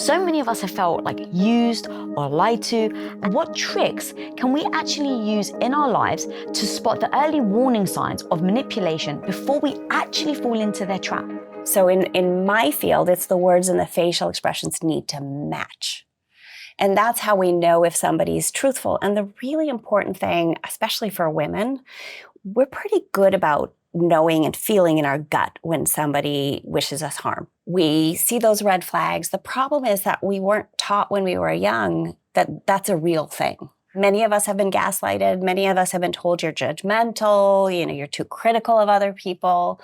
So many of us have felt like used or lied to. And what tricks can we actually use in our lives to spot the early warning signs of manipulation before we actually fall into their trap? So in my field, it's the words and the facial expressions need to match. And that's how we know if somebody's truthful. And the really important thing, especially for women, we're pretty good about knowing and feeling in our gut when somebody wishes us harm. We see those red flags. The problem is that we weren't taught when we were young that that's a real thing. Many of us have been gaslighted. Many of us have been told you're judgmental, you're too critical of other people.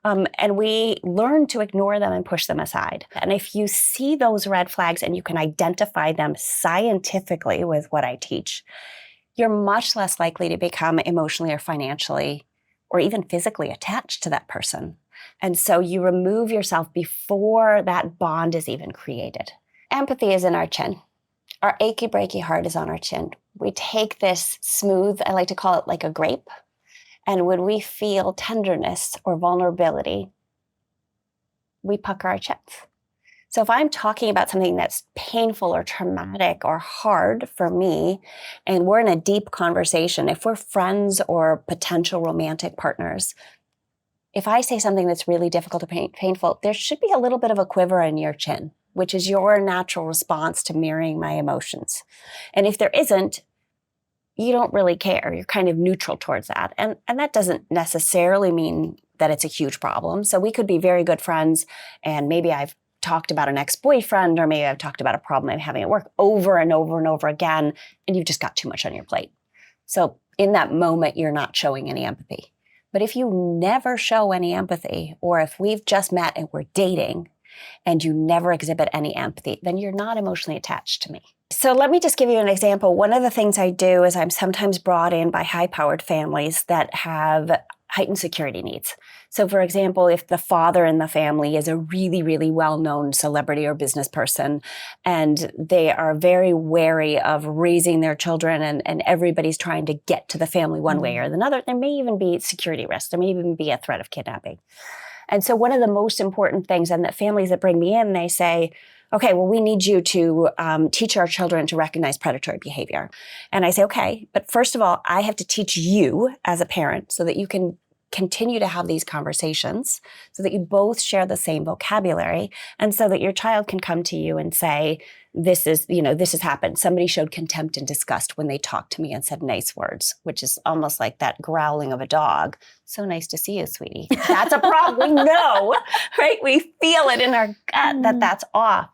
And we learn to ignore them and push them aside. And if you see those red flags and you can identify them scientifically with what I teach, you're much less likely to become emotionally or financially or even physically attached to that person. And so you remove yourself before that bond is even created. Empathy is in our chin. Our achy, breaky heart is on our chin. We take this smooth, I like to call it like a grape. And when we feel tenderness or vulnerability, we pucker our chins. So if I'm talking about something that's painful or traumatic or hard for me, and we're in a deep conversation, if we're friends or potential romantic partners, if I say something that's really difficult or painful, there should be a little bit of a quiver in your chin, which is your natural response to mirroring my emotions. And if there isn't, you don't really care. You're kind of neutral towards that. And that doesn't necessarily mean that it's a huge problem. So we could be very good friends, and maybe I've talked about an ex-boyfriend, or maybe I've talked about a problem I'm having at work over and over and over again, and you've just got too much on your plate. So in that moment, you're not showing any empathy. But if you never show any empathy, or if we've just met and we're dating and you never exhibit any empathy, then you're not emotionally attached to me. So let me just give you an example. One of the things I do is I'm sometimes brought in by high-powered families that have heightened security needs. So for example, if the father in the family is a really, really well-known celebrity or business person, and they are very wary of raising their children, and everybody's trying to get to the family one way or another, there may even be security risks. There may even be a threat of kidnapping. And so one of the most important things, and that families that bring me in, they say, okay, well, we need you to teach our children to recognize predatory behavior. And I say, okay, but first of all, I have to teach you as a parent so that you can continue to have these conversations, so that you both share the same vocabulary, and so that your child can come to you and say, this has happened. Somebody showed contempt and disgust when they talked to me and said nice words, which is almost like that growling of a dog. So nice to see you, sweetie. That's a problem. We know, right? We feel it in our gut that that's off.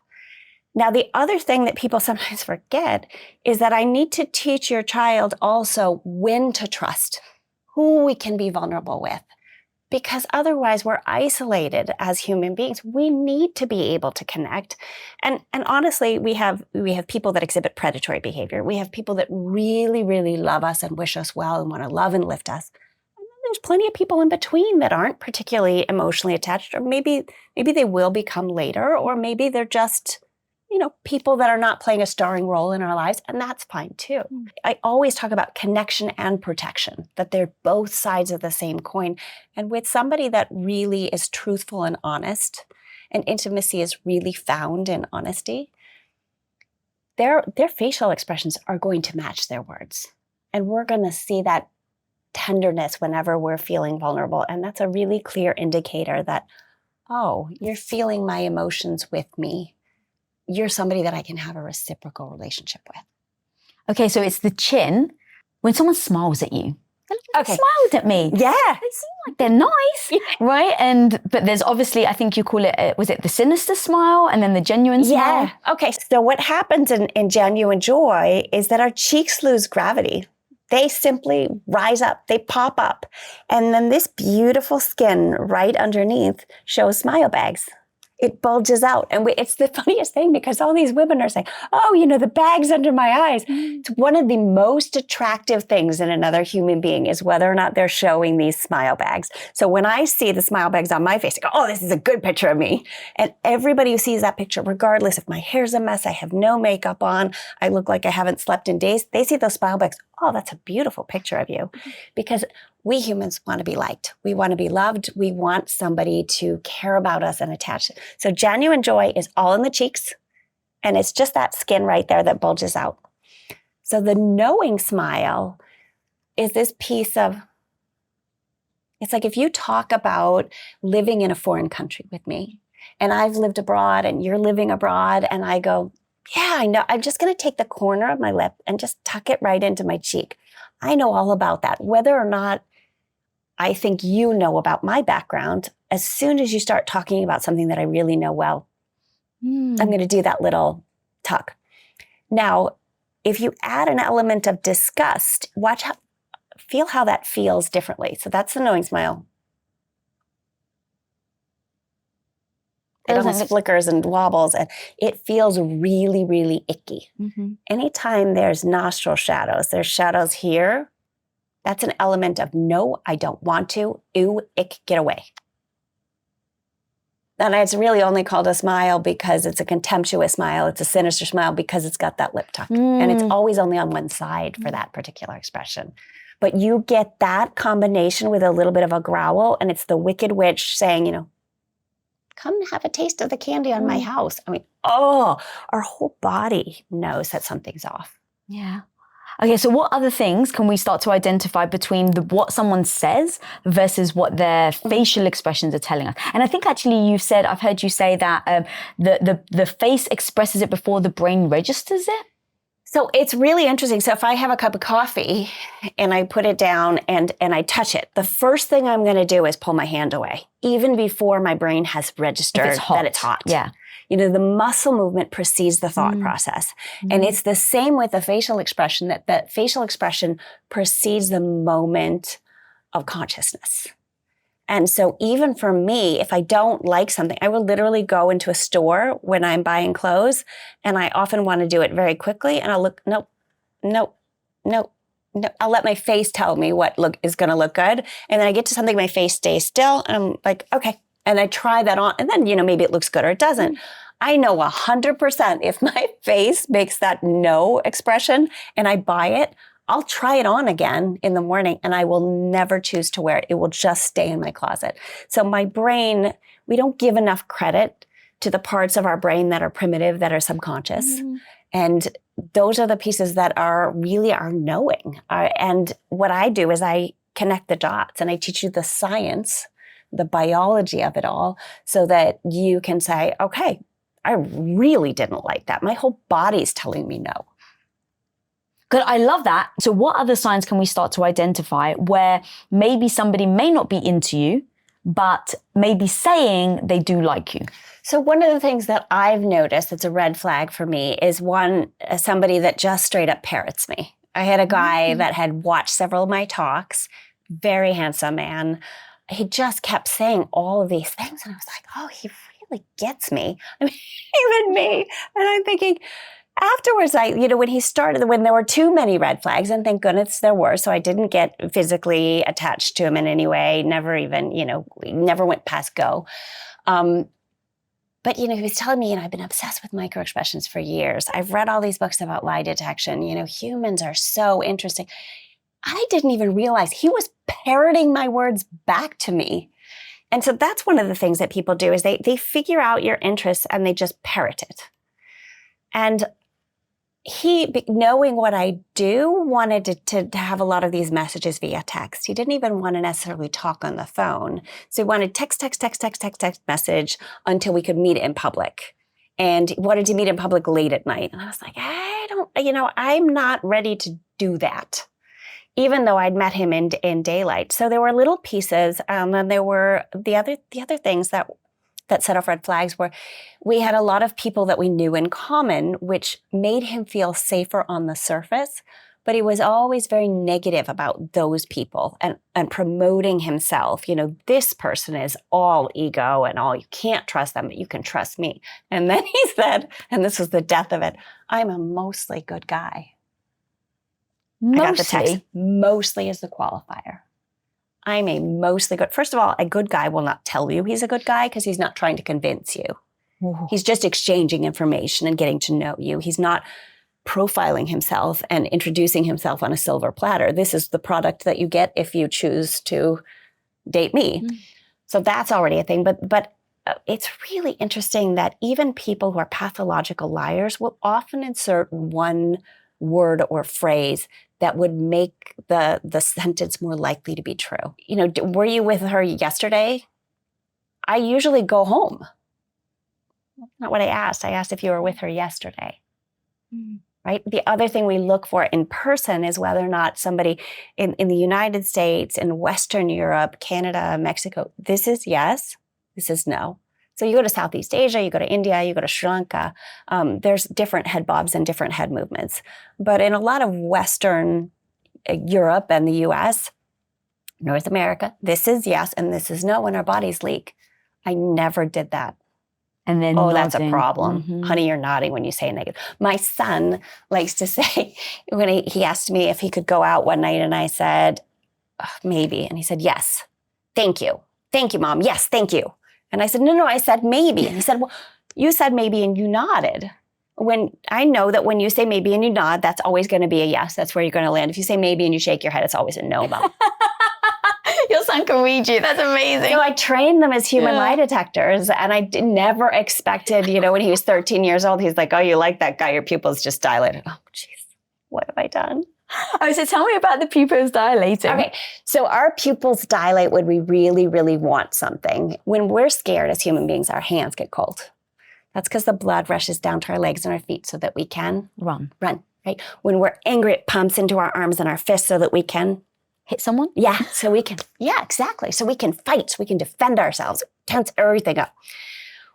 Now, the other thing that people sometimes forget is that I need to teach your child also when to trust, who we can be vulnerable with, because otherwise we're isolated as human beings. We need to be able to connect. And honestly, we have people that exhibit predatory behavior. We have people that really, really love us and wish us well and want to love and lift us. And then there's plenty of people in between that aren't particularly emotionally attached, or maybe they will become later, or maybe they're just people that are not playing a starring role in our lives, and that's fine too. I always talk about connection and protection, that they're both sides of the same coin. And with somebody that really is truthful and honest, and intimacy is really found in honesty, their facial expressions are going to match their words. And we're going to see that tenderness whenever we're feeling vulnerable. And that's a really clear indicator that, oh, you're feeling my emotions with me. You're somebody that I can have a reciprocal relationship with. Okay, so it's the chin. When someone smiles at you, they smiled at me. Yeah. They seem like they're nice, right? But there's obviously, I think you call it, was it the sinister smile and then the genuine smile? Yeah. Okay, so what happens in genuine joy is that our cheeks lose gravity. They simply rise up, they pop up. And then this beautiful skin right underneath shows smile bags. It bulges out. And it's the funniest thing, because all these women are saying, oh, the bags under my eyes. It's one of the most attractive things in another human being is whether or not they're showing these smile bags. So when I see the smile bags on my face, I go, oh, this is a good picture of me. And everybody who sees that picture, regardless if my hair's a mess, I have no makeup on, I look like I haven't slept in days, they see those smile bags. Oh, that's a beautiful picture of you. Because we humans want to be liked. We want to be loved. We want somebody to care about us and attach. So genuine joy is all in the cheeks. And it's just that skin right there that bulges out. So the knowing smile is this piece of, it's like if you talk about living in a foreign country with me, and I've lived abroad and you're living abroad, and I go, yeah, I know. I'm just going to take the corner of my lip and just tuck it right into my cheek. I know all about that. Whether or not I think you know about my background, as soon as you start talking about something that I really know well, I'm going to do that little tuck. Now, if you add an element of disgust, feel how that feels differently. So that's the knowing smile. It almost flickers and wobbles, and it feels really, really icky. Mm-hmm. Anytime there's nostril shadows, there's shadows here, that's an element of no, I don't want to, ew, ick, get away. And it's really only called a smile because it's a contemptuous smile. It's a sinister smile because it's got that lip tuck. And it's always only on one side for that particular expression. But you get that combination with a little bit of a growl, and it's the Wicked Witch saying, you know, come have a taste of the candy on my house. I mean, our whole body knows that something's off. Yeah. Okay, so what other things can we start to identify between what someone says versus what their facial expressions are telling us? And I think actually I've heard you say that the face expresses it before the brain registers it. So it's really interesting. So if I have a cup of coffee and I put it down and I touch it, the first thing I'm going to do is pull my hand away, even before my brain has registered that it's hot. Yeah. You know, the muscle movement precedes the thought process. And it's the same with the facial expression, that facial expression precedes the moment of consciousness. And so even for me, if I don't like something, I will literally go into a store when I'm buying clothes, and I often want to do it very quickly. And I'll look, nope. I'll let my face tell me what is going to look good. And then I get to something, my face stays still, and I'm like, okay. And I try that on, and then, you know, maybe it looks good or it doesn't. I know 100% if my face makes that no expression and I buy it, I'll try it on again in the morning, and I will never choose to wear it. It will just stay in my closet. So my brain, we don't give enough credit to the parts of our brain that are primitive, that are subconscious. And those are the pieces that are really our knowing. And what I do is I connect the dots, and I teach you the science, the biology of it all, so that you can say, okay, I really didn't like that. My whole body's telling me no. Good, I love that. So what other signs can we start to identify where maybe somebody may not be into you, but maybe saying they do like you? So one of the things that I've noticed that's a red flag for me is somebody that just straight up parrots me. I had a guy that had watched several of my talks, very handsome man. He just kept saying all of these things, and I was like, oh, he really gets me. I mean, even me. And I'm thinking, afterwards, when there were too many red flags, and thank goodness there were, so I didn't get physically attached to him in any way, never even, never went past go. But, he was telling me, I've been obsessed with microexpressions for years. I've read all these books about lie detection. Humans are so interesting. I didn't even realize he was parroting my words back to me. And so that's one of the things that people do is they figure out your interests and they just parrot it. And he, knowing what I do, wanted to have a lot of these messages via text. He didn't even want to necessarily talk on the phone. So he wanted text message until we could meet in public. And he wanted to meet in public late at night. And I was like, I'm not ready to do that, even though I'd met him in daylight. So there were little pieces, and there were the other things that set off red flags were we had a lot of people that we knew in common, which made him feel safer on the surface, but he was always very negative about those people and promoting himself. This person is all ego and all, you can't trust them, but you can trust me. And then he said, and this was the death of it, I'm a mostly good guy. Mostly? I got the text. Mostly is the qualifier. I'm a mostly good. First of all, a good guy will not tell you he's a good guy because he's not trying to convince you. Ooh. He's just exchanging information and getting to know you. He's not profiling himself and introducing himself on a silver platter. This is the product that you get if you choose to date me. Mm. So that's already a thing. But it's really interesting that even people who are pathological liars will often insert one word or phrase that would make the sentence more likely to be true. Were you with her yesterday? I usually go home. That's not what I asked. I asked if you were with her yesterday. Right? The other thing we look for in person is whether or not somebody in the United States, in Western Europe, Canada, Mexico, this is yes, this is no. So you go to Southeast Asia, you go to India, you go to Sri Lanka, there's different head bobs and different head movements. But in a lot of Western Europe and the US, North America, this is yes and this is no when our bodies leak. I never did that. And then that's a nodding. problem. Honey, you're nodding when you say negative. My son likes to say, when he asked me if he could go out one night and I said, maybe. And he said, yes, thank you. Thank you, Mom. Yes, thank you. And I said, no, I said maybe. And he said, well, you said maybe and you nodded. When I know that when you say maybe and you nod, that's always going to be a yes. That's where you're going to land. If you say maybe and you shake your head, it's always a no, Mom. Your son can read you. That's amazing. So I trained them as human lie detectors, and I never expected, when he was 13 years old, he's like, oh, you like that guy? Your pupils just dilated. Oh, jeez, what have I done? Oh, so tell me about the pupils dilating. Okay, so our pupils dilate when we really, really want something. When we're scared as human beings, our hands get cold. That's because the blood rushes down to our legs and our feet so that we can run, right? When we're angry, it pumps into our arms and our fists so that we can hit someone? Yeah, so we can, exactly. So we can fight, so we can defend ourselves, tense everything up.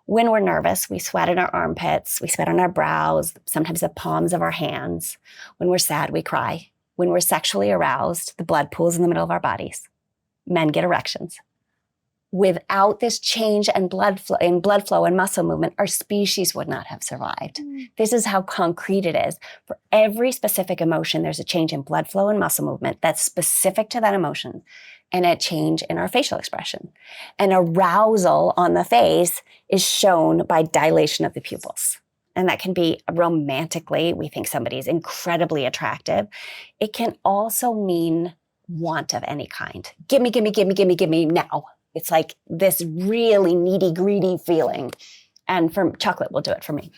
When we're nervous, we sweat in our armpits, we sweat on our brows, sometimes the palms of our hands. When we're sad, we cry. When we're sexually aroused, the blood pools in the middle of our bodies. Men get erections. Without this change in blood flow and muscle movement, our species would not have survived. This is how concrete it is. For every specific emotion, there's a change in blood flow and muscle movement that's specific to that emotion, and a change in our facial expression. And arousal on the face is shown by dilation of the pupils. And that can be romantically, we think somebody is incredibly attractive. It can also mean want of any kind. Give me now. It's like this really needy, greedy feeling. And chocolate will do it for me.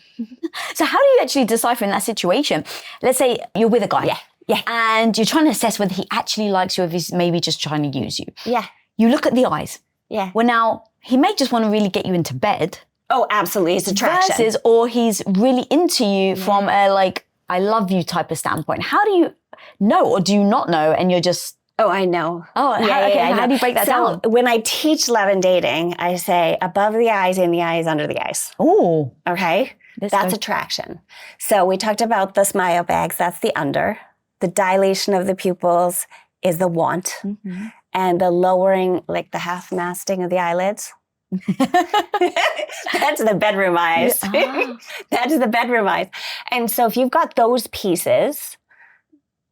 So how do you actually decipher in that situation? Let's say you're with a guy. Yeah. And you're trying to assess whether he actually likes you or if he's maybe just trying to use you. Yeah. You look at the eyes. Yeah. Well, now, he may just want to really get you into bed. Oh, absolutely. It's attraction. Or he's really into you from a, I love you type of standpoint. How do you know, or do you not know, and you're just... Oh, I know. Oh, how do you break that down? When I teach love and dating, I say above the eyes, in the eyes, under the eyes. Oh. Okay? That's attraction. So we talked about the smile bags. That's the under. The dilation of the pupils is the want. Mm-hmm. And the lowering, like the half-masting of the eyelids. That's the bedroom eyes. That's the bedroom eyes. And so if you've got those pieces...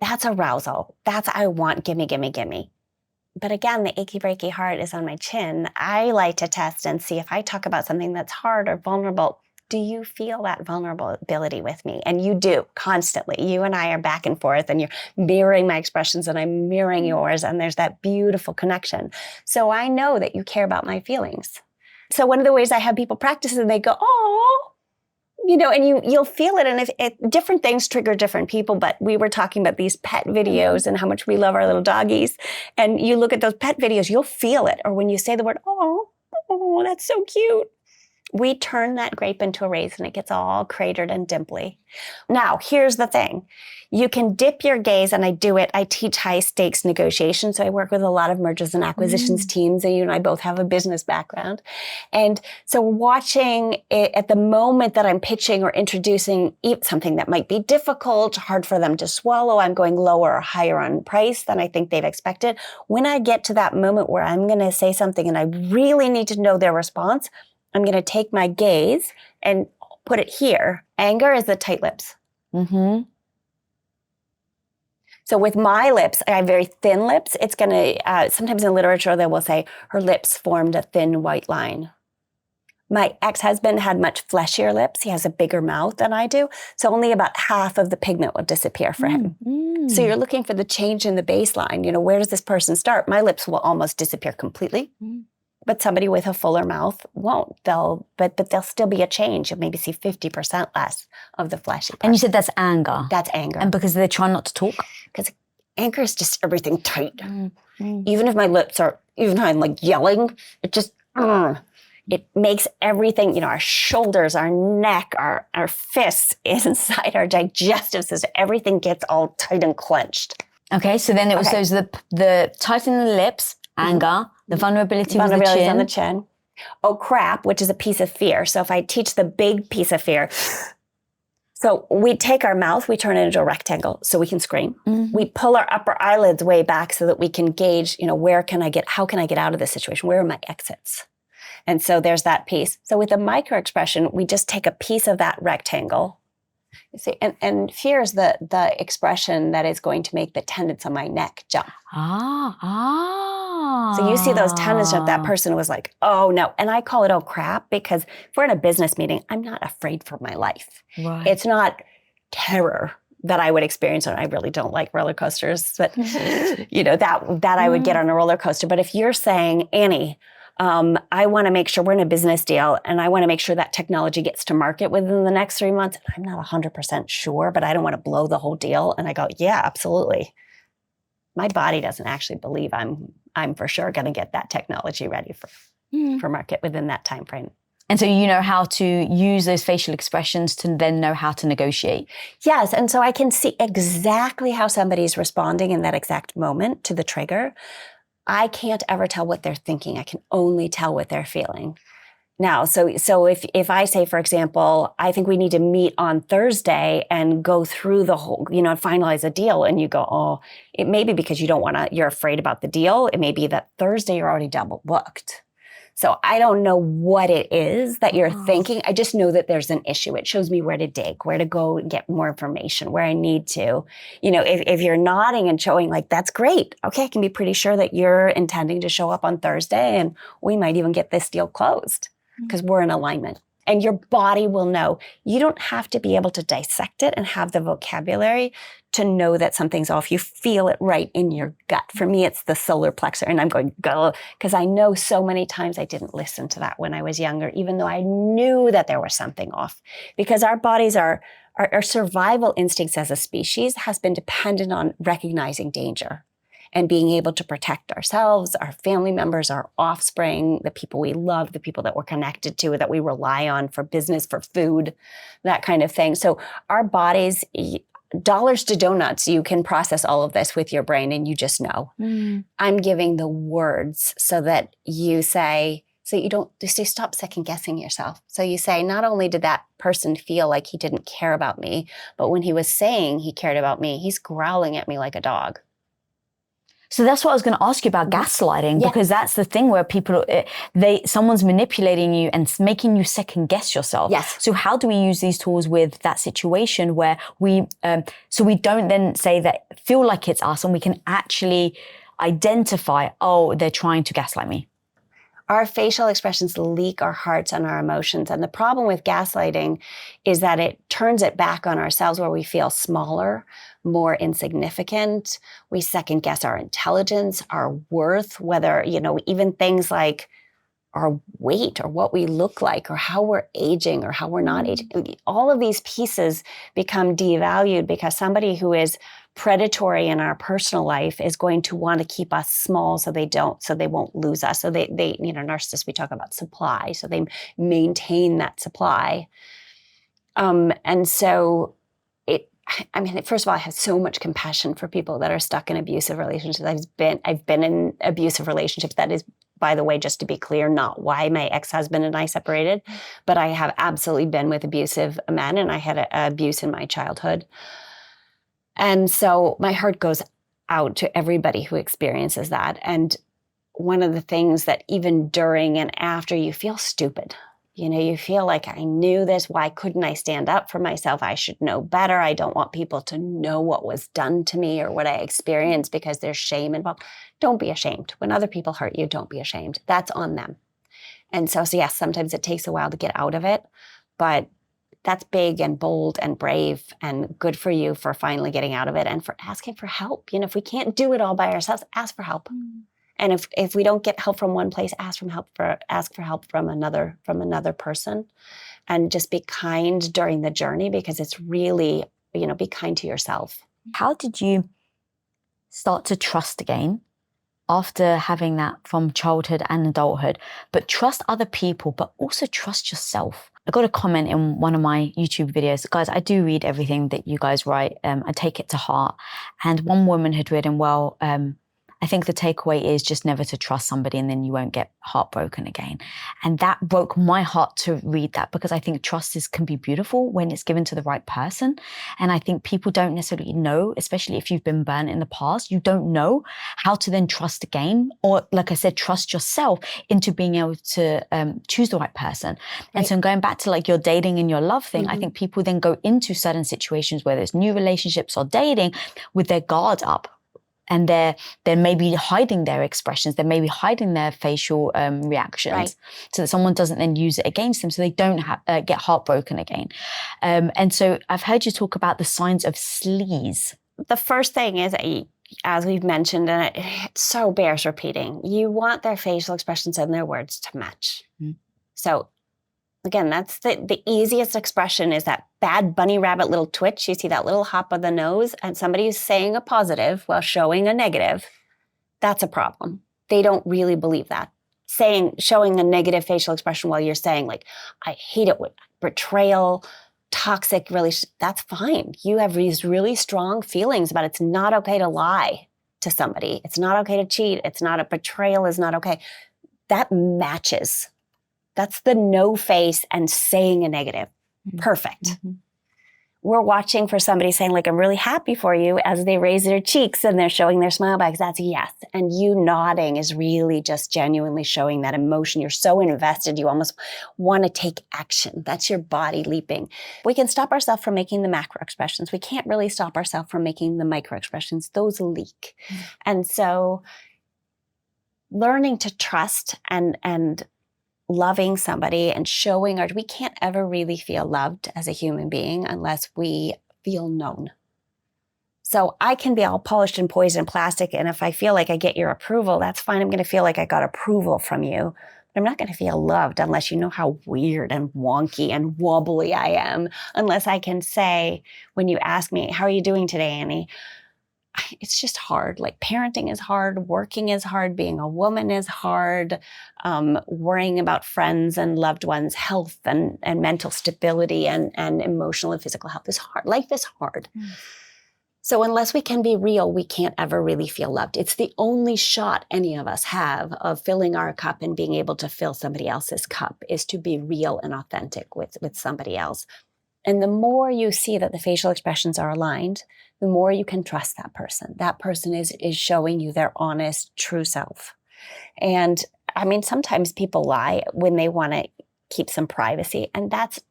that's arousal. That's I want, gimme. But again, the achy, breaky heart is on my chin. I like to test and see if I talk about something that's hard or vulnerable, do you feel that vulnerability with me? And you do, constantly. You and I are back and forth, and you're mirroring my expressions and I'm mirroring yours, and there's that beautiful connection. So I know that you care about my feelings. So one of the ways I have people practice and they go, oh, and you'll feel it. And if different things trigger different people, but we were talking about these pet videos and how much we love our little doggies. And you look at those pet videos, you'll feel it. Or when you say the word, oh, that's so cute. We turn that grape into a raisin. It gets all cratered and dimply. Now, here's the thing. You can dip your gaze, and I do it. I teach high stakes negotiation. So I work with a lot of mergers and acquisitions teams, and you and I both have a business background. And so watching it at the moment that I'm pitching or introducing something that might be difficult, hard for them to swallow, I'm going lower or higher on price than I think they've expected. When I get to that moment where I'm going to say something and I really need to know their response, I'm going to take my gaze and put it here. Anger is the tight lips. Mm-hmm. So with my lips, I have very thin lips. It's going to, sometimes in literature, they will say her lips formed a thin white line. My ex-husband had much fleshier lips. He has a bigger mouth than I do. So only about half of the pigment will disappear for him. So you're looking for the change in the baseline. Where does this person start? My lips will almost disappear completely. But somebody with a fuller mouth won't. But there'll still be a change. You'll maybe see 50% less of the fleshy part. And you said that's anger. That's anger. And because they're trying not to talk? Because anger is just everything tight. Even if my lips are, even if I'm like yelling, it just, it makes everything, our shoulders, our neck, our fists inside our digestive system, everything gets all tight and clenched. Okay, so then it was those the tightening the lips, anger, the vulnerability with the chin. On the chin. Oh crap, which is a piece of fear. So if I teach the big piece of fear, so we take our mouth, we turn it into a rectangle so we can scream. We pull our upper eyelids way back so that we can gauge, how can I get out of this situation? Where are my exits? And so there's that piece. So with the micro expression, we just take a piece of that rectangle. You see, and fear is the expression that is going to make the tendons on my neck jump. So you see those tendons jump. That person was like, oh no. And I call it, oh crap, because if we're in a business meeting, I'm not afraid for my life. Right. It's not terror that I would experience, and I really don't like roller coasters, but that I would get on a roller coaster. But if you're saying, Annie, I want to make sure we're in a business deal, and I want to make sure that technology gets to market within the next 3 months. And I'm not 100% sure, but I don't want to blow the whole deal. And I go, yeah, absolutely. My body doesn't actually believe I'm for sure going to get that technology ready for market within that time frame. And so you know how to use those facial expressions to then know how to negotiate. Yes, and so I can see exactly how somebody's responding in that exact moment to the trigger. I can't ever tell what they're thinking. I can only tell what they're feeling. Now, so if I say, for example, I think we need to meet on Thursday and go through the whole, finalize a deal, and you go, oh, it may be because you're afraid about the deal. It may be that Thursday you're already double booked. So I don't know what it is that you're thinking. I just know that there's an issue. It shows me where to dig, where to go and get more information, where I need to. If you're nodding and showing like, that's great. Okay, I can be pretty sure that you're intending to show up on Thursday, and we might even get this deal closed because we're in alignment. And your body will know. You don't have to be able to dissect it and have the vocabulary to know that something's off. You feel it right in your gut. For me, it's the solar plexus, and I'm going, go, because I know so many times I didn't listen to that when I was younger, even though I knew that there was something off. Because our bodies our survival instincts as a species has been dependent on recognizing danger and being able to protect ourselves, our family members, our offspring, the people we love, the people that we're connected to, that we rely on for business, for food, that kind of thing. So our bodies, dollars to donuts, you can process all of this with your brain, and you just know. I'm giving the words so that you say, so you don't just stop second guessing yourself. So you say, not only did that person feel like he didn't care about me, but when he was saying he cared about me, he's growling at me like a dog. So that's what I was going to ask you about gaslighting, because that's the thing where someone's manipulating you and making you second guess yourself. Yes. So how do we use these tools with that situation where so we don't then feel like it's us, and we can actually identify, oh, they're trying to gaslight me? Our facial expressions leak our hearts and our emotions. And the problem with gaslighting is that it turns it back on ourselves, where we feel smaller, more insignificant. We second guess our intelligence, our worth, whether, even things like our weight or what we look like or how we're aging or how we're not aging. All of these pieces become devalued because somebody who is predatory in our personal life is going to want to keep us small so they won't lose us. So they narcissists, we talk about supply. So they maintain that supply. And so first of all, I have so much compassion for people that are stuck in abusive relationships. I've been in abusive relationships. That is, by the way, just to be clear, not why my ex-husband and I separated, but I have absolutely been with abusive men, and I had abuse in my childhood. And so my heart goes out to everybody who experiences that. And one of the things that even during and after, you feel stupid. You feel like, I knew this. Why couldn't I stand up for myself? I should know better. I don't want people to know what was done to me or what I experienced because there's shame involved. Don't be ashamed. When other people hurt you, don't be ashamed. That's on them. And so yes, sometimes it takes a while to get out of it, but that's big and bold and brave and good for you for finally getting out of it and for asking for help. If we can't do it all by ourselves, ask for help. And if we don't get help from one place, ask for help from another person, and just be kind during the journey, because it's really, be kind to yourself. How did you start to trust again after having that from childhood and adulthood, but trust other people, but also trust yourself? I got a comment in one of my YouTube videos. Guys, I do read everything that you guys write. I take it to heart. And one woman had written, well, I think the takeaway is just never to trust somebody, and then you won't get heartbroken again. And that broke my heart to read that, because I think trust can be beautiful when it's given to the right person. And I think people don't necessarily know, especially if you've been burnt in the past, you don't know how to then trust again. Or like I said, trust yourself into being able to choose the right person. Right. And so going back to like your dating and your love thing, I think people then go into certain situations, whether it's new relationships or dating, with their guard up. And they're maybe hiding their expressions. They're maybe hiding their facial reactions, so that someone doesn't then use it against them, so they don't get heartbroken again. And so I've heard you talk about the signs of sleaze. The first thing is, as we've mentioned, and it so bears repeating, you want their facial expressions and their words to match. So again, that's the easiest expression, is that bad bunny rabbit little twitch. You see that little hop of the nose, and somebody is saying a positive while showing a negative. That's a problem. They don't really believe that. Showing a negative facial expression while you're saying, like, I hate it, with betrayal, toxic relationship, that's fine. You have these really strong feelings about it's not okay to lie to somebody. It's not okay to cheat. Betrayal is not okay. That matches. That's the no face and saying a negative. Perfect. We're watching for somebody saying, like, I'm really happy for you, as they raise their cheeks and they're showing their smile bags. That's a yes. And you nodding is really just genuinely showing that emotion. You're so invested, you almost want to take action. That's your body leaping. We can stop ourselves from making the macro expressions. We can't really stop ourselves from making the micro expressions. Those leak. And so learning to trust and loving somebody and showing we can't ever really feel loved as a human being unless we feel known. So I can be all polished and poised and plastic, and if I feel like I get your approval, that's fine. I'm going to feel like I got approval from you. But I'm not going to feel loved unless you know how weird and wonky and wobbly I am. Unless I can say, when you ask me, how are you doing today, Annie? It's just hard. Like, parenting is hard, working is hard, being a woman is hard, worrying about friends and loved ones' health and mental stability and emotional and physical health is hard. Life is hard. So unless we can be real, we can't ever really feel loved. It's the only shot any of us have of filling our cup and being able to fill somebody else's cup, is to be real and authentic with somebody else. And the more you see that the facial expressions are aligned, the more you can trust that person. That person is showing you their honest, true self. And I mean, sometimes people lie when they want to keep some privacy, and that's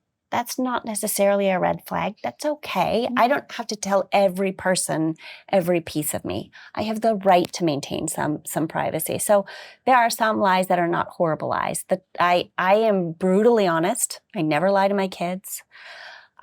not necessarily a red flag. That's okay. I don't have to tell every person every piece of me. I have the right to maintain some privacy. So there are some lies that are not horrible lies. That I am brutally honest. I never lie to my kids.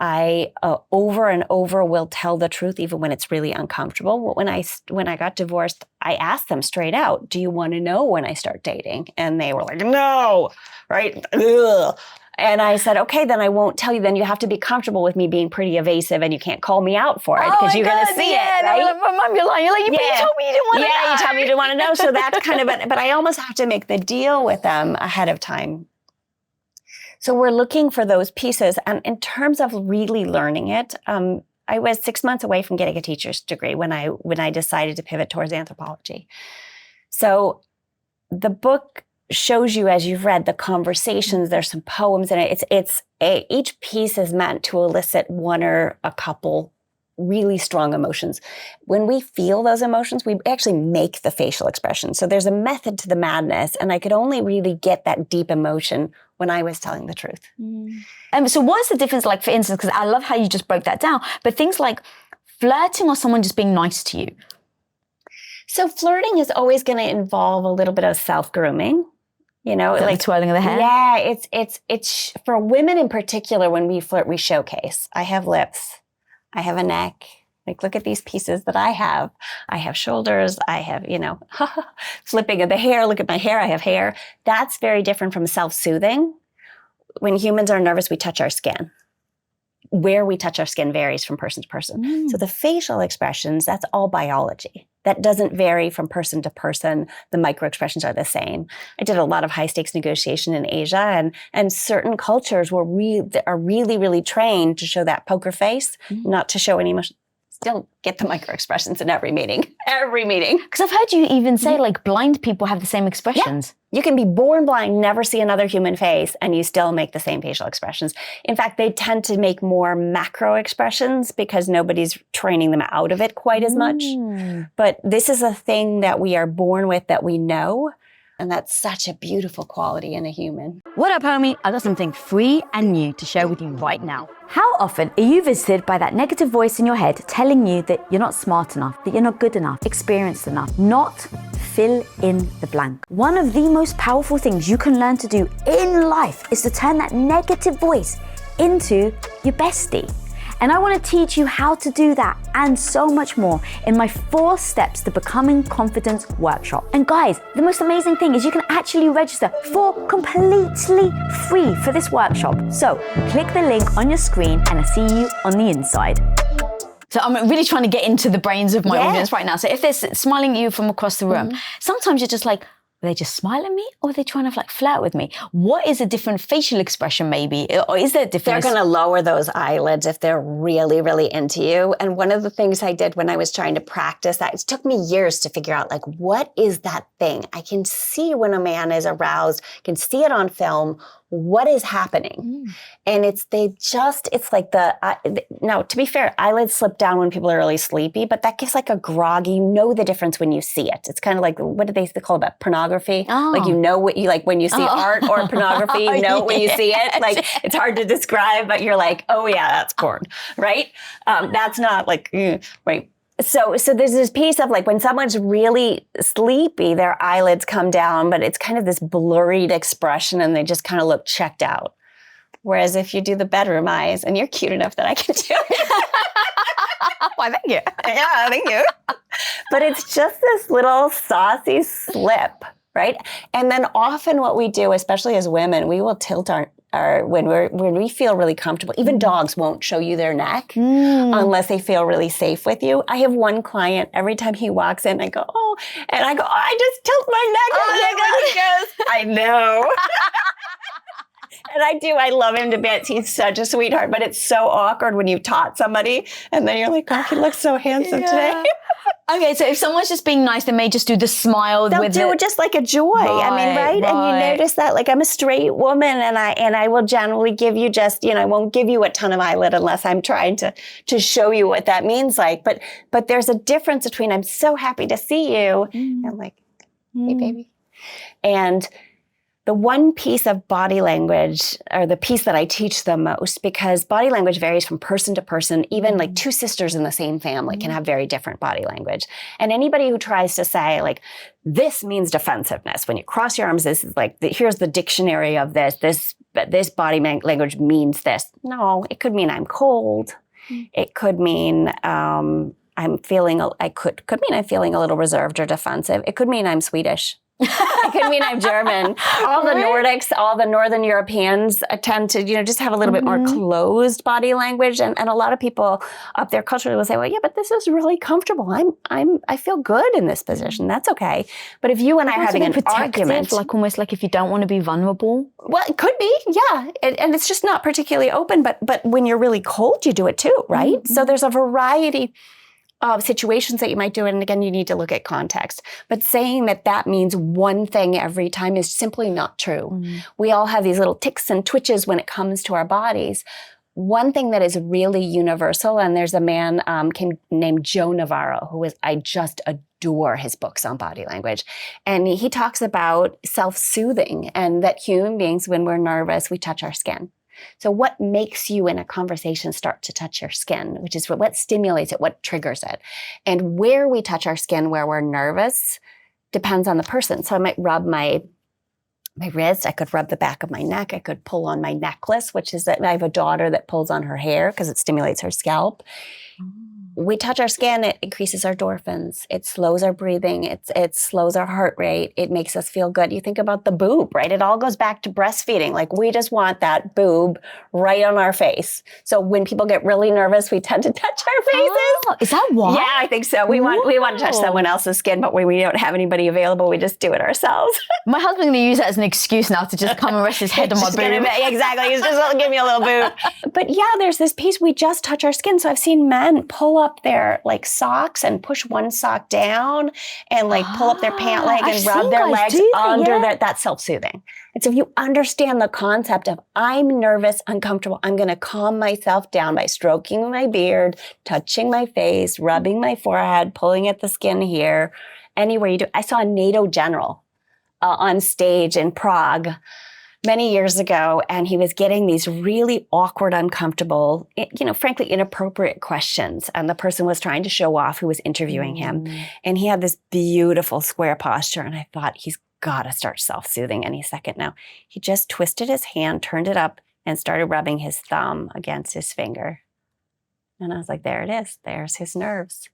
I over and over will tell the truth, even when it's really uncomfortable. When I got divorced, I asked them straight out, do you want to know when I start dating? And they were like, no, right? Ugh. And I said, okay, then I won't tell you. Then you have to be comfortable with me being pretty evasive, and you can't call me out for it, because you're going to see it, right? My mom, you're like, you told me you didn't want to know. Yeah, you told me you didn't want to know. So that's kind of it. But I almost have to make the deal with them ahead of time. So we're looking for those pieces. And in terms of really learning it, I was 6 months away from getting a teacher's degree when I decided to pivot towards anthropology. So the book shows you, as you've read, the conversations. There's some poems in it. Each piece is meant to elicit one or a couple really strong emotions. When we feel those emotions, we actually make the facial expression. So there's a method to the madness, and I could only really get that deep emotion when I was telling the truth. So what is the difference, like, for instance, because I love how you just broke that down, but things like flirting or someone just being nice to you? So flirting is always going to involve a little bit of self-grooming. You know, like twirling of the hair? Yeah, it's for women in particular. When we flirt, we showcase. I have lips. I have a neck. Like, look at these pieces that I have. I have shoulders. I have, flipping of the hair. Look at my hair. I have hair. That's very different from self-soothing. When humans are nervous, we touch our skin. Where we touch our skin varies from person to person. So the facial expressions, that's all biology. That doesn't vary from person to person. The micro expressions are the same. I did a lot of high stakes negotiation in Asia, and certain cultures are really, really trained to show that poker face, not to show any emotion. Still get the micro expressions in every meeting. Because I've heard you even say like blind people have the same expressions. Yeah. You can be born blind, never see another human face, and you still make the same facial expressions. In fact, they tend to make more macro expressions because nobody's training them out of it quite as much. But this is a thing that we are born with, that we know. And that's such a beautiful quality in a human. What up, homie? I got something free and new to share with you right now. How often are you visited by that negative voice in your head telling you that you're not smart enough, that you're not good enough, experienced enough, not fill in the blank? One of the most powerful things you can learn to do in life is to turn that negative voice into your bestie. And I want to teach you how to do that and so much more in my 4 Steps to Becoming Confident workshop. And guys, the most amazing thing is you can actually register for completely free for this workshop. So click the link on your screen and I'll see you on the inside. So I'm really trying to get into the brains of my audience right now. So if they're smiling at you from across the room, sometimes you're just like, are they just smile at me or are they trying to like flirt with me? What is a different facial expression maybe? Or is there a difference? They're going to lower those eyelids if they're really, really into you. And one of the things I did when I was trying to practice that, it took me years to figure out like, what is that thing? I can see when a man is aroused, I can see it on film. What is happening? And it's like now to be fair, eyelids slip down when people are really sleepy, but that gives like a groggy, you know the difference when you see it. It's kind of like, what do they call it, pornography? Like, you know what you like when you see art or pornography, you know when you see it. Like, it's hard to describe, but you're like, oh yeah, that's porn, right? That's not like, right. So there's this piece of like when someone's really sleepy, their eyelids come down, but it's kind of this blurred expression and they just kind of look checked out. Whereas if you do the bedroom eyes, and you're cute enough that I can do it. Why, thank you. Yeah, thank you. But it's just this little saucy slip, right? And then often what we do, especially as women, we will tilt our when we feel really comfortable. Even dogs won't show you their neck unless they feel really safe with you. I have one client, every time he walks in, I go, I just tilt my neck. Oh, he goes, I know. And I love him to bits. He's such a sweetheart, but it's so awkward when you've taught somebody and then you're like, oh, he looks so handsome today. Okay, so if someone's just being nice, they may just do the smile. They'll do it just like a joy. Right? And you notice that, like, I'm a straight woman and I will generally give you just, I won't give you a ton of eyelid unless I'm trying to show you what that means like. But there's a difference between I'm so happy to see you and like, hey, baby. And the one piece of body language, or the piece that I teach the most, because body language varies from person to person, even like 2 sisters in the same family can have very different body language. And anybody who tries to say like, this means defensiveness, when you cross your arms, this is like, here's the dictionary of this body language means this. No, it could mean I'm cold. It could mean I'm feeling a little reserved or defensive. It could mean I'm Swedish. It could mean I'm German. All the Nordics, all the Northern Europeans tend to, just have a little bit more closed body language. And a lot of people up there culturally will say, well, yeah, but this is really comfortable. I feel good in this position. That's okay. But if you and I are having an argument, like almost like if you don't want to be vulnerable. Well, it could be, yeah. And it's just not particularly open, but when you're really cold, you do it too, right? So there's a variety of situations that you might do it. And again, you need to look at context. But saying that means one thing every time is simply not true. We all have these little tics and twitches when it comes to our bodies. One thing that is really universal, and there's a man named Joe Navarro, I just adore his books on body language. And he talks about self-soothing and that human beings, when we're nervous, we touch our skin. So what makes you in a conversation start to touch your skin, which is what stimulates it, what triggers it. And where we touch our skin where we're nervous depends on the person. So I might rub my wrist, I could rub the back of my neck, I could pull on my necklace, which is that I have a daughter that pulls on her hair because it stimulates her scalp. we touch our skin, it increases our endorphins. It slows our breathing. It slows our heart rate. It makes us feel good. You think about the boob, right? It all goes back to breastfeeding. Like we just want that boob right on our face. So when people get really nervous, we tend to touch our faces. Oh, is that why? Yeah, I think so. We want to touch someone else's skin, but when we don't have anybody available, we just do it ourselves. My husband's going to use that as an excuse now to just come and rest his head on my boob. Exactly. He's just going to give me a little boob. But yeah, there's this piece, we just touch our skin. So I've seen men pull up their like socks and push one sock down and like pull up their pant leg and rub their legs under that. That's self-soothing. And so if you understand the concept of I'm nervous, uncomfortable, I'm going to calm myself down by stroking my beard, touching my face, rubbing my forehead, pulling at the skin here, anywhere you do. I saw a NATO general on stage in Prague many years ago, and he was getting these really awkward, uncomfortable, frankly, inappropriate questions. And the person was trying to show off who was interviewing him. And he had this beautiful square posture. And I thought, he's got to start self-soothing any second now. He just twisted his hand, turned it up, and started rubbing his thumb against his finger. And I was like, there it is. There's his nerves.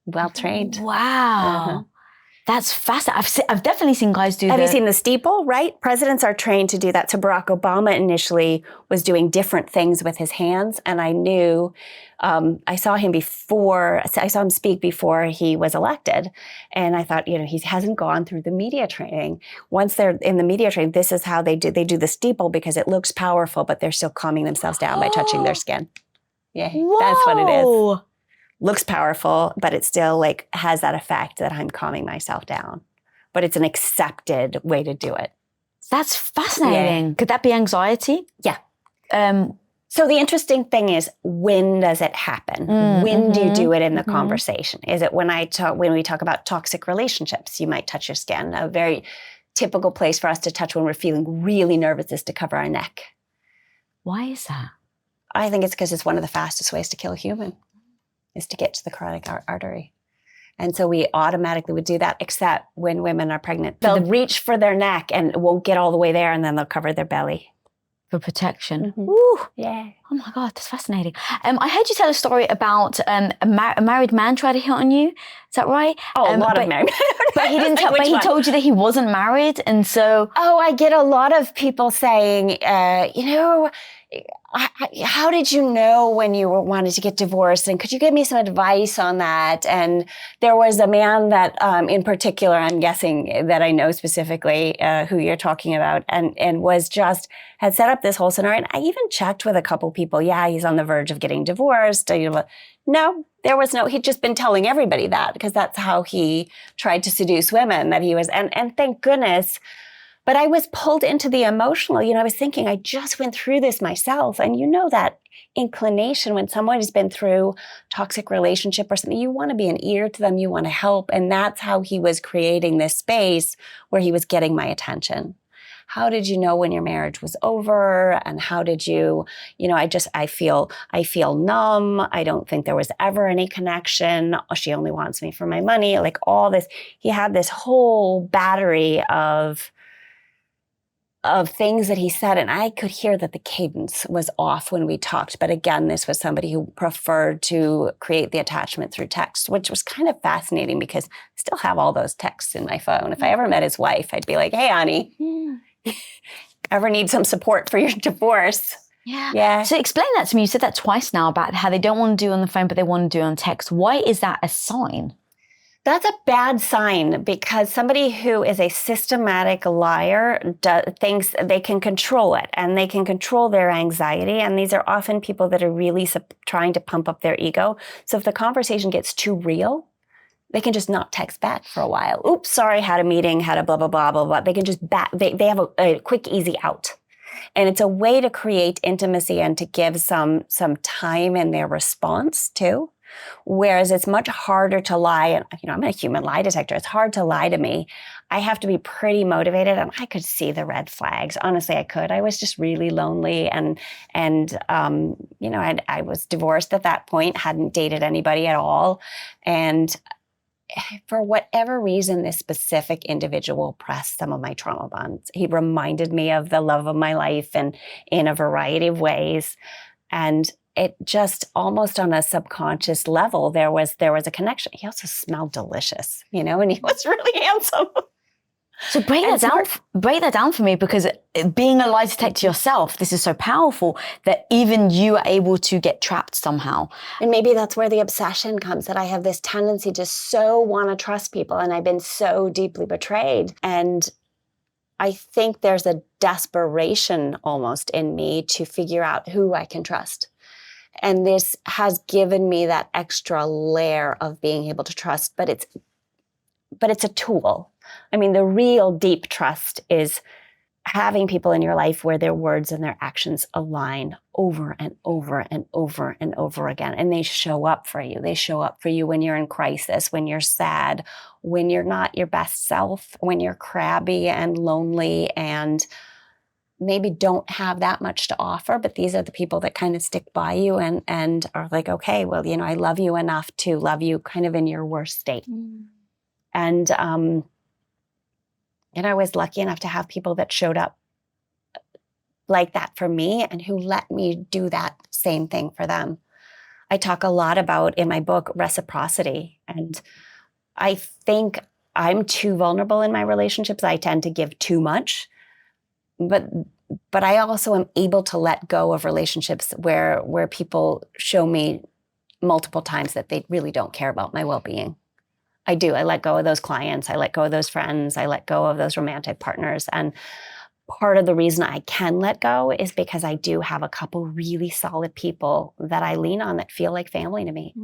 Well trained. Wow. That's fascinating. I've definitely seen guys do that. Have you seen the steeple, right? Presidents are trained to do that. So Barack Obama initially was doing different things with his hands. And I knew, I saw him speak before he was elected. And I thought, he hasn't gone through the media training. Once they're in the media training, this is how they do the steeple because it looks powerful, but they're still calming themselves down by touching their skin. Yeah, Whoa. That's what it is. Looks powerful, but it still like has that effect that I'm calming myself down. But it's an accepted way to do it. That's fascinating. Yeah. Could that be anxiety? Yeah. So the interesting thing is, when does it happen? When do you do it in the conversation? Is it when we talk about toxic relationships? You might touch your skin. A very typical place for us to touch when we're feeling really nervous is to cover our neck. Why is that? I think it's because it's one of the fastest ways to kill a human. Is to get to the carotid artery. And so we automatically would do that, except when women are pregnant. They'll reach for their neck and it won't get all the way there, and then they'll cover their belly. For protection. Ooh. Yeah. Oh my God, that's fascinating. I heard you tell a story about a married man tried to hit on you. Is that right? Oh, a lot of married men. But he didn't but he told you that he wasn't married, and so... Oh, I get a lot of people saying, how did you know when you wanted to get divorced? And could you give me some advice on that? And there was a man that, in particular, I'm guessing that I know specifically who you're talking about, and had set up this whole scenario. And I even checked with a couple people. Yeah, he's on the verge of getting divorced. No, there was no. He'd just been telling everybody that because that's how he tried to seduce women. That he was, and thank goodness. But I was pulled into the emotional. I was thinking, I just went through this myself. And that inclination when someone has been through toxic relationship or something, you want to be an ear to them, you want to help. And that's how he was creating this space where he was getting my attention. How did you know when your marriage was over? And how did you, I feel numb. I don't think there was ever any connection. She only wants me for my money. Like all this, he had this whole battery of things that he said, and I could hear that the cadence was off when we talked. But again, this was somebody who preferred to create the attachment through text, which was kind of fascinating because I still have all those texts in my phone. If I ever met his wife, I'd be like, hey, Annie, ever need some support for your divorce? Yeah. So explain that to me. You said that twice now about how they don't want to do it on the phone, but they want to do it on text. Why is that a sign? That's a bad sign because somebody who is a systematic liar thinks they can control it and they can control their anxiety. And these are often people that are really trying to pump up their ego. So if the conversation gets too real, they can just not text back for a while. Oops, sorry, had a meeting, had a blah, blah, blah, blah, blah. They can just they have a quick, easy out. And it's a way to create intimacy and to give some time in their response too. Whereas it's much harder to lie. And, I'm a human lie detector. It's hard to lie to me. I have to be pretty motivated, and I could see the red flags. Honestly, I could. I was just really lonely, and I was divorced at that point, hadn't dated anybody at all. And for whatever reason, this specific individual pressed some of my trauma bonds. He reminded me of the love of my life and in a variety of ways. And it just almost on a subconscious level, there was a connection. He also smelled delicious, and he was really handsome. So break that down for me, because being a lie detector yourself, this is so powerful that even you are able to get trapped somehow. And maybe that's where the obsession comes, that I have this tendency to so want to trust people, and I've been so deeply betrayed. And I think there's a desperation almost in me to figure out who I can trust. And this has given me that extra layer of being able to trust, but it's a tool. I mean, the real deep trust is having people in your life where their words and their actions align over and over and over and over again. And they show up for you. They show up for you when you're in crisis, when you're sad, when you're not your best self, when you're crabby and lonely and maybe don't have that much to offer. But these are the people that kind of stick by you and are like, okay, well, I love you enough to love you kind of in your worst state. And I was lucky enough to have people that showed up like that for me and who let me do that same thing for them. I talk a lot about in my book reciprocity. And I think I'm too vulnerable in my relationships. I tend to give too much. But I also am able to let go of relationships where people show me multiple times that they really don't care about my well-being. I do. I let go of those clients. I let go of those friends. I let go of those romantic partners. And part of the reason I can let go is because I do have a couple really solid people that I lean on that feel like family to me.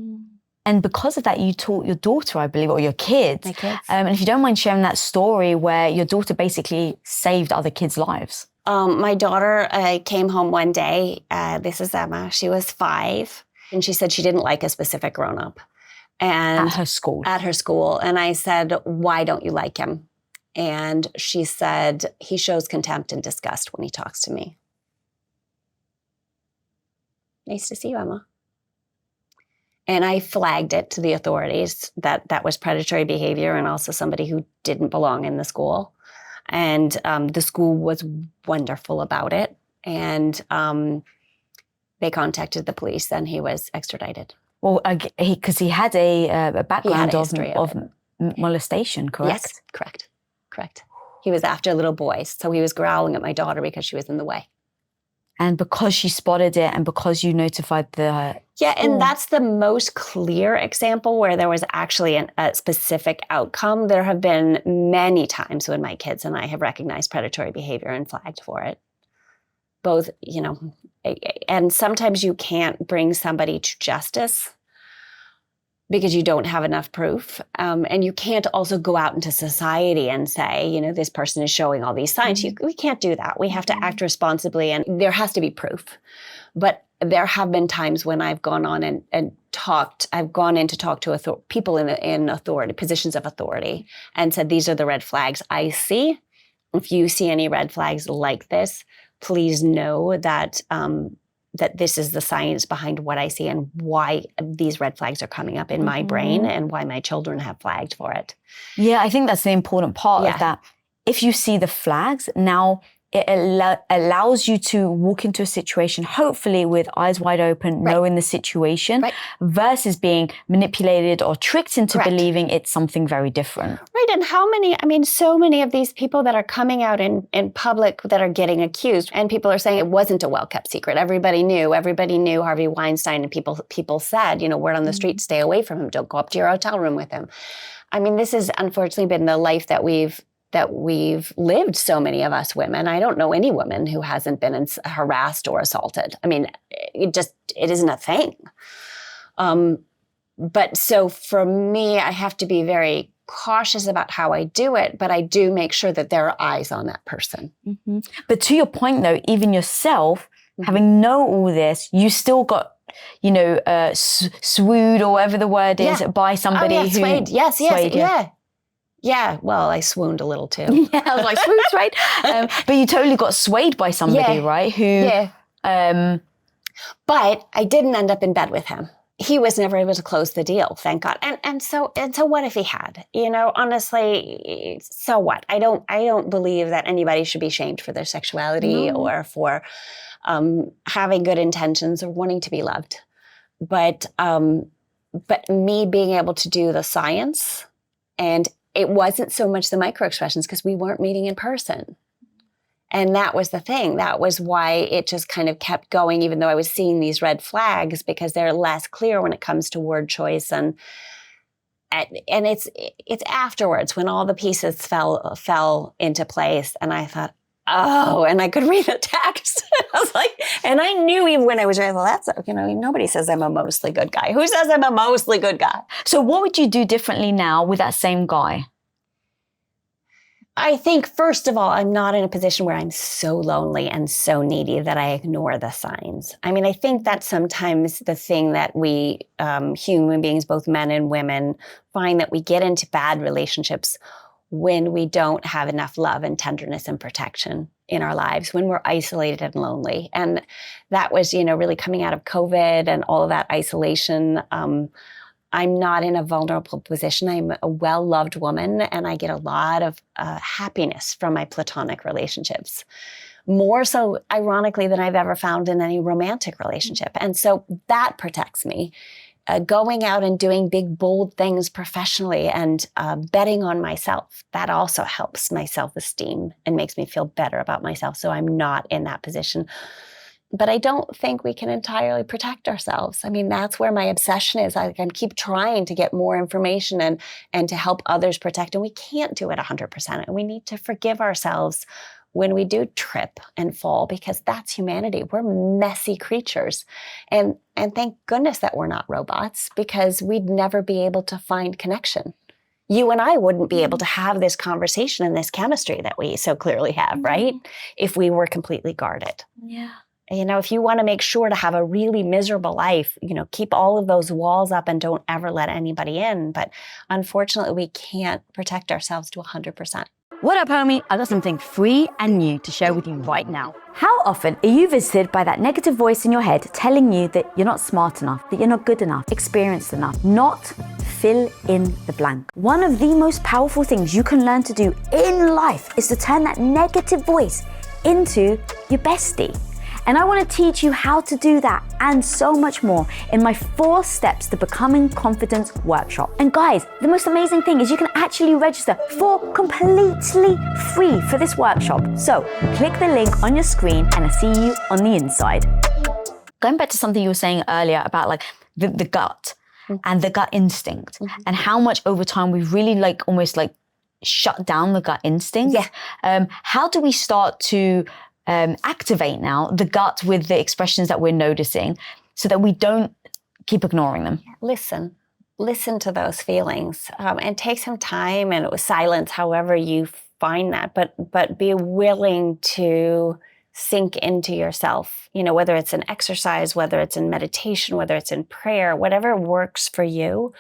And because of that, you taught your daughter, I believe, or your kids. My kids. And if you don't mind sharing that story where your daughter basically saved other kids' lives. My daughter came home one day. This is Emma. She was 5. And she said she didn't like a specific grown-up. And At her school. At her school. And I said, why don't you like him? And she said, he shows contempt and disgust when he talks to me. Nice to see you, Emma. And I flagged it to the authorities that was predatory behavior and also somebody who didn't belong in the school. And the school was wonderful about it. And they contacted the police and he was extradited. Well, because he had a background of molestation, correct? Yes, correct. He was after little boys. So he was growling at my daughter because she was in the way. And because she spotted it and because you notified the... Yeah, and that's the most clear example where there was actually a specific outcome. There have been many times when my kids and I have recognized predatory behavior and flagged for it. Both, and sometimes you can't bring somebody to justice because you don't have enough proof. And you can't also go out into society and say, this person is showing all these signs. We can't do that. We have to act responsibly and there has to be proof. But there have been times when I've gone on and talked, I've gone in to talk to people in authority, positions of authority, and said, these are the red flags I see. If you see any red flags like this, please know that that this is the science behind what I see and why these red flags are coming up in my brain and why my children have flagged for it. Yeah, I think that's the important part of that. If you see the flags, now it allows you to walk into a situation, hopefully with eyes wide open, knowing the situation, versus being manipulated or tricked into believing it's something very different. Right, and so many of these people that are coming out in public that are getting accused, and people are saying it wasn't a well-kept secret. Everybody knew Harvey Weinstein, and people said, word on the street, stay away from him, don't go up to your hotel room with him. This has unfortunately been the life that we've lived, so many of us women. I don't know any woman who hasn't been harassed or assaulted. It isn't a thing. But so for me, I have to be very cautious about how I do it, but I do make sure that there are eyes on that person. But to your point though, even yourself, having known all this, you still got, swooed or whatever the word is by somebody who... swayed. Yes, Yeah, well, I swooned a little too. Yeah, I was like, swooned, right? But you totally got swayed by somebody, right? Who, but I didn't end up in bed with him. he was never able to close the deal, thank God. And so what if he had? You know, honestly, so what? I don't believe that anybody should be shamed for their sexuality or for having good intentions or wanting to be loved. But me being able to do the science, and it wasn't so much the micro expressions because we weren't meeting in person. And that was the thing. That was why it just kind of kept going, even though I was seeing these red flags, because they're less clear when it comes to word choice. And it's afterwards when all the pieces fell into place. And I thought, oh, and I could read a text. I was like, and I knew even when I was reading, well, that's, you know, nobody says I'm a mostly good guy. Who says I'm a mostly good guy? So what would you do differently now with that same guy? I think, first of all, I'm not in a position where I'm so lonely and so needy that I ignore the signs. I mean, I think that's sometimes the thing that we human beings, both men and women, find that we get into bad relationships when we don't have enough love and tenderness and protection in our lives, when we're isolated and lonely. And that was, you know, really coming out of COVID and all of that isolation. I'm not in a vulnerable position. I'm a well-loved woman, and I get a lot of happiness from my platonic relationships. More so, ironically, than I've ever found in any romantic relationship. And so that protects me. Going out and doing big, bold things professionally and betting on myself, that also helps my self-esteem and makes me feel better about myself. So I'm not in that position. But I don't think we can entirely protect ourselves. I mean, that's where my obsession is. I keep trying to get more information and to help others protect. And we can't do it 100%. And we need to forgive ourselves when we do trip and fall, because that's humanity. We're messy creatures. And thank goodness that we're not robots, because we'd never be able to find connection. You and I wouldn't be able to have this conversation and this chemistry that we so clearly have, right? If we were completely guarded. Yeah. You know, if you want to make sure to have a really miserable life, you know, keep all of those walls up and don't ever let anybody in. But unfortunately, we can't protect ourselves to 100%. What up, homie? I got something free and new to share with you right now. How often are you visited by that negative voice in your head telling you that you're not smart enough, that you're not good enough, experienced enough, not fill in the blank? One of the most powerful things you can learn to do in life is to turn that negative voice into your bestie. And I want to teach you how to do that and so much more in my 4 Steps to Becoming Confident workshop. And guys, the most amazing thing is you can actually register for completely free for this workshop. So click the link on your screen and I'll see you on the inside. Going back to something you were saying earlier about like the gut and the gut instinct and how much over time we've really like almost like shut down the gut instinct. Yeah. How do we start to activate now the gut with the expressions that we're noticing so that we don't keep ignoring them? Listen to those feelings and take some time and silence, however you find that, but be willing to sink into yourself, you know, whether it's an exercise, whether it's in meditation, whether it's in prayer, whatever works for you,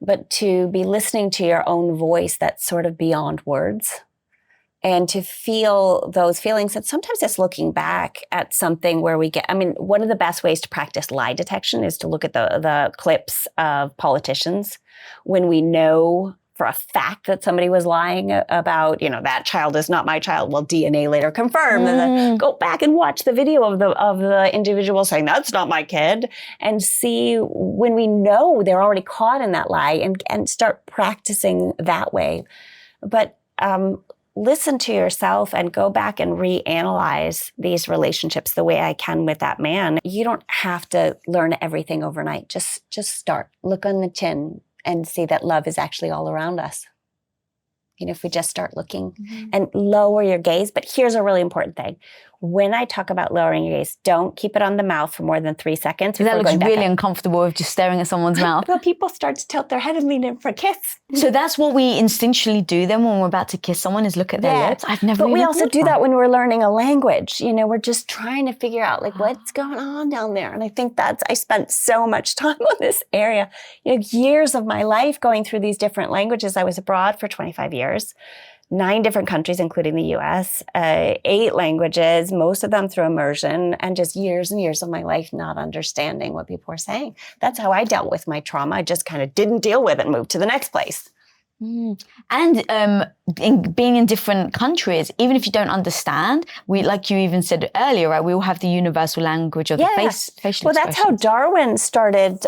but to be listening to your own voice that's sort of beyond words. And to feel those feelings, and sometimes it's looking back at something where we get, I mean, one of the best ways to practice lie detection is to look at the clips of politicians when we know for a fact that somebody was lying about, you know, that child is not my child. Well, DNA later confirmed. And then go back and watch the video of the individual saying, that's not my kid, and see when we know they're already caught in that lie and start practicing that way. But, listen to yourself and go back and reanalyze these relationships the way I can with that man. You don't have to learn everything overnight. Just start. Look on the chin and see that love is actually all around us. You know, if we just start looking and lower your gaze. But here's a really important thing. When I talk about lowering your gaze, don't keep it on the mouth for more than 3 seconds. That looks really uncomfortable of just staring at someone's mouth. But people start to tilt their head and lean in for a kiss. So that's what we instinctually do then when we're about to kiss someone, is look at their lips. I've never. But we also do that when we're learning a language. You know, we're just trying to figure out like what's going on down there. And I think I spent so much time on this area. You know, years of my life going through these different languages. I was abroad for 25 years. 9 different countries, including the US, 8 languages, most of them through immersion, and just years and years of my life not understanding what people were saying. That's how I dealt with my trauma. I just kind of didn't deal with it and moved to the next place. And being in different countries, even if you don't understand, we, like you even said earlier, right, we all have the universal language of the facial Well, that's how Darwin started.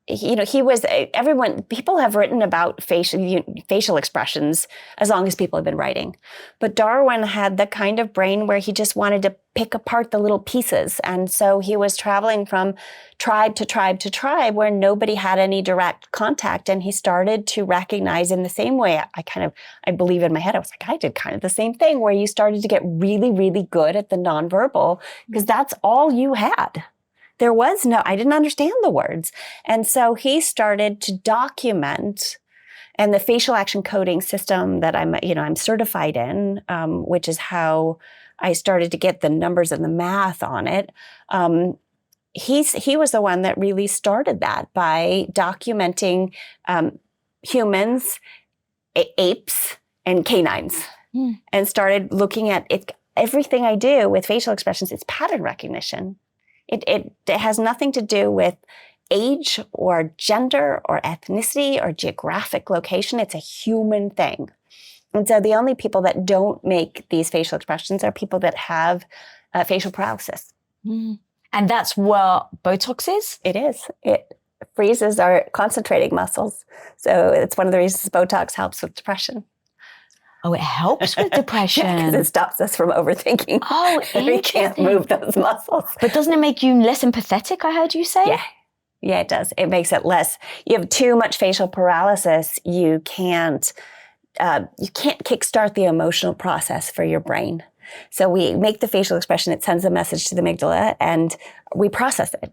People have written about facial expressions as long as people have been writing. But Darwin had the kind of brain where he just wanted to pick apart the little pieces. And so he was traveling from tribe to tribe to tribe where nobody had any direct contact. And he started to recognize in the same way, I believe in my head, I was like, I did kind of the same thing, where you started to get really, really good at the nonverbal because that's all you had. I didn't understand the words. And so he started to document, and the facial action coding system that I'm certified in, which is how I started to get the numbers and the math on it. He was the one that really started that by documenting humans, apes, and canines, and started looking at it. Everything I do with facial expressions, it's pattern recognition. It has nothing to do with age or gender or ethnicity or geographic location. It's a human thing. And so the only people that don't make these facial expressions are people that have facial paralysis. And that's what Botox is? It is. It freezes our concentrating muscles. So it's one of the reasons Botox helps with depression. Oh, it helps with depression. Yeah, because it stops us from overthinking. Oh, we can't move those muscles. But doesn't it make you less empathetic, I heard you say? Yeah, it does. It makes it less. You have too much facial paralysis. You can't kickstart the emotional process for your brain. So we make the facial expression, it sends a message to the amygdala, and we process it.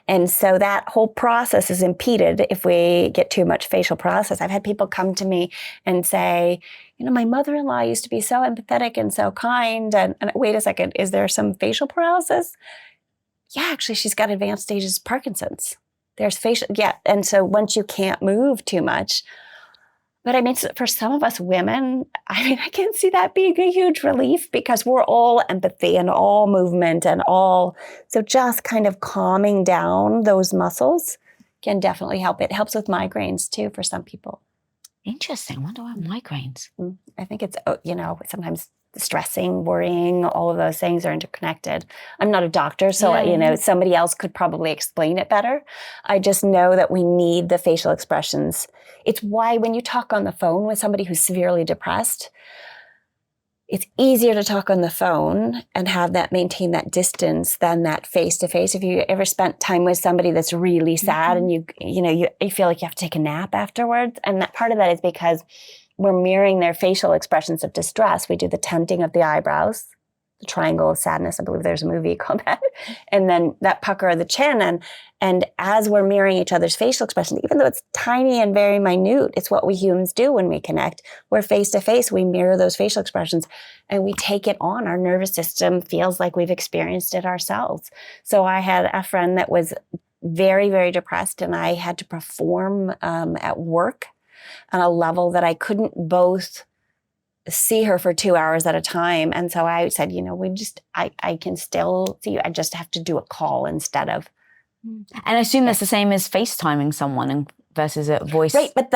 And so that whole process is impeded if we get too much facial paralysis. I've had people come to me and say, my mother-in-law used to be so empathetic and so kind. And wait a second, is there some facial paralysis? Yeah, actually, she's got advanced stages of Parkinson's. There's facial, And so once you can't move too much, but for some of us women, I can see that being a huge relief because we're all empathy and all movement and so just kind of calming down those muscles can definitely help. It helps with migraines too for some people. Interesting. I wonder why migraines. I think it's, sometimes stressing, worrying, all of those things are interconnected. I'm not a doctor, so, somebody else could probably explain it better. I just know that we need the facial expressions. It's why when you talk on the phone with somebody who's severely depressed, it's easier to talk on the phone and maintain that distance than that face-to-face. If you ever spent time with somebody that's really sad and you feel like you have to take a nap afterwards, and that part of that is because we're mirroring their facial expressions of distress. We do the tenting of the eyebrows, the triangle of sadness. I believe there's a movie called that. And then that pucker of the chin. And as we're mirroring each other's facial expressions, even though it's tiny and very minute, it's what we humans do when we connect. We're face to face, we mirror those facial expressions and we take it on. Our nervous system feels like we've experienced it ourselves. So I had a friend that was very, very depressed, and I had to perform at work on a level that I couldn't both see her for 2 hours at a time. And so I said, I can still see you. I just have to do a call instead of. And I assume that's the same as FaceTiming someone versus a voice. Right. But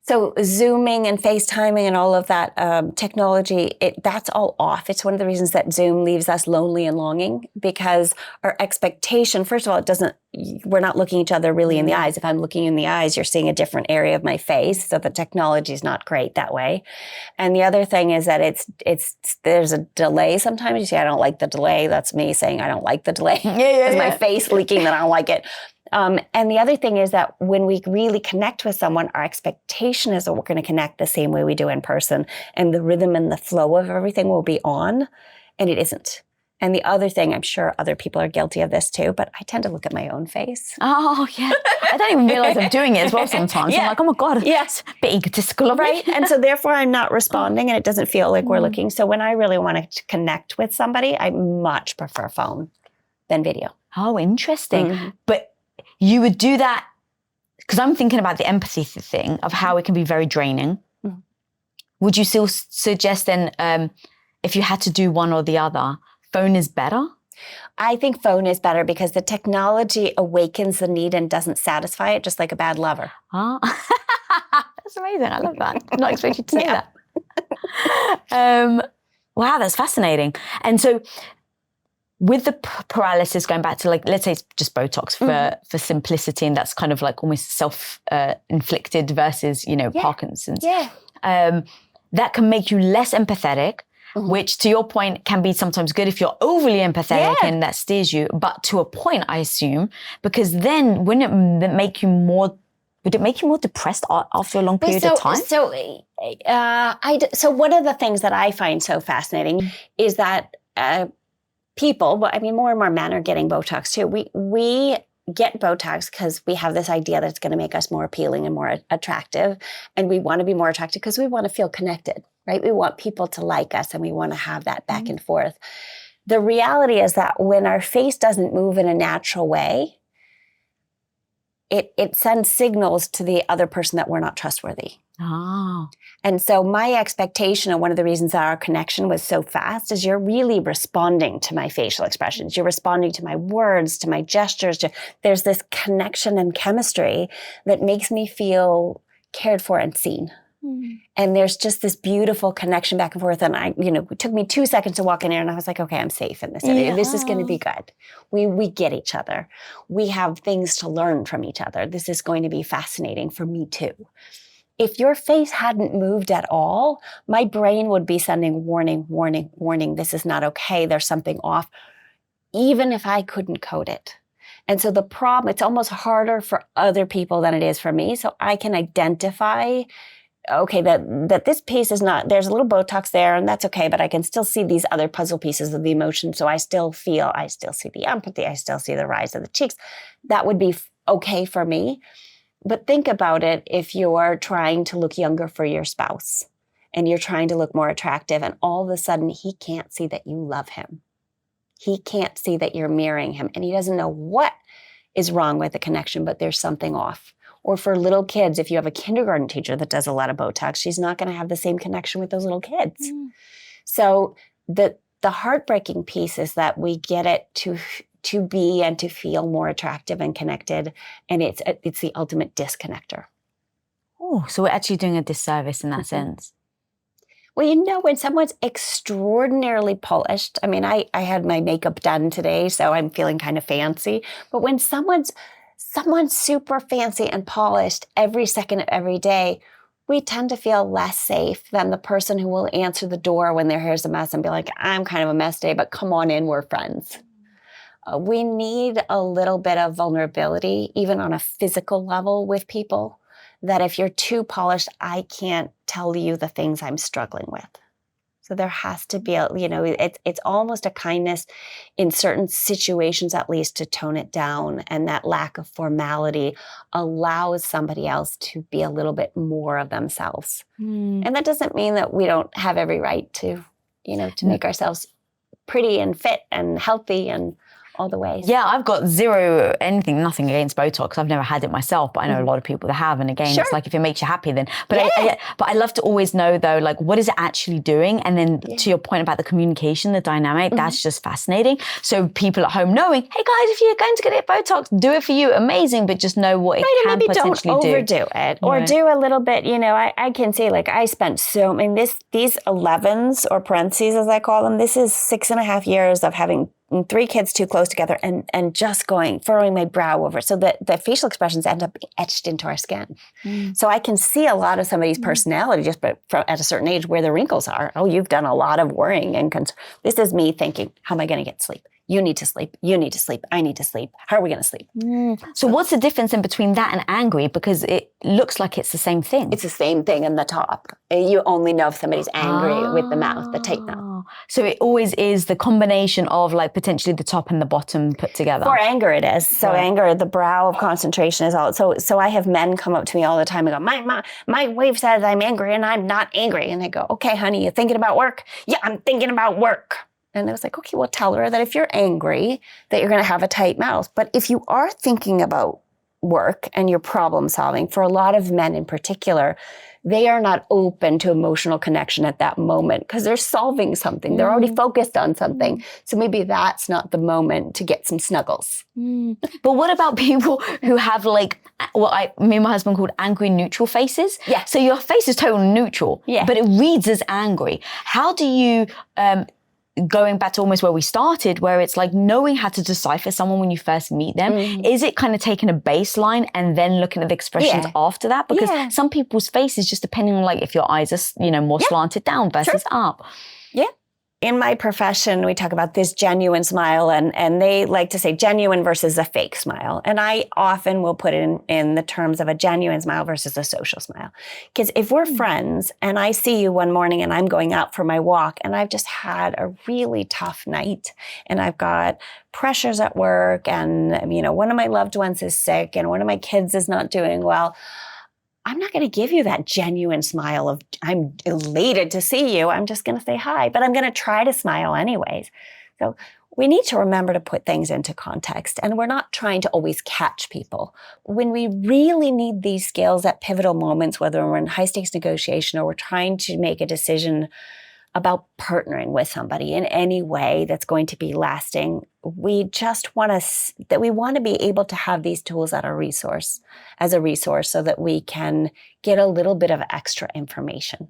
so Zooming and FaceTiming and all of that technology, that's all off. It's one of the reasons that Zoom leaves us lonely and longing, because our expectation, first of all, we're not looking each other really in the eyes. If I'm looking in the eyes, you're seeing a different area of my face. So the technology is not great that way. And the other thing is that there's a delay sometimes. You say, I don't like the delay. That's me saying I don't like the delay. It's my face leaking that I don't like it. And the other thing is that when we really connect with someone, our expectation is that we're going to connect the same way we do in person, and the rhythm and the flow of everything will be on, and it isn't. And the other thing, I'm sure other people are guilty of this too, but I tend to look at my own face. Oh, yeah. I don't even realize I'm doing it as well sometimes. I'm like, oh my God, yes, a bit egotistical of me. Right? And so therefore I'm not responding and it doesn't feel like we're looking. So when I really want to connect with somebody, I much prefer phone than video. Oh, interesting. But you would do that, because I'm thinking about the empathy thing of how it can be very draining. would you still suggest then, if you had to do one or the other, phone is better? I think phone is better because the technology awakens the need and doesn't satisfy it, just like a bad lover. Ah, that's amazing. I love that. Did not expect you to say Yeah. that. Wow, that's fascinating. And so with the paralysis, going back to like, let's say it's just Botox for simplicity, and that's kind of like almost self-inflicted versus, Parkinson's. Yeah. That can make you less empathetic, which to your point can be sometimes good if you're overly empathetic and that steers you, but to a point, I assume, because then wouldn't it make you more depressed after a long period of time? So one of the things that I find so fascinating is that people, more and more men are getting Botox too. We get Botox because we have this idea that it's going to make us more appealing and more attractive. And we want to be more attractive because we want to feel connected, right? We want people to like us and we want to have that back and forth. The reality is that when our face doesn't move in a natural way, it sends signals to the other person that we're not trustworthy. Oh. And so my expectation, and one of the reasons that our connection was so fast, is you're really responding to my facial expressions. You're responding to my words, to my gestures. There's this connection and chemistry that makes me feel cared for and seen. And there's just this beautiful connection back and forth. And it took me 2 seconds to walk in here and I was like, okay, I'm safe in this area. Yeah. This is going to be good. We get each other. We have things to learn from each other. This is going to be fascinating for me too. If your face hadn't moved at all, my brain would be sending warning, warning, warning. This is not okay. There's something off, even if I couldn't code it. And so the problem, it's almost harder for other people than it is for me. So I can identify, okay, that this piece is not, there's a little Botox there and that's okay, but I can still see these other puzzle pieces of the emotion. So I still see the empathy. I still see the rise of the cheeks. That would be okay for me. But think about it if you're trying to look younger for your spouse and you're trying to look more attractive and all of a sudden he can't see that you love him. He can't see that you're mirroring him and he doesn't know what is wrong with the connection, but there's something off. Or for little kids, if you have a kindergarten teacher that does a lot of Botox, she's not going to have the same connection with those little kids. So the heartbreaking piece is that we get it to be and to feel more attractive and connected. And it's the ultimate disconnector. Oh, so we're actually doing a disservice in that sense. Well, when someone's extraordinarily polished, I had my makeup done today, so I'm feeling kind of fancy. But when someone's super fancy and polished every second of every day, we tend to feel less safe than the person who will answer the door when their hair's a mess and be like, I'm kind of a mess today, but come on in, we're friends. We need a little bit of vulnerability, even on a physical level with people, that if you're too polished, I can't tell you the things I'm struggling with. So there has to be it's almost a kindness in certain situations, at least, to tone it down. And that lack of formality allows somebody else to be a little bit more of themselves. And that doesn't mean that we don't have every right to make ourselves pretty and fit and healthy and all the ways. Yeah, I've got nothing against Botox. I've never had it myself, but I know a lot of people that have. And again, It's like if it makes you happy, then. But I love to always know though, like what is it actually doing? And then to your point about the communication, the dynamic, that's just fascinating. So people at home knowing, hey guys, if you're going to get Botox, do it for you, amazing. But just know what it can potentially do. Maybe don't overdo it, or do a little bit. I can say like I spent these 11s or parentheses as I call them. This is 6.5 years of having 3 kids too close together and just furrowing my brow over so that the facial expressions end up etched into our skin. So I can see a lot of somebody's personality just at a certain age where the wrinkles are. Oh, you've done a lot of worrying and this is me thinking, how am I going to get sleep? You need to sleep. You need to sleep. I need to sleep. How are we going to sleep? So what's the difference in between that and angry? Because it looks like it's the same thing. It's the same thing in the top. You only know if somebody's angry with the mouth, the tight mouth. So it always is the combination of like potentially the top and the bottom put together. For anger it is. So anger, the brow of concentration is all. So I have men come up to me all the time and go, my wife says I'm angry and I'm not angry. And I go, okay, honey, you thinking about work? Yeah, I'm thinking about work. And I was like, okay, well, tell her that if you're angry, that you're going to have a tight mouth. But if you are thinking about work and your problem solving, for a lot of men in particular, they are not open to emotional connection at that moment because they're solving something. They're already focused on something. So maybe that's not the moment to get some snuggles. But what about people who have like what me and my husband called angry neutral faces? Yeah. So your face is totally neutral, yeah. but it reads as angry. How do you, going back to almost where we started, where it's like knowing how to decipher someone when you first meet them, is it kind of taking a baseline and then looking at the expressions after that? Because some people's faces, just depending on like if your eyes are, more slanted down versus up. Yeah. In my profession, we talk about this genuine smile, and they like to say genuine versus a fake smile. And I often will put it in the terms of a genuine smile versus a social smile. Because if we're friends and I see you one morning and I'm going out for my walk and I've just had a really tough night and I've got pressures at work and, one of my loved ones is sick and one of my kids is not doing well, I'm not going to give you that genuine smile of I'm elated to see you. I'm just going to say hi, but I'm going to try to smile anyways. So we need to remember to put things into context, and we're not trying to always catch people. When we really need these skills at pivotal moments, whether we're in high stakes negotiation or we're trying to make a decision about partnering with somebody in any way that's going to be lasting, we just want to be able to have these tools as a resource so that we can get a little bit of extra information.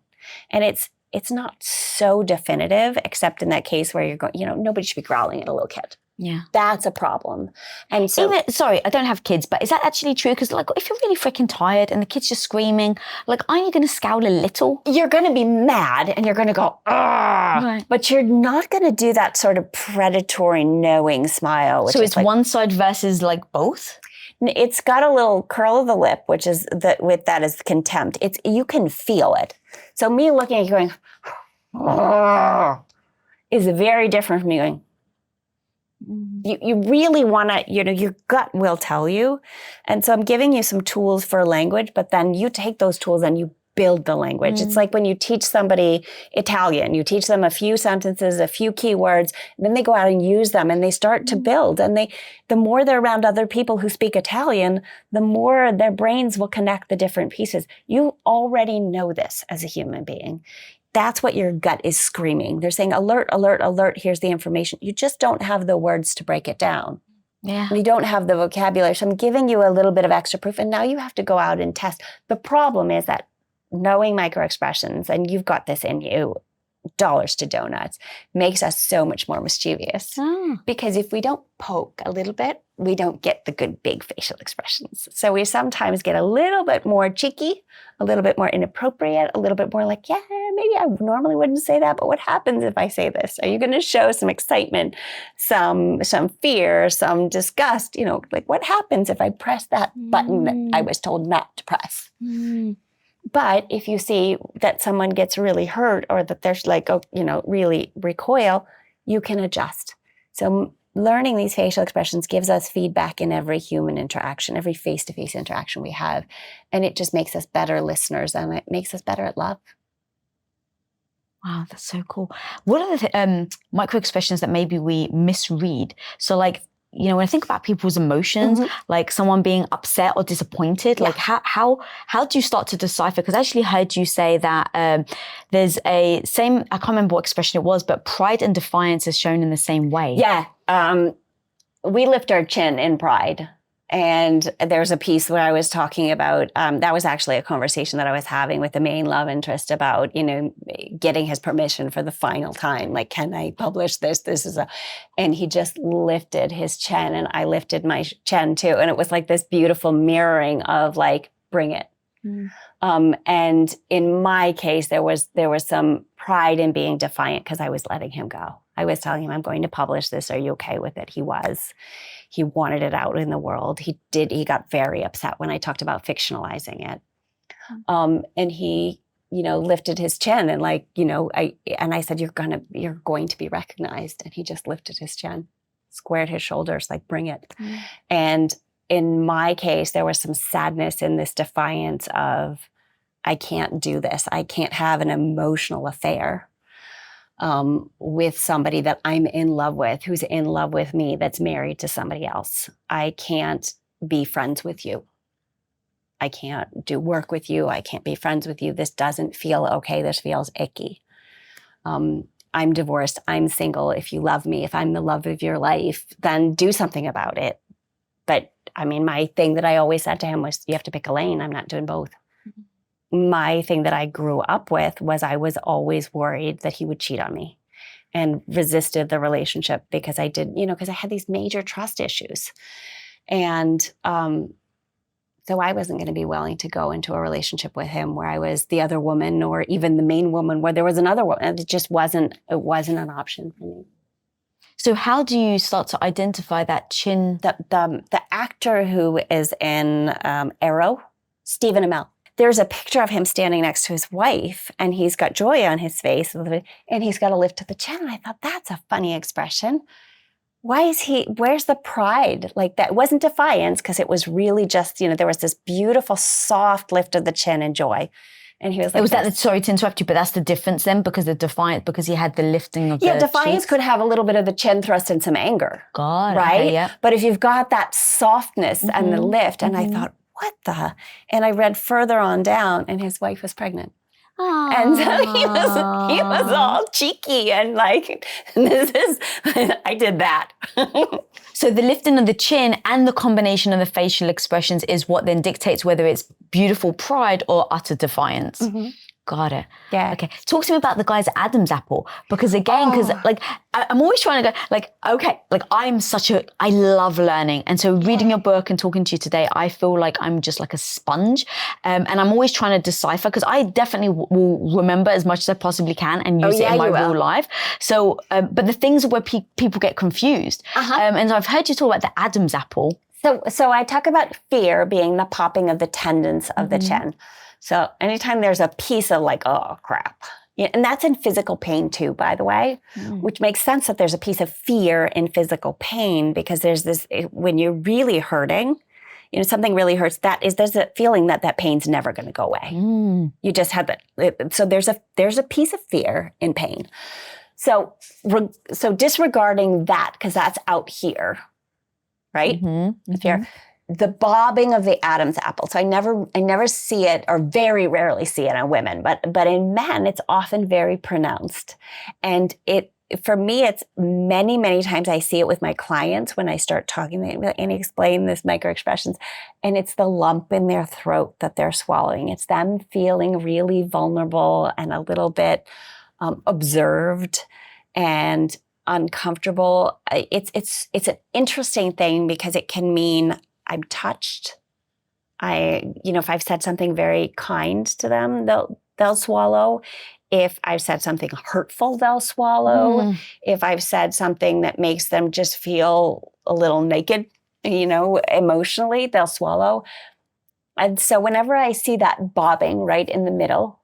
And it's not so definitive, except in that case where you're going, nobody should be growling at a little kid. Yeah. That's a problem. And so sorry, I don't have kids, but is that actually true? Because like if you're really freaking tired and the kid's just screaming, like aren't you going to scowl a little? You're going to be mad and you're going to go, ah, right. But you're not going to do that sort of predatory knowing smile. So it's like, one side versus like both? It's got a little curl of the lip, which is with that is contempt. You can feel it. So me looking at you going, is very different from me going, you really want to, your gut will tell you. And so I'm giving you some tools for language, but then you take those tools and you build the language. It's like when you teach somebody Italian, you teach them a few sentences, a few keywords, and then they go out and use them and they start to build. And the more they're around other people who speak Italian, the more their brains will connect the different pieces. You already know this as a human being. That's what your gut is screaming. They're saying, alert, alert, alert, here's the information. You just don't have the words to break it down. Yeah. You don't have the vocabulary. So I'm giving you a little bit of extra proof, and now you have to go out and test. The problem is that knowing microexpressions, and you've got this in you, dollars to donuts, makes us so much more mischievous. Because if we don't poke a little bit, we don't get the good big facial expressions. So we sometimes get a little bit more cheeky, a little bit more inappropriate, a little bit more like, yeah, maybe I normally wouldn't say that, but what happens if I say this? Are you going to show some excitement, some fear, some disgust? Like what happens if I press that button that I was told not to press? But if you see that someone gets really hurt or that there's really recoil, you can adjust. So learning these facial expressions gives us feedback in every human interaction, every face-to-face interaction we have. And it just makes us better listeners and it makes us better at love. Wow, that's so cool. What are the micro expressions that maybe we misread? So like, when I think about people's emotions, like someone being upset or disappointed, like how do you start to decipher? Because I actually heard you say that there's I can't remember what expression it was, but pride and defiance is shown in the same way. Yeah. We lift our chin in pride. And there's a piece where I was talking about, that was actually a conversation that I was having with the main love interest about, getting his permission for the final time. Like, can I publish this? And he just lifted his chin and I lifted my chin too. And it was like this beautiful mirroring of like, bring it. And in my case, there was some pride in being defiant because I was letting him go. I was telling him, I'm going to publish this. Are you okay with it? He was. He wanted it out in the world. He got very upset when I talked about fictionalizing it. And he, lifted his chin and I said, you're going to be recognized. And he just lifted his chin, squared his shoulders, like, bring it. And in my case, there was some sadness in this defiance of, I can't do this. I can't have an emotional affair with somebody that I'm in love with, who's in love with me, that's married to somebody else. I can't be friends with you. I can't do work with you. I can't be friends with you. This doesn't feel okay. This feels icky. I'm divorced. I'm single. If you love me, if I'm the love of your life, then do something about it. But I mean, my thing that I always said to him was, you have to pick a lane. I'm not doing both. Mm-hmm. My thing that I grew up with was I was always worried that he would cheat on me and resisted the relationship because I did, because I had these major trust issues. And so I wasn't going to be willing to go into a relationship with him where I was the other woman or even the main woman where there was another woman. It just wasn't an option for me. So how do you start to identify that chin? The actor who is in Arrow, Stephen Amell, there's a picture of him standing next to his wife and he's got joy on his face and he's got a lift to the chin. And I thought, that's a funny expression. Where's the pride? Like that wasn't defiance because it was really just, there was this beautiful soft lift of the chin and joy. And he was like, sorry to interrupt you, but that's the difference then because he had the lifting of the defiance cheeks? Could have a little bit of the chin thrust and some anger. God. Right? Okay, yeah. But if you've got that softness and the lift, and I thought, what the? And I read further on down and his wife was pregnant. Aww. And so he was all cheeky and like, I did that. So the lifting of the chin and the combination of the facial expressions is what then dictates whether it's beautiful pride or utter defiance. Mm-hmm. Got it. Yeah. Okay. Talk to me about the guy's Adam's apple. Because again, I'm always trying to go, I love learning. And so reading your book and talking to you today, I feel like I'm just like a sponge. And I'm always trying to decipher because I definitely will remember as much as I possibly can and use it in my real life. So, but the things where people get confused. And so I've heard you talk about the Adam's apple. So I talk about fear being the popping of the tendons of the chin. So anytime there's a piece of like, oh, crap. And that's in physical pain too, by the way, which makes sense that there's a piece of fear in physical pain because there's this, when you're really hurting, something really hurts, there's a feeling that pain's never going to go away. You just have that. So there's a piece of fear in pain. So disregarding that, because that's out here, right? Fear. The bobbing of the Adam's apple. So I never see it or very rarely see it on women, but in men, it's often very pronounced. And for me, it's many, many times I see it with my clients when I start talking to them and explain this micro expressions. And it's the lump in their throat that they're swallowing. It's them feeling really vulnerable and a little bit observed and uncomfortable. It's an interesting thing because it can mean I'm touched. If I've said something very kind to them, they'll swallow. If I've said something hurtful, they'll swallow. If I've said something that makes them just feel a little naked, emotionally, they'll swallow. And so whenever I see that bobbing right in the middle,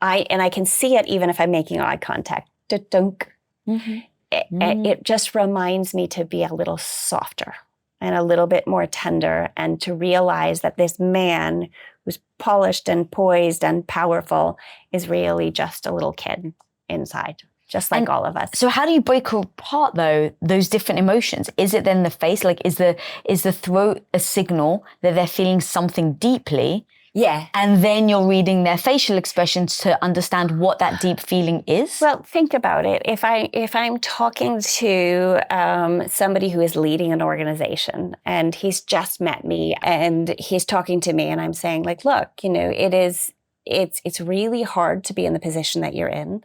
I can see it even if I'm making eye contact. Dunk. It just reminds me to be a little softer and a little bit more tender and to realize that this man who's polished and poised and powerful is really just a little kid inside, just like all of us. So how do you break apart though, those different emotions? Is it then the face? Like is the throat a signal that they're feeling something deeply? Yeah. And then you're reading their facial expressions to understand what that deep feeling is? Well, think about it. If I'm talking to somebody who is leading an organization and he's just met me and he's talking to me and I'm saying like, look, it's really hard to be in the position that you're in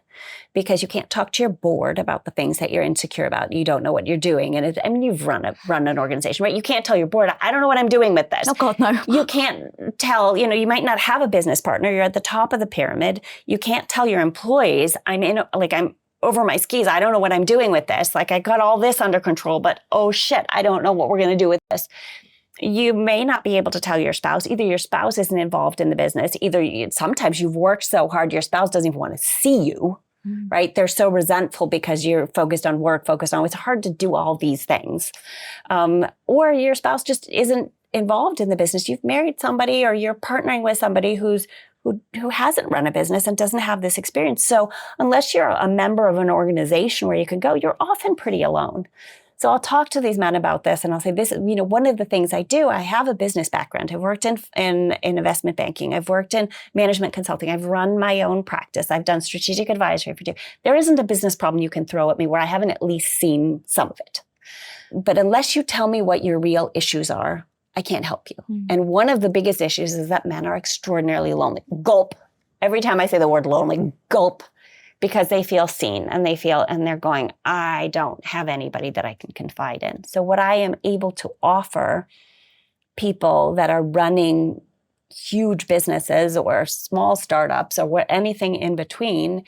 because you can't talk to your board about the things that you're insecure about. You don't know what you're doing. And you've run an organization, right? You can't tell your board, I don't know what I'm doing with this. Oh God, no. You can't tell, you might not have a business partner. You're at the top of the pyramid. You can't tell your employees, I'm over my skis. I don't know what I'm doing with this. Like I got all this under control, but oh shit, I don't know what we're going to do with this. You may not be able to tell your spouse. Either your spouse isn't involved in the business. Sometimes you've worked so hard, your spouse doesn't even want to see you, right? They're so resentful because you're focused on work, it's hard to do all these things. Or your spouse just isn't involved in the business. You've married somebody or you're partnering with somebody who hasn't run a business and doesn't have this experience. So unless you're a member of an organization where you can go, you're often pretty alone. So I'll talk to these men about this and I'll say, this, one of the things I do, I have a business background. I've worked in investment banking. I've worked in management consulting. I've run my own practice. I've done strategic advisory for you. There isn't a business problem you can throw at me where I haven't at least seen some of it. But unless you tell me what your real issues are, I can't help you. And one of the biggest issues is that men are extraordinarily lonely. Gulp. Every time I say the word lonely, gulp. Because they feel seen and they're going, I don't have anybody that I can confide in. So what I am able to offer people that are running huge businesses or small startups or anything in between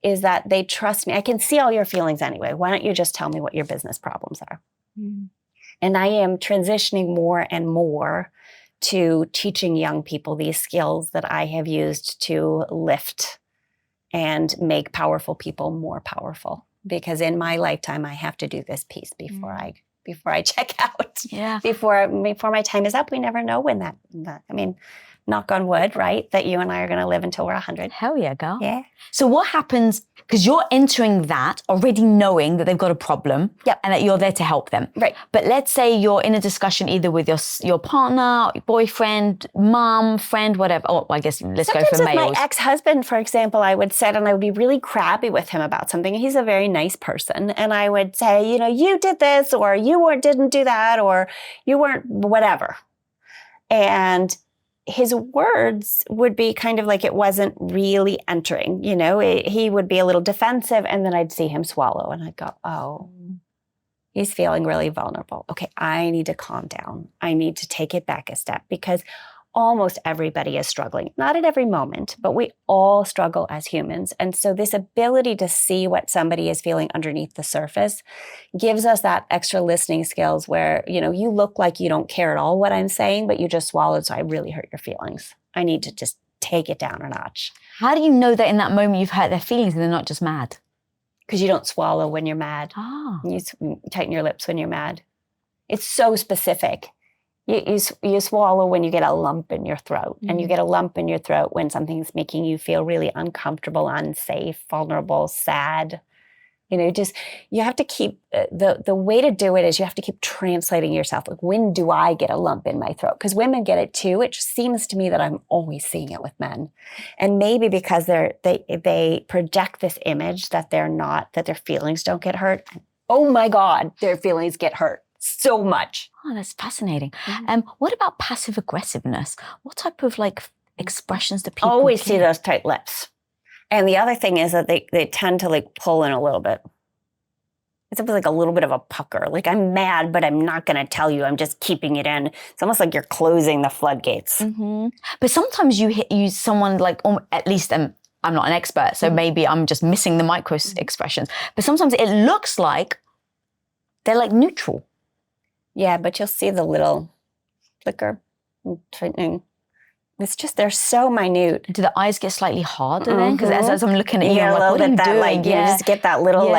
is that they trust me. I can see all your feelings anyway. Why don't you just tell me what your business problems are? And I am transitioning more and more to teaching young people these skills that I have used to lift and make powerful people more powerful. Because in my lifetime, I have to do this piece before I check out. Yeah. Before my time is up. We never know when that knock on wood, right? That you and I are going to live until we're 100. Hell yeah, girl. Yeah. So what happens, because you're entering that already knowing that they've got a problem and that you're there to help them. Right. But let's say you're in a discussion either with your partner, your boyfriend, mom, friend, whatever. Oh, I guess let's Sometimes go for with males. my ex-husband, for example, I would sit and I would be really crabby with him about something. He's a very nice person. And I would say, you did this, or didn't do that, or you weren't whatever. And his words would be kind of like it wasn't really entering, he would be a little defensive and then I'd see him swallow and I'd go, oh, he's feeling really vulnerable. Okay, I need to calm down. I need to take it back a step because almost everybody is struggling, not at every moment, but we all struggle as humans. And so this ability to see what somebody is feeling underneath the surface gives us that extra listening skills where, you look like you don't care at all what I'm saying, but you just swallowed. So I really hurt your feelings. I need to just take it down a notch. How do you know that in that moment you've hurt their feelings and they're not just mad? Because you don't swallow when you're mad. Oh. You tighten your lips when you're mad. It's so specific. You swallow when you get a lump in your throat, and you get a lump in your throat when something's making you feel really uncomfortable, unsafe, vulnerable, sad. You have to keep, the way to do it is you have to keep translating yourself. Like, when do I get a lump in my throat? Because women get it too. It just seems to me that I'm always seeing it with men. And maybe because they project this image that that their feelings don't get hurt. Oh my God, their feelings get hurt so much. Oh, that's fascinating. What about passive aggressiveness? What type of expressions do people always see those tight lips? And the other thing is that they tend to pull in a little bit. It's almost like a little bit of a pucker. Like, I'm mad, but I'm not going to tell you. I'm just keeping it in. It's almost like you're closing the floodgates. But sometimes you use someone at least I'm not an expert, so maybe I'm just missing the micro expressions. But sometimes it looks like they're neutral. Yeah, but you'll see the little flicker and tightening. It's just, they're so minute. Do the eyes get slightly harder then? Because as I'm looking at you, I'm like, what are you doing? You just get that little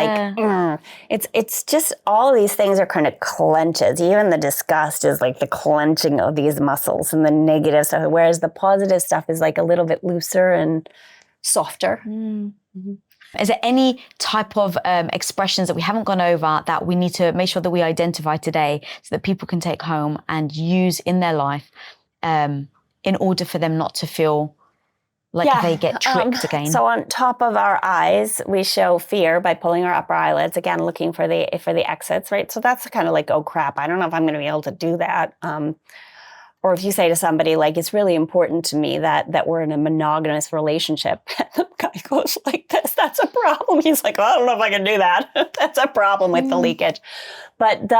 It's just, all these things are kind of clenches. Even the disgust is the clenching of these muscles and the negative stuff, whereas the positive stuff is a little bit looser and softer. Is there any type of expressions that we haven't gone over that we need to make sure that we identify today so that people can take home and use in their life in order for them not to feel like they get tricked again? So on top of our eyes, we show fear by pulling our upper eyelids, again, looking for the exits, right? So that's kind of oh crap, I don't know if I'm going to be able to do that. Or if you say to somebody, it's really important to me that we're in a monogamous relationship, and the guy goes like this, that's a problem. He's like, I don't know if I can do that. That's a problem with the leakage. But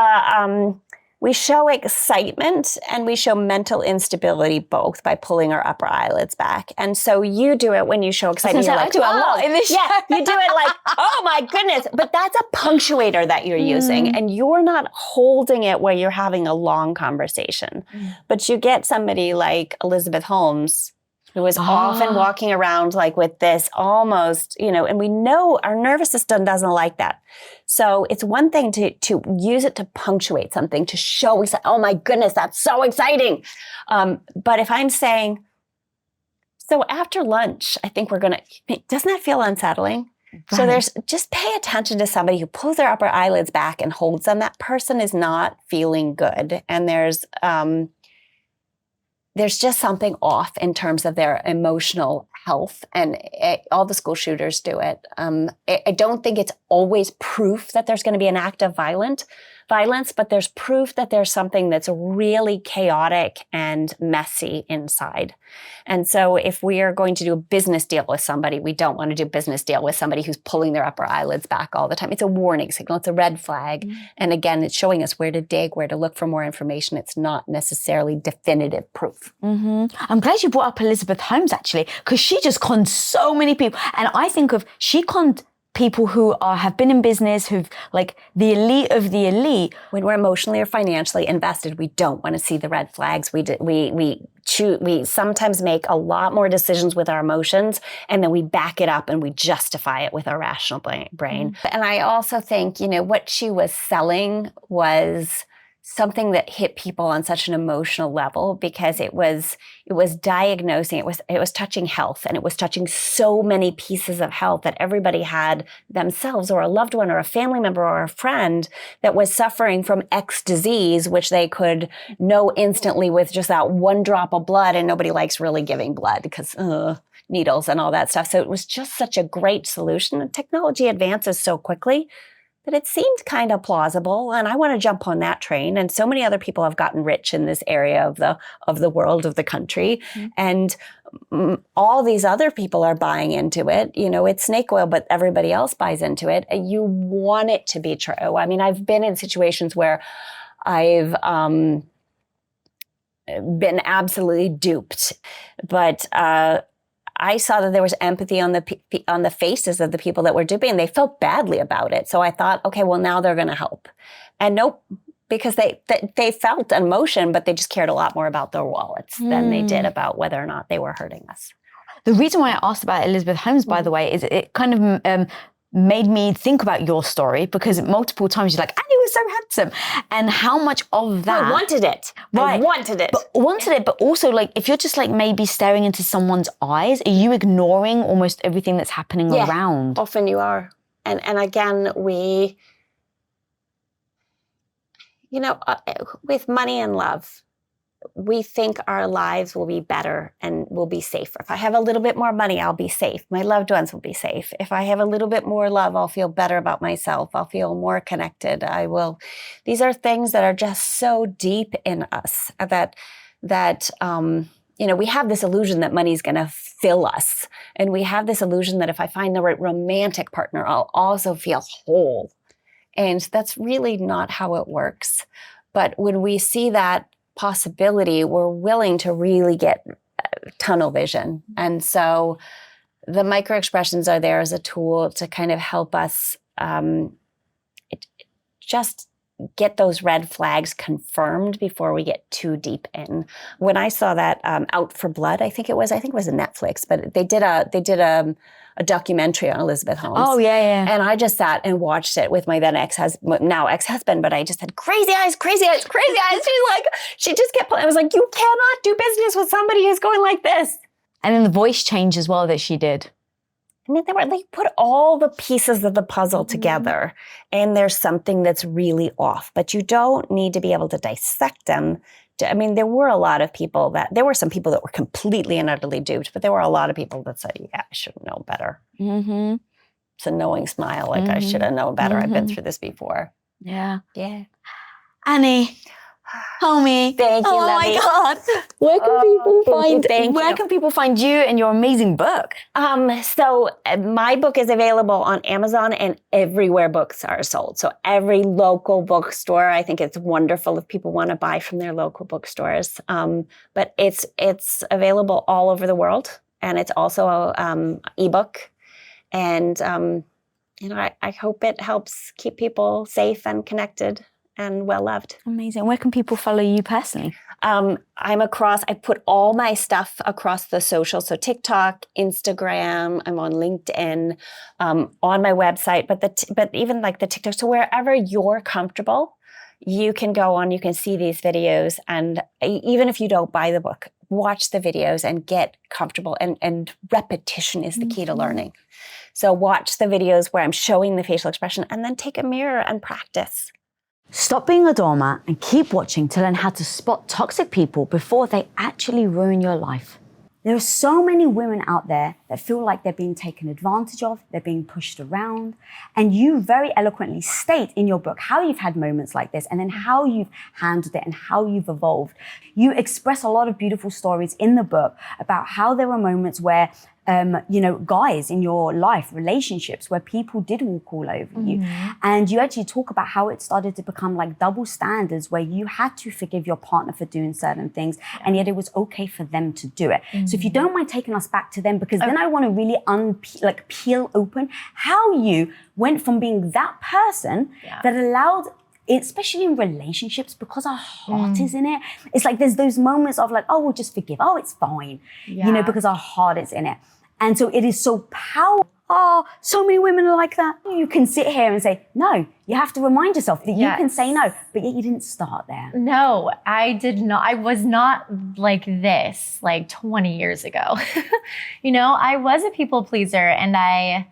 we show excitement and we show mental instability both by pulling our upper eyelids back. And so you do it when you show excitement. I do a lot in this show. Yeah, you do it oh my goodness. But that's a punctuator that you're using. And you're not holding it where you're having a long conversation. But you get somebody like Elizabeth Holmes, who is often walking around with this almost, and we know our nervous system doesn't like that. So it's one thing to use it to punctuate something, to show, oh my goodness, that's so exciting. But if I'm saying, so after lunch, I think we're going to, doesn't that feel unsettling? So there's, just pay attention to somebody who pulls their upper eyelids back and holds them. That person is not feeling good. And there's just something off in terms of their emotional health. And all the school shooters do it. I don't think it's always proof that there's going to be an act of violence, but there's proof that there's something that's really chaotic and messy inside. And so if we are going to do a business deal with somebody, we don't want to do a business deal with somebody who's pulling their upper eyelids back all the time. It's a warning signal. It's a red flag. Mm-hmm. And again, it's showing us where to dig, where to look for more information. It's not necessarily definitive proof. Mm-hmm. I'm glad you brought up Elizabeth Holmes, actually, because she just conned so many people. And I think she conned people who have been in business, who've like the elite of the elite. When we're emotionally or financially invested, we don't want to see the red flags. We sometimes make a lot more decisions with our emotions, and then we back it up and we justify it with our rational brain. And I also think, what she was selling was something that hit people on such an emotional level, because it was diagnosing, it was touching health, and it was touching so many pieces of health that everybody had themselves or a loved one or a family member or a friend that was suffering from X disease, which they could know instantly with just that one drop of blood. And nobody likes really giving blood because needles and all that stuff. So it was just such a great solution. And technology advances so quickly that it seemed kind of plausible, and I want to jump on that train. And so many other people have gotten rich in this area of the world, of the country, and all these other people are buying into it. It's snake oil, but everybody else buys into it. You want it to be true. I mean, I've been in situations where I've been absolutely duped, but I saw that there was empathy on the faces of the people that were duping, and they felt badly about it. So I thought, okay, well, now they're going to help. And nope, because they felt emotion, but they just cared a lot more about their wallets than they did about whether or not they were hurting us. The reason why I asked about Elizabeth Holmes, by the way, is it kind of made me think about your story, because multiple times you're like, Annie was so handsome, and how much of that I wanted it. Right. I wanted it. But also, like, if you're just like maybe staring into someone's eyes, are you ignoring almost everything that's happening around? Often you are. And again, we, with money and love, we think our lives will be better and will be safer. If I have a little bit more money, I'll be safe. My loved ones will be safe. If I have a little bit more love, I'll feel better about myself. I'll feel more connected. These are things that are just so deep in us that we have this illusion that money's going to fill us. And we have this illusion that if I find the right romantic partner, I'll also feel whole. And that's really not how it works. But when we see that possibility, we're willing to really get tunnel vision. And so the micro expressions are there as a tool to kind of help us just get those red flags confirmed before we get too deep in. When I saw that Out for Blood, I think it was in Netflix, but they did a documentary on Elizabeth Holmes. Oh, yeah. And I just sat and watched it with my then now ex-husband, but I just had crazy eyes, crazy eyes, crazy eyes. She just kept pulling. I was like, you cannot do business with somebody who's going like this. And then the voice change as well that she did. I mean, they put all the pieces of the puzzle together, and there's something that's really off, but you don't need to be able to dissect them. I mean, there were some people that were completely and utterly duped, but there were a lot of people that said, yeah, I should know better. Mm-hmm. It's a knowing smile, like I should have known better. I've been through this before. Yeah. Yeah. Annie, homie. Thank you, oh lovey. My God. Where can people find you and your amazing book? So my book is available on Amazon and everywhere books are sold. So every local bookstore. I think it's wonderful if people want to buy from their local bookstores. But it's available all over the world, and it's also a ebook. And I hope it helps keep people safe and connected and well-loved. Amazing. Where can people follow you personally? I put all my stuff across the social. So TikTok, Instagram, I'm on LinkedIn, on my website, but even like the TikTok. So wherever you're comfortable, you can go on, you can see these videos. And even if you don't buy the book, watch the videos and get comfortable. And repetition is the key to learning. So watch the videos where I'm showing the facial expression and then take a mirror and practice. Stop being a doormat and keep watching to learn how to spot toxic people before they actually ruin your life. There are so many women out there that feel like they're being taken advantage of, they're being pushed around, and you very eloquently state in your book how you've had moments like this and then how you've handled it and how you've evolved. You express a lot of beautiful stories in the book about how there were moments where guys in your life, relationships where people did walk all over you. And you actually talk about how it started to become like double standards where you had to forgive your partner for doing certain things and yet it was okay for them to do it. So if you don't mind taking us back to them, because then I want to really peel open how you went from being that person that allowed, especially in relationships, because our heart is in it. It's like there's those moments of like, oh, we'll just forgive. Oh, it's fine. Because our heart is in it. And so it is so powerful. Oh, so many women are like that. You can sit here and say, no, you have to remind yourself that you can say no, but yet you didn't start there. No, I did not. I was not like this like 20 years ago. I was a people pleaser and I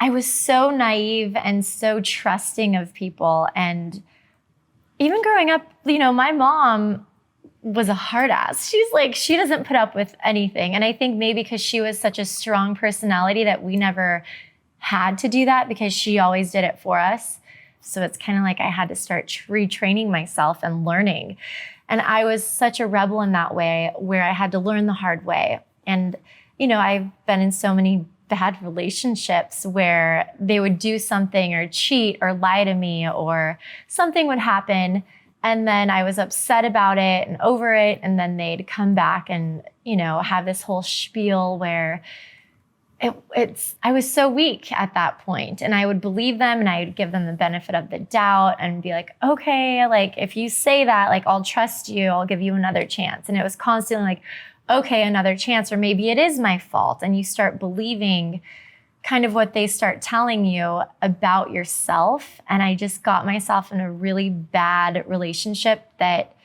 was so naive and so trusting of people. And even growing up, my mom was a hard ass. She's like, she doesn't put up with anything. And I think maybe because she was such a strong personality that we never had to do that because she always did it for us. So it's kind of like I had to start retraining myself and learning. And I was such a rebel in that way where I had to learn the hard way. And, I've been in so many bad relationships where they would do something or cheat or lie to me or something would happen. And then I was upset about it and over it. And then they'd come back and, have this whole spiel where I was so weak at that point. And I would believe them and I would give them the benefit of the doubt and be like, okay, like if you say that, like I'll trust you, I'll give you another chance. And it was constantly like, okay, another chance, or maybe it is my fault. And you start believing kind of what they start telling you about yourself. And I just got myself in a really bad relationship that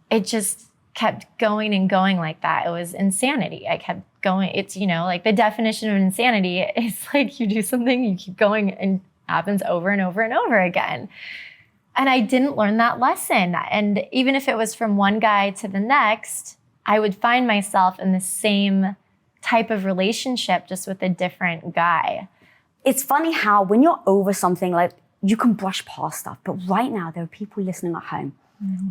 it just kept going and going like that. It was insanity. I kept going. It's, like the definition of insanity is like you do something, you keep going and it happens over and over and over again. And I didn't learn that lesson. And even if it was from one guy to the next, I would find myself in the same type of relationship, just with a different guy. It's funny how when you're over something, like you can brush past stuff, but right now there are people listening at home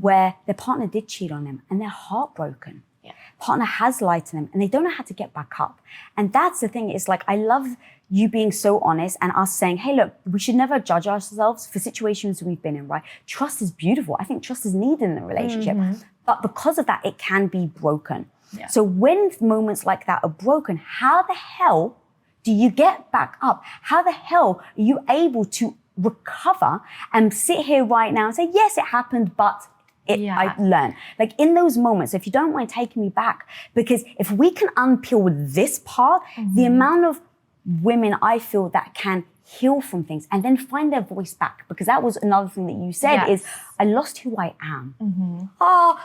where their partner did cheat on them and they're heartbroken. Partner has lied to them and they don't know how to get back up. And that's the thing, is like, I love you being so honest and us saying, hey, look, we should never judge ourselves for situations we've been in, right? Trust is beautiful. I think trust is needed in a relationship, but because of that, it can be broken. So when moments like that are broken, how the hell do you get back up? How the hell are you able to recover and sit here right now and say, yes, it happened, but I learned. Like in those moments, if you don't mind taking me back, because if we can unpeel with this part, the amount of women I feel that can heal from things and then find their voice back, because that was another thing that you said is I lost who I am.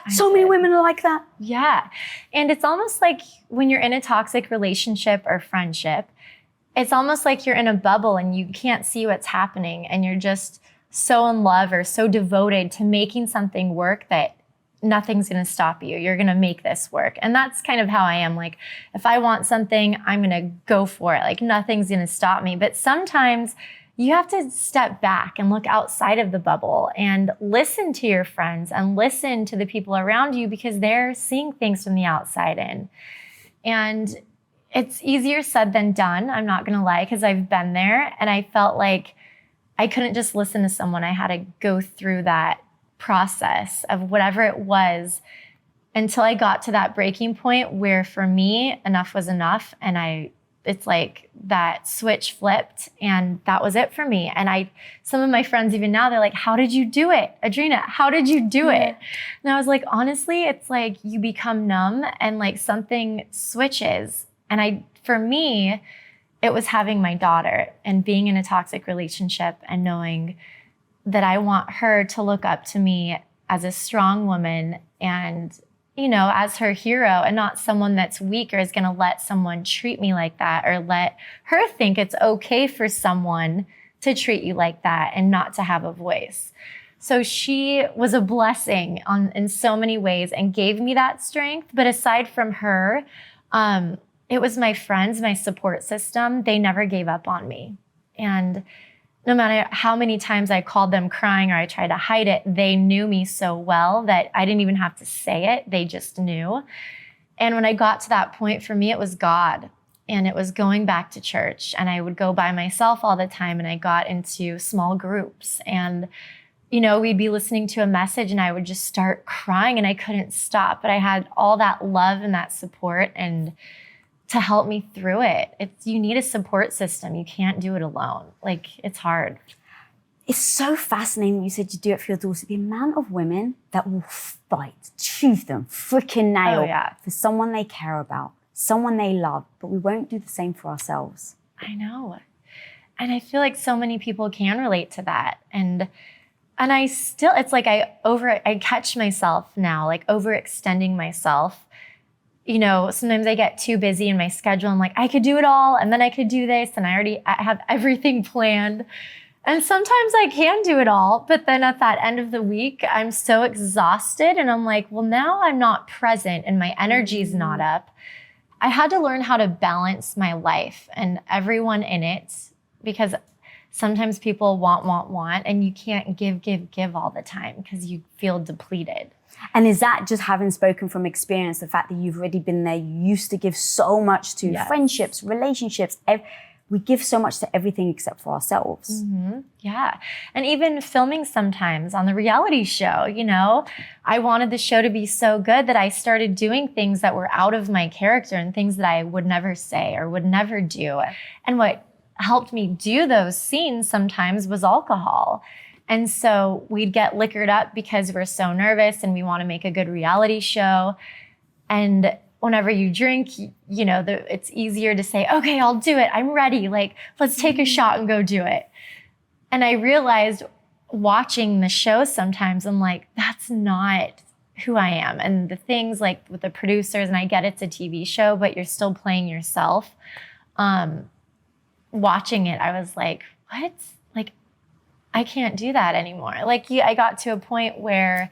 So many women are like that. Yeah. And it's almost like when you're in a toxic relationship or friendship, it's almost like you're in a bubble and you can't see what's happening and you're just so in love or so devoted to making something work that nothing's going to stop you. You're going to make this work. And that's kind of how I am. Like, if I want something, I'm going to go for it. Like, nothing's going to stop me. But sometimes you have to step back and look outside of the bubble and listen to your friends and listen to the people around you, because they're seeing things from the outside in. And it's easier said than done. I'm not going to lie, because I've been there and I felt like I couldn't just listen to someone. I had to go through that process of whatever it was until I got to that breaking point where for me, enough was enough. And it's like that switch flipped and that was it for me. And some of my friends even now, they're like, how did you do it? Adrina, how did you do it? And I was like, honestly, it's like you become numb and like something switches. And for me, it was having my daughter and being in a toxic relationship and knowing that I want her to look up to me as a strong woman. And, as her hero and not someone that's weak or is going to let someone treat me like that or let her think it's okay for someone to treat you like that and not to have a voice. So she was a blessing in so many ways and gave me that strength. But aside from her, it was my friends, my support system. They never gave up on me. And no matter how many times I called them crying or I tried to hide it, they knew me so well that I didn't even have to say it. They just knew. And when I got to that point, for me, it was God. And it was going back to church. And I would go by myself all the time. And I got into small groups. And, we'd be listening to a message and I would just start crying and I couldn't stop. But I had all that love and that support and to help me through it. You need a support system. You can't do it alone. It's hard. It's so fascinating you said you do it for your daughter. The amount of women that will fight, tooth and freaking nail for someone they care about, someone they love, but we won't do the same for ourselves. I know. And I feel like so many people can relate to that. And I still, it's like I catch myself now, overextending myself. Sometimes I get too busy in my schedule. I'm like, I could do it all. And then I could do this. And I have everything planned. And sometimes I can do it all. But then at that end of the week, I'm so exhausted. And I'm like, well, now I'm not present and my energy's not up. I had to learn how to balance my life and everyone in it, because sometimes people want, and you can't give all the time because you feel depleted. And is that just having spoken from experience, the fact that you've already been there, you used to give so much to friendships, relationships, we give so much to everything except for ourselves. Mm-hmm. Yeah. And even filming sometimes on the reality show, I wanted the show to be so good that I started doing things that were out of my character and things that I would never say or would never do. And what helped me do those scenes sometimes was alcohol. And so we'd get liquored up because we're so nervous and we want to make a good reality show. And whenever you drink, it's easier to say, okay, I'll do it. I'm ready. Let's take a shot and go do it. And I realized watching the show sometimes, I'm like, that's not who I am. And the things with the producers, and I get it's a TV show, but you're still playing yourself. Watching it, I was like, what? I can't do that anymore. I got to a point where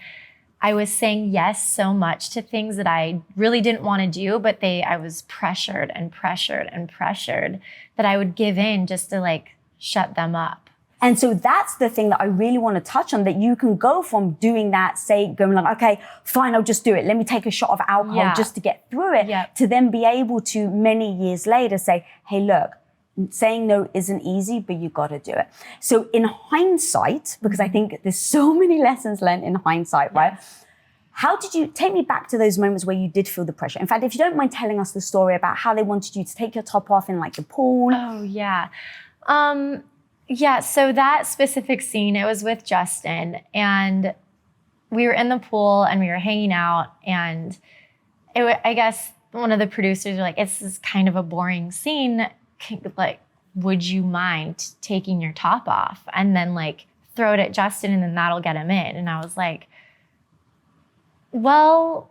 I was saying yes so much to things that I really didn't want to do, but I was pressured that I would give in just to shut them up. And so that's the thing that I really want to touch on, that you can go from doing that, going okay, fine, I'll just do it. Let me take a shot of alcohol just to get through it, to then be able to many years later say, hey, look, saying no isn't easy, but you got to do it. So in hindsight, because I think there's so many lessons learned in hindsight, right? How did you take me back to those moments where you did feel the pressure? In fact, if you don't mind telling us the story about how they wanted you to take your top off in the pool. Oh, yeah. So that specific scene, it was with Justin, and we were in the pool and we were hanging out, and I guess one of the producers were like, this is kind of a boring scene. Would you mind taking your top off and then throw it at Justin and then that'll get him in? And I was like, well,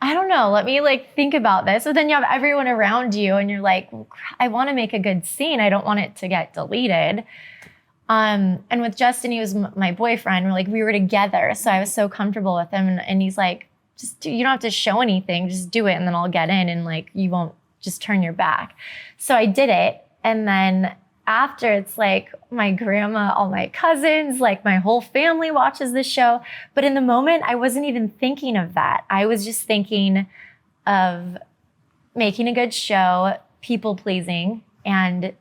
I don't know. Let me think about this. So then you have everyone around you and you're like, I want to make a good scene. I don't want it to get deleted. And with Justin, he was my boyfriend. We were together. So I was so comfortable with him. And he's like, you don't have to show anything. Just do it. And then I'll get in and you won't just turn your back. So I did it. And then after, it's my grandma, all my cousins, my whole family watches this show. But in the moment, I wasn't even thinking of that. I was just thinking of making a good show, people pleasing, and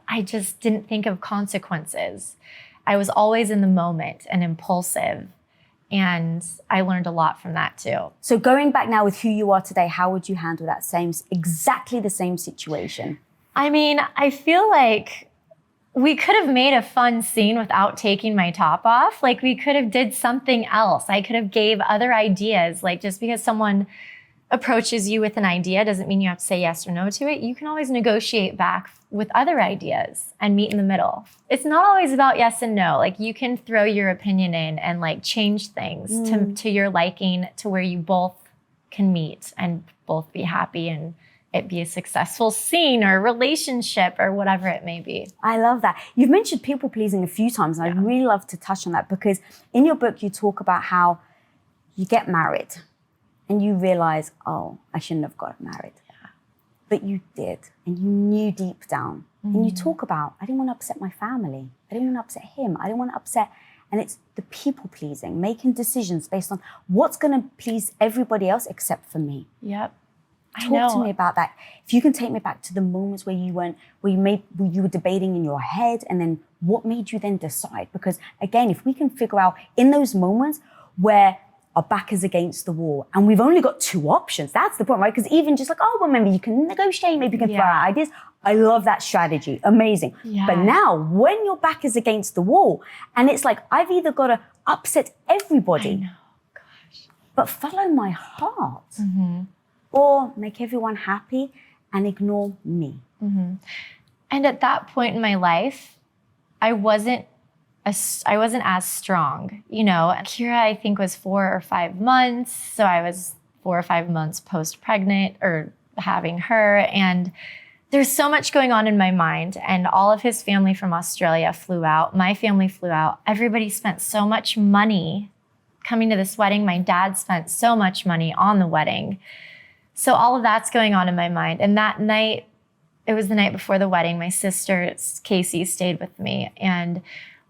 I just didn't think of consequences. I was always in the moment and impulsive. And I learned a lot from that too. So going back now with who you are today, how would you handle that exactly the same situation? I mean, I feel like we could have made a fun scene without taking my top off. We could have did something else. I could have gave other ideas. Just because someone approaches you with an idea doesn't mean you have to say yes or no to it. You can always negotiate back with other ideas and meet in the middle. It's not always about yes and no. Like you can throw your opinion in and like change things to your liking, to where you both can meet and both be happy and it be a successful scene or relationship or whatever it may be. I love that. You've mentioned people pleasing a few times, and I'd really love to touch on that, because in your book you talk about how you get married and you realize, oh, I shouldn't have got married. Yeah. But you did, and you knew deep down. And you talk about, I didn't want to upset my family. I didn't want to upset him. I didn't want to upset, and it's the people pleasing, making decisions based on what's going to please everybody else except for me. Yep. Talk to me about that. If you can take me back to the moments where you were debating in your head, and then what made you then decide? Because again, if we can figure out in those moments where our back is against the wall and we've only got two options, that's the point, right? Because even just like, oh, well, maybe you can negotiate, maybe you can throw out ideas. I love that strategy. Amazing. Yeah. But now when your back is against the wall and it's like, I've either got to upset everybody, I know. Gosh. but follow my heart. Or make everyone happy and ignore me. And at that point in my life, I wasn't as strong. You know, Kira, I think, was 4 or 5 months. So I was 4 or 5 months post-pregnant or having her. And there's so much going on in my mind. And all of his family from Australia flew out. My family flew out. Everybody spent so much money coming to this wedding. My dad spent so much money on the wedding. So all of that's going on in my mind. And that night, it was the night before the wedding, my sister, Casey, stayed with me. And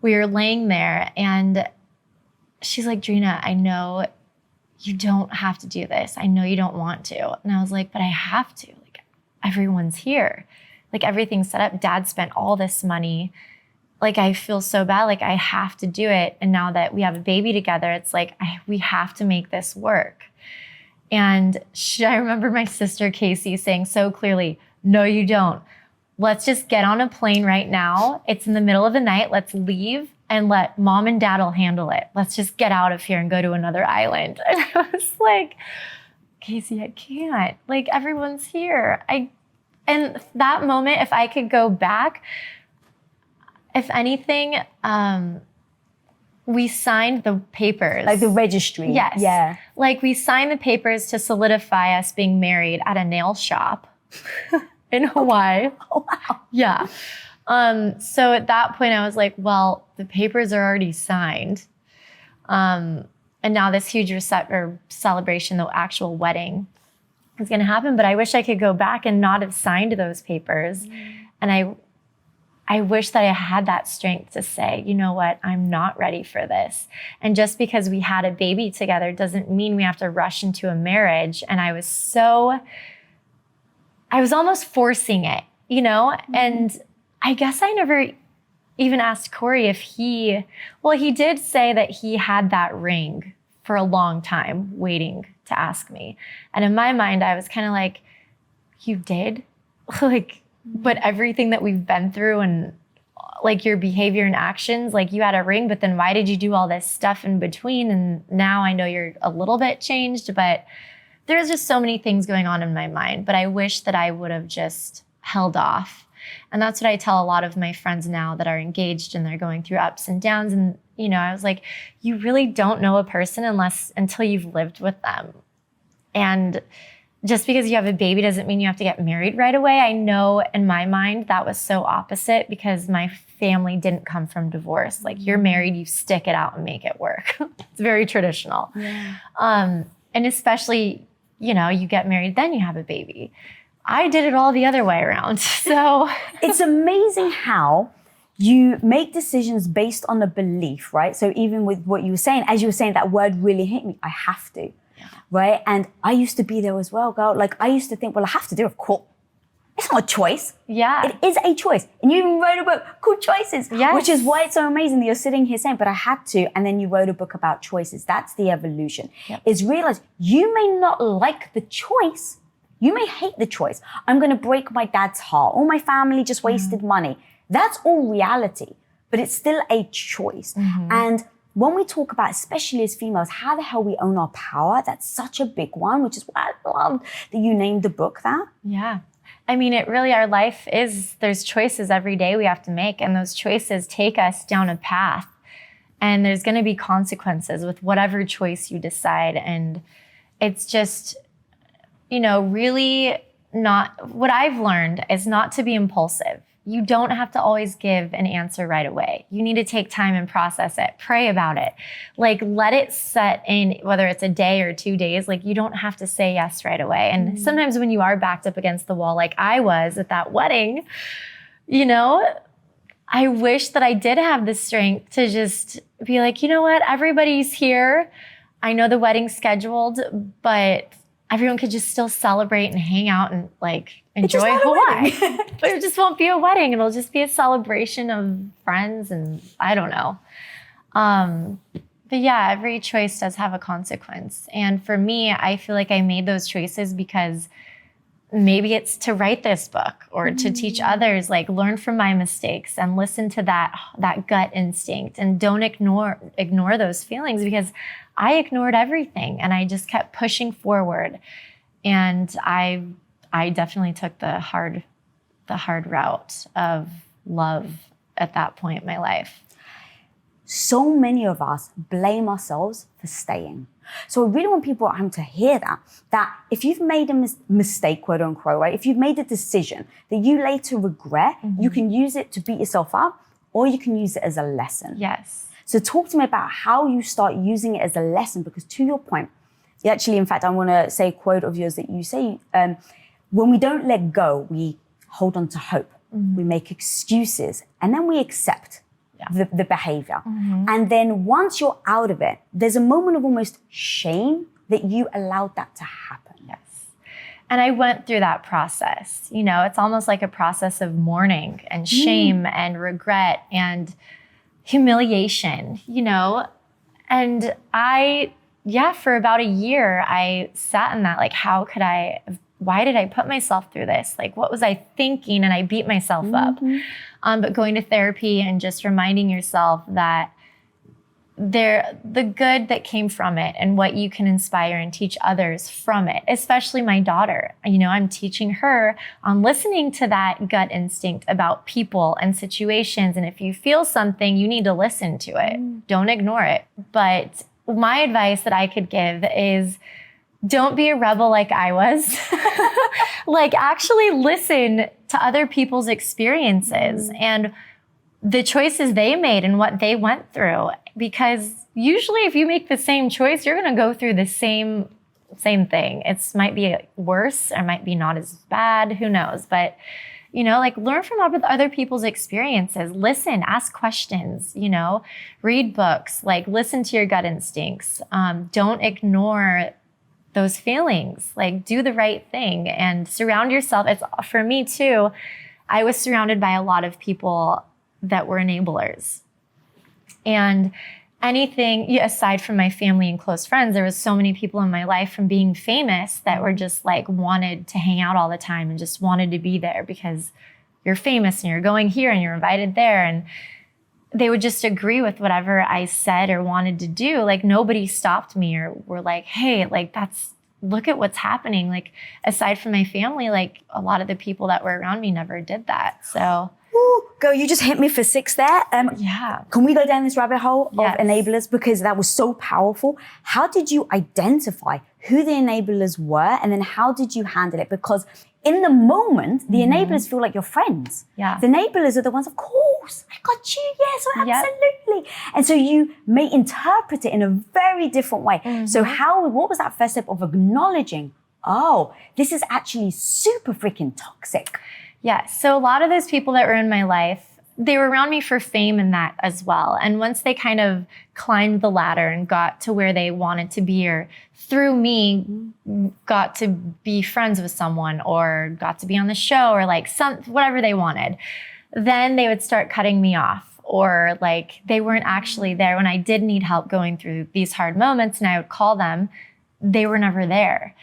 we were laying there and she's like, Drina, I know you don't have to do this. I know you don't want to. And I was like, but I have to. Like, everyone's here. Like, everything's set up. Dad spent all this money. Like, I feel so bad. Like, I have to do it. And now that we have a baby together, it's like, we have to make this work. And I remember my sister Casey saying so clearly, no, you don't. Let's just get on a plane right now. It's in the middle of the night. Let's leave and let mom and dad will handle it. Let's just get out of here and go to another island. And I was like, Casey, I can't. Like, everyone's here. And that moment, if I could go back, if anything, we signed the papers. Like the registry. Yes. Yeah. Like, we signed the papers to solidify us being married at a nail shop in Hawaii. Oh, wow. Yeah. So at that point I was like, well, the papers are already signed. And now this huge celebration, the actual wedding is going to happen. But I wish I could go back and not have signed those papers. And I wish that I had that strength to say, you know what, I'm not ready for this. And just because we had a baby together doesn't mean we have to rush into a marriage. And I was almost forcing it, you know? And I guess I never even asked Corey if he did say that he had that ring for a long time waiting to ask me. And in my mind, I was kind of like, you did? Like, but everything that we've been through and like your behavior and actions, like you had a ring, but then why did you do all this stuff in between? And now I know you're a little bit changed, but there's just so many things going on in my mind. But I wish that I would have just held off. And that's what I tell a lot of my friends now that are engaged and they're going through ups and downs. And, you know, I was like, you really don't know a person until you've lived with them. And just because you have a baby doesn't mean you have to get married right away. I know in my mind that was so opposite because my family didn't come from divorce. Like, you're married, you stick it out and make it work. It's very traditional. Yeah. And especially, you know, you get married, then you have a baby. I did it all the other way around. So it's amazing how you make decisions based on a belief, right? So even with what you were saying, as you were saying, that word really hit me. I have to. Right? And I used to be there as well, girl. Like, I used to think, well, I have to do it, of course. It's not a choice. Yeah. It is a choice. And you even wrote a book called Choices, yes. Which is why it's so amazing that you're sitting here saying, but I had to. And then you wrote a book about choices. That's the evolution. Yep. Is realize you may not like the choice. You may hate the choice. I'm going to break my dad's heart. Or my family just wasted money. That's all reality. But it's still a choice. And when we talk about, especially as females, how the hell we own our power, that's such a big one, which is why I love that you named the book that. Yeah. I mean, it really, our life is, there's choices every day we have to make, and those choices take us down a path. And there's going to be consequences with whatever choice you decide. And it's just, you know, really not, what I've learned is not to be impulsive. You don't have to always give an answer right away. You need to take time and process it, pray about it. Like, let it set in, whether it's a day or 2 days, like you don't have to say yes right away. And sometimes when you are backed up against the wall, like I was at that wedding, you know, I wish that I did have the strength to just be like, you know what, everybody's here. I know the wedding's scheduled, but everyone could just still celebrate and hang out and like enjoy Hawaii. But it just won't be a wedding. It'll just be a celebration of friends and I don't know. But yeah, every choice does have a consequence. And for me, I feel like I made those choices because maybe it's to write this book or to teach others, like learn from my mistakes and listen to that gut instinct and don't ignore those feelings, because I ignored everything and I just kept pushing forward. And I definitely took the hard route of love at that point in my life. So many of us blame ourselves for staying. So I really want people at home to hear that if you've made a mistake, quote unquote, right? If you've made a decision that you later regret, you can use it to beat yourself up, or you can use it as a lesson. Yes. So talk to me about how you start using it as a lesson, because to your point, actually, in fact, I want to say a quote of yours that you say, when we don't let go, we hold on to hope, we make excuses, and then we accept the behavior. And then once you're out of it, there's a moment of almost shame that you allowed that to happen. Yes. And I went through that process. You know, it's almost like a process of mourning and shame and regret and humiliation, you know? And for about a year, I sat in that, like, why did I put myself through this? Like, what was I thinking? And I beat myself up. But going to therapy and just reminding yourself that the good that came from it and what you can inspire and teach others from it, especially my daughter. You know, I'm teaching her on listening to that gut instinct about people and situations. And if you feel something, you need to listen to it. Don't ignore it. But my advice that I could give is, don't be a rebel like I was. Like, actually listen to other people's experiences and the choices they made and what they went through. Because usually if you make the same choice, you're going to go through the same thing. It might be worse or might be not as bad. Who knows? But, you know, like, learn from other people's experiences. Listen, ask questions, you know, read books, like listen to your gut instincts. Don't ignore those feelings, like do the right thing and surround yourself. It's, for me too, I was surrounded by a lot of people that were enablers. And anything aside from my family and close friends, there was so many people in my life from being famous that were just like wanted to hang out all the time and just wanted to be there because you're famous and you're going here and you're invited there. And they would just agree with whatever I said or wanted to do. Like, nobody stopped me or were like, hey, like, look at what's happening. Like, aside from my family, like, a lot of the people that were around me never did that. So. Ooh, girl, you just hit me for 6 there. Yeah. Can we go down this rabbit hole of Yes. enablers? Because that was so powerful. How did you identify who the enablers were? And then how did you handle it? Because in the moment, the enablers feel like your friends. Yeah. The enablers are the ones, of course, I got you. Yes, absolutely. And so you may interpret it in a very different way. So what was that first step of acknowledging, oh, this is actually super freaking toxic? Yeah. So a lot of those people that were in my life, they were around me for fame and that as well. And once they kind of climbed the ladder and got to where they wanted to be, or through me got to be friends with someone or got to be on the show or like whatever they wanted, then they would start cutting me off, or like they weren't actually there when I did need help going through these hard moments and I would call them, they were never there.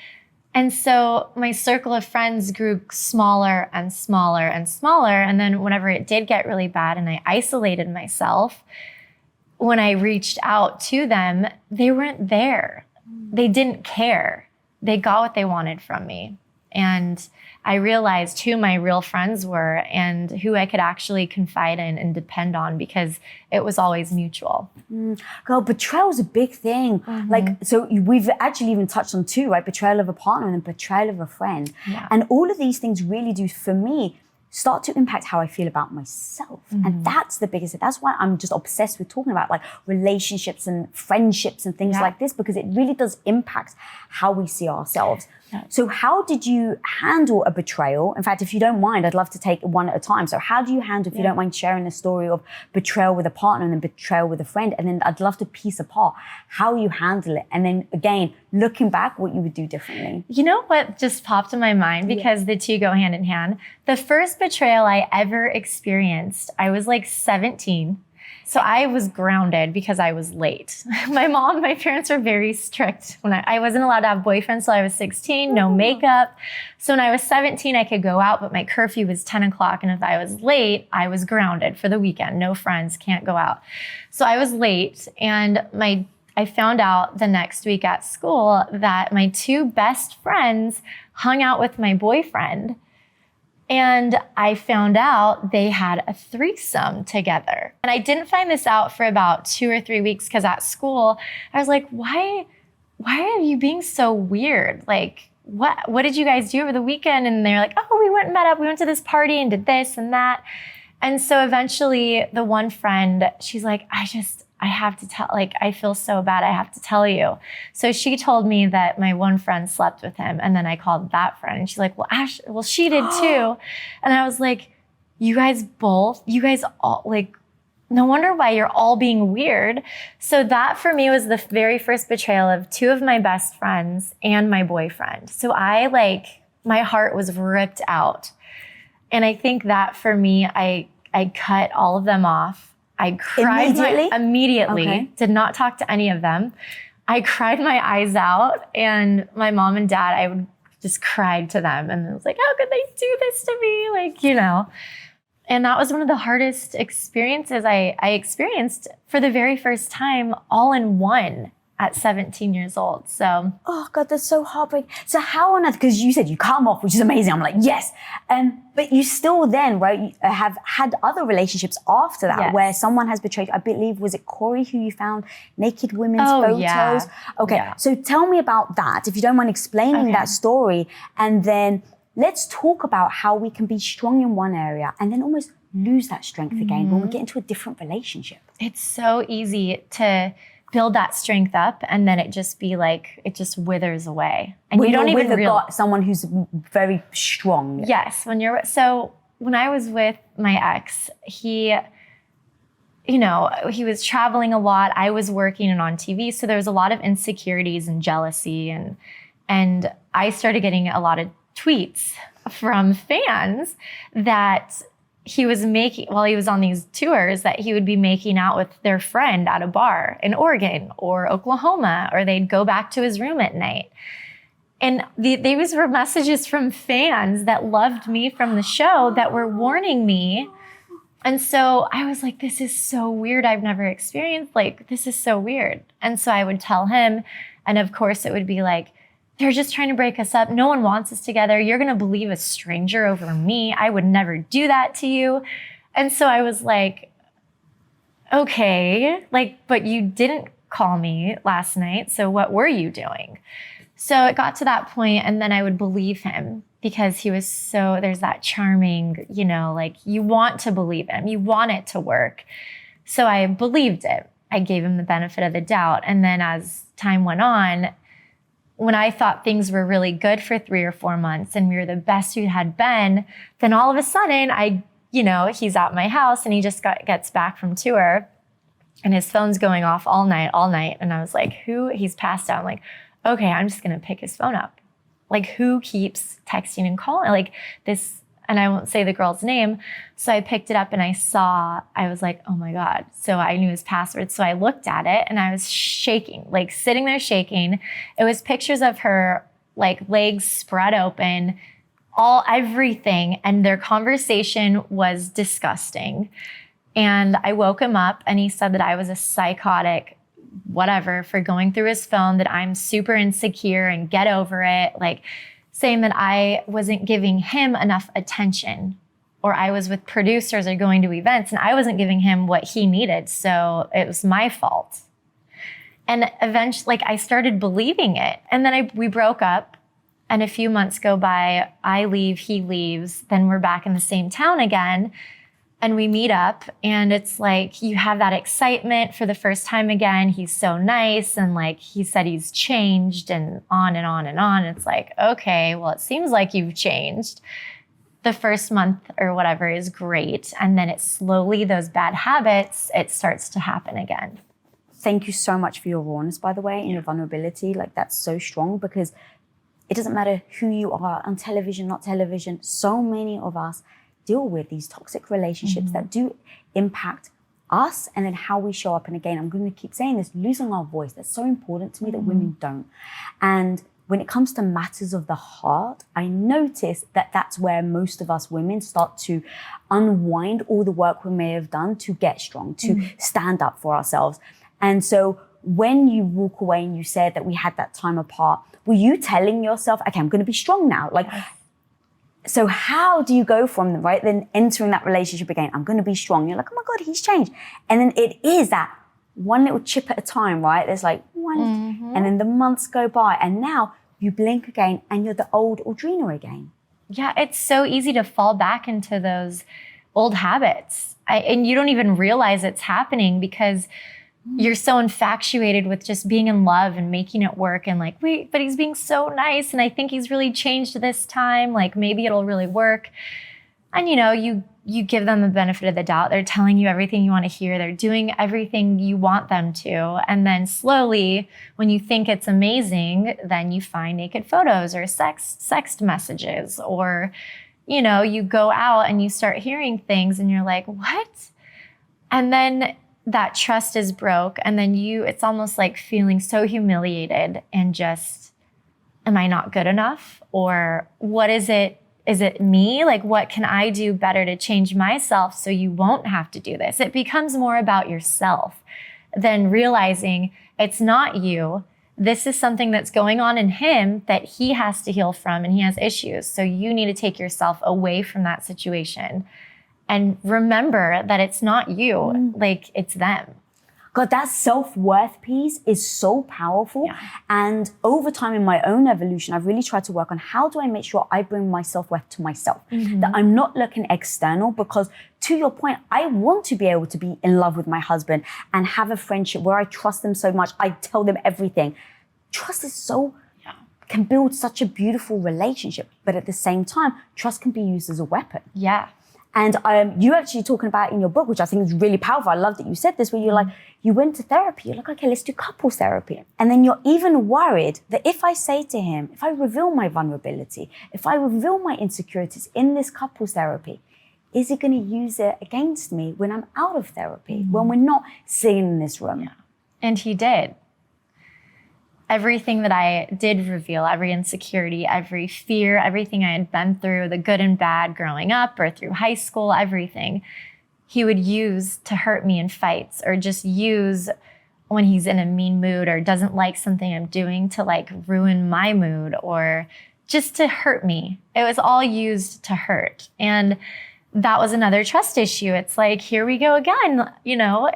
And so my circle of friends grew smaller and smaller and smaller. And then whenever it did get really bad and I isolated myself, when I reached out to them, they weren't there. They didn't care. They got what they wanted from me. And I realized who my real friends were and who I could actually confide in and depend on, because it was always mutual. Girl, betrayal is a big thing. Like, so we've actually even touched on two, right? Betrayal of a partner and betrayal of a friend. Yeah. And all of these things really do, for me, start to impact how I feel about myself. And that's the biggest thing. That's why I'm just obsessed with talking about like relationships and friendships and things like this, because it really does impact how we see ourselves. So how did you handle a betrayal? In fact, if you don't mind, I'd love to take it one at a time. So how do you handle, if you don't mind sharing the story of betrayal with a partner and then betrayal with a friend? And then I'd love to piece apart how you handle it. And then again, looking back, what you would do differently. You know what just popped in my mind, because the two go hand in hand? The first betrayal I ever experienced, I was like 17. So I was grounded because I was late. My parents were very strict. When I wasn't allowed to have boyfriends till I was 16, no makeup. So when I was 17, I could go out, but my curfew was 10 o'clock. And if I was late, I was grounded for the weekend. No friends, can't go out. So I was late, and I found out the next week at school that my two best friends hung out with my boyfriend. And I found out they had a threesome together. And I didn't find this out for about 2 or 3 weeks, because at school, I was like, why are you being so weird? Like, what did you guys do over the weekend? And they're like, oh, we went and met up. We went to this party and did this and that. And so eventually the one friend, she's like, I have to tell, like, I feel so bad. I have to tell you. So she told me that my one friend slept with him. And then I called that friend, and she's like, well, she did too. And I was like, you guys all, like, no wonder why you're all being weird. So that for me was the very first betrayal of two of my best friends and my boyfriend. So my heart was ripped out. And I think that for me, I cut all of them off. I cried immediately. Okay. Did not talk to any of them. I cried my eyes out, and my mom and dad, I would just cried to them, and it was like, how could they do this to me? Like, you know. And that was one of the hardest experiences I experienced for the very first time, all in one, at 17 years old. So, oh God, that's so heartbreaking. So how on earth, because you said you cut them off, which is amazing. I'm like, yes. But you still then, right, have had other relationships after that, where someone has betrayed. I believe, was it Corey who you found naked women's photos? Yeah. Okay. Yeah. So tell me about that, if you don't mind explaining that story. And then let's talk about how we can be strong in one area and then almost lose that strength again when we get into a different relationship. It's so easy to build that strength up, and then it just withers away. And you don't even realize someone who's very strong. Yes. When I was with my ex, he was traveling a lot. I was working and on TV. So there was a lot of insecurities and jealousy. And I started getting a lot of tweets from fans that he was making, while he was on these tours, that he would be making out with their friend at a bar in Oregon or Oklahoma, or they'd go back to his room at night. And these were messages from fans that loved me from the show that were warning me. And so I was like, this is so weird. I've never experienced, like, this is so weird. And so I would tell him, and of course it would be like, they're just trying to break us up. No one wants us together. You're going to believe a stranger over me. I would never do that to you. And so I was like, okay, like, but you didn't call me last night. So what were you doing? So it got to that point, and then I would believe him because he was there's that charming, like, you want to believe him. You want it to work. So I believed it. I gave him the benefit of the doubt. And then as time went on, when I thought things were really good for 3 or 4 months and we were the best we had been, then all of a sudden he's at my house and he just gets back from tour and his phone's going off all night. And I was like, he's passed out. I'm like, okay, I'm just going to pick his phone up. Like, who keeps texting and calling like this? And I won't say the girl's name. So I picked it up and I was like, oh my God. So I knew his password. So I looked at it and I was shaking, like sitting there shaking. It was pictures of her, like, legs spread open, everything. And their conversation was disgusting. And I woke him up and he said that I was a psychotic whatever for going through his phone, that I'm super insecure and get over it. Like saying that I wasn't giving him enough attention, or I was with producers or going to events and I wasn't giving him what he needed. So it was my fault. And eventually, like, I started believing it. And then we broke up, and a few months go by, I leave, he leaves, then we're back in the same town again. And we meet up, and it's like you have that excitement for the first time again. He's so nice, and like he said he's changed, and on and on and on. It's like, okay, well, it seems like you've changed. The first month or whatever is great. And then it's slowly, those bad habits, it starts to happen again. Thank you so much for your rawness, by the way, and your vulnerability. Like, that's so strong, because it doesn't matter who you are on television, not television. So many of us deal with these toxic relationships that do impact us and then how we show up. And again, I'm going to keep saying this, losing our voice. That's so important to me that women don't. And when it comes to matters of the heart, I notice that that's where most of us women start to unwind all the work we may have done to get strong, to stand up for ourselves. And so when you walk away and you said that we had that time apart, were you telling yourself, okay, I'm going to be strong now? Like, so how do you go from, right, then entering that relationship again? I'm going to be strong. You're like, oh my God, he's changed. And then it is that one little chip at a time, right? There's like one, and then the months go by, and now you blink again and you're the old Audrina again. Yeah, it's so easy to fall back into those old habits. And you don't even realize it's happening because you're so infatuated with just being in love and making it work, and like, wait, but he's being so nice, and I think he's really changed this time, like maybe it'll really work. And you know, you give them the benefit of the doubt. They're telling you everything you want to hear. They're doing everything you want them to. And then when you think it's amazing, then you find naked photos or sext messages, or, you know, you go out and you start hearing things and you're like, what? And then that trust is broke. And then it's almost like feeling so humiliated and just, am I not good enough? Or what is it? Is it me? Like, what can I do better to change myself so you won't have to do this? It becomes more about yourself than realizing it's not you. This is something that's going on in him that he has to heal from, and he has issues. So you need to take yourself away from that situation and remember that it's not you, like it's them. God, that self-worth piece is so powerful. Yeah. And over time in my own evolution, I've really tried to work on how do I make sure I bring my self-worth to myself, that I'm not looking external, because to your point, I want to be able to be in love with my husband and have a friendship where I trust them so much. I tell them everything. Trust is can build such a beautiful relationship. But at the same time, trust can be used as a weapon. Yeah. And you actually talking about in your book, which I think is really powerful. I love that you said this, where you're like, you went to therapy. You're like, okay, let's do couples therapy. And then you're even worried that if I say to him, if I reveal my vulnerability, if I reveal my insecurities in this couples therapy, is he going to use it against me when I'm out of therapy, when we're not sitting in this room? Yeah. And he did. Everything that I did reveal, every insecurity, every fear, everything I had been through, the good and bad growing up or through high school, everything, he would use to hurt me in fights, or just use when he's in a mean mood or doesn't like something I'm doing to like ruin my mood or just to hurt me. It was all used to hurt. And that was another trust issue. It's like, here we go again. You know,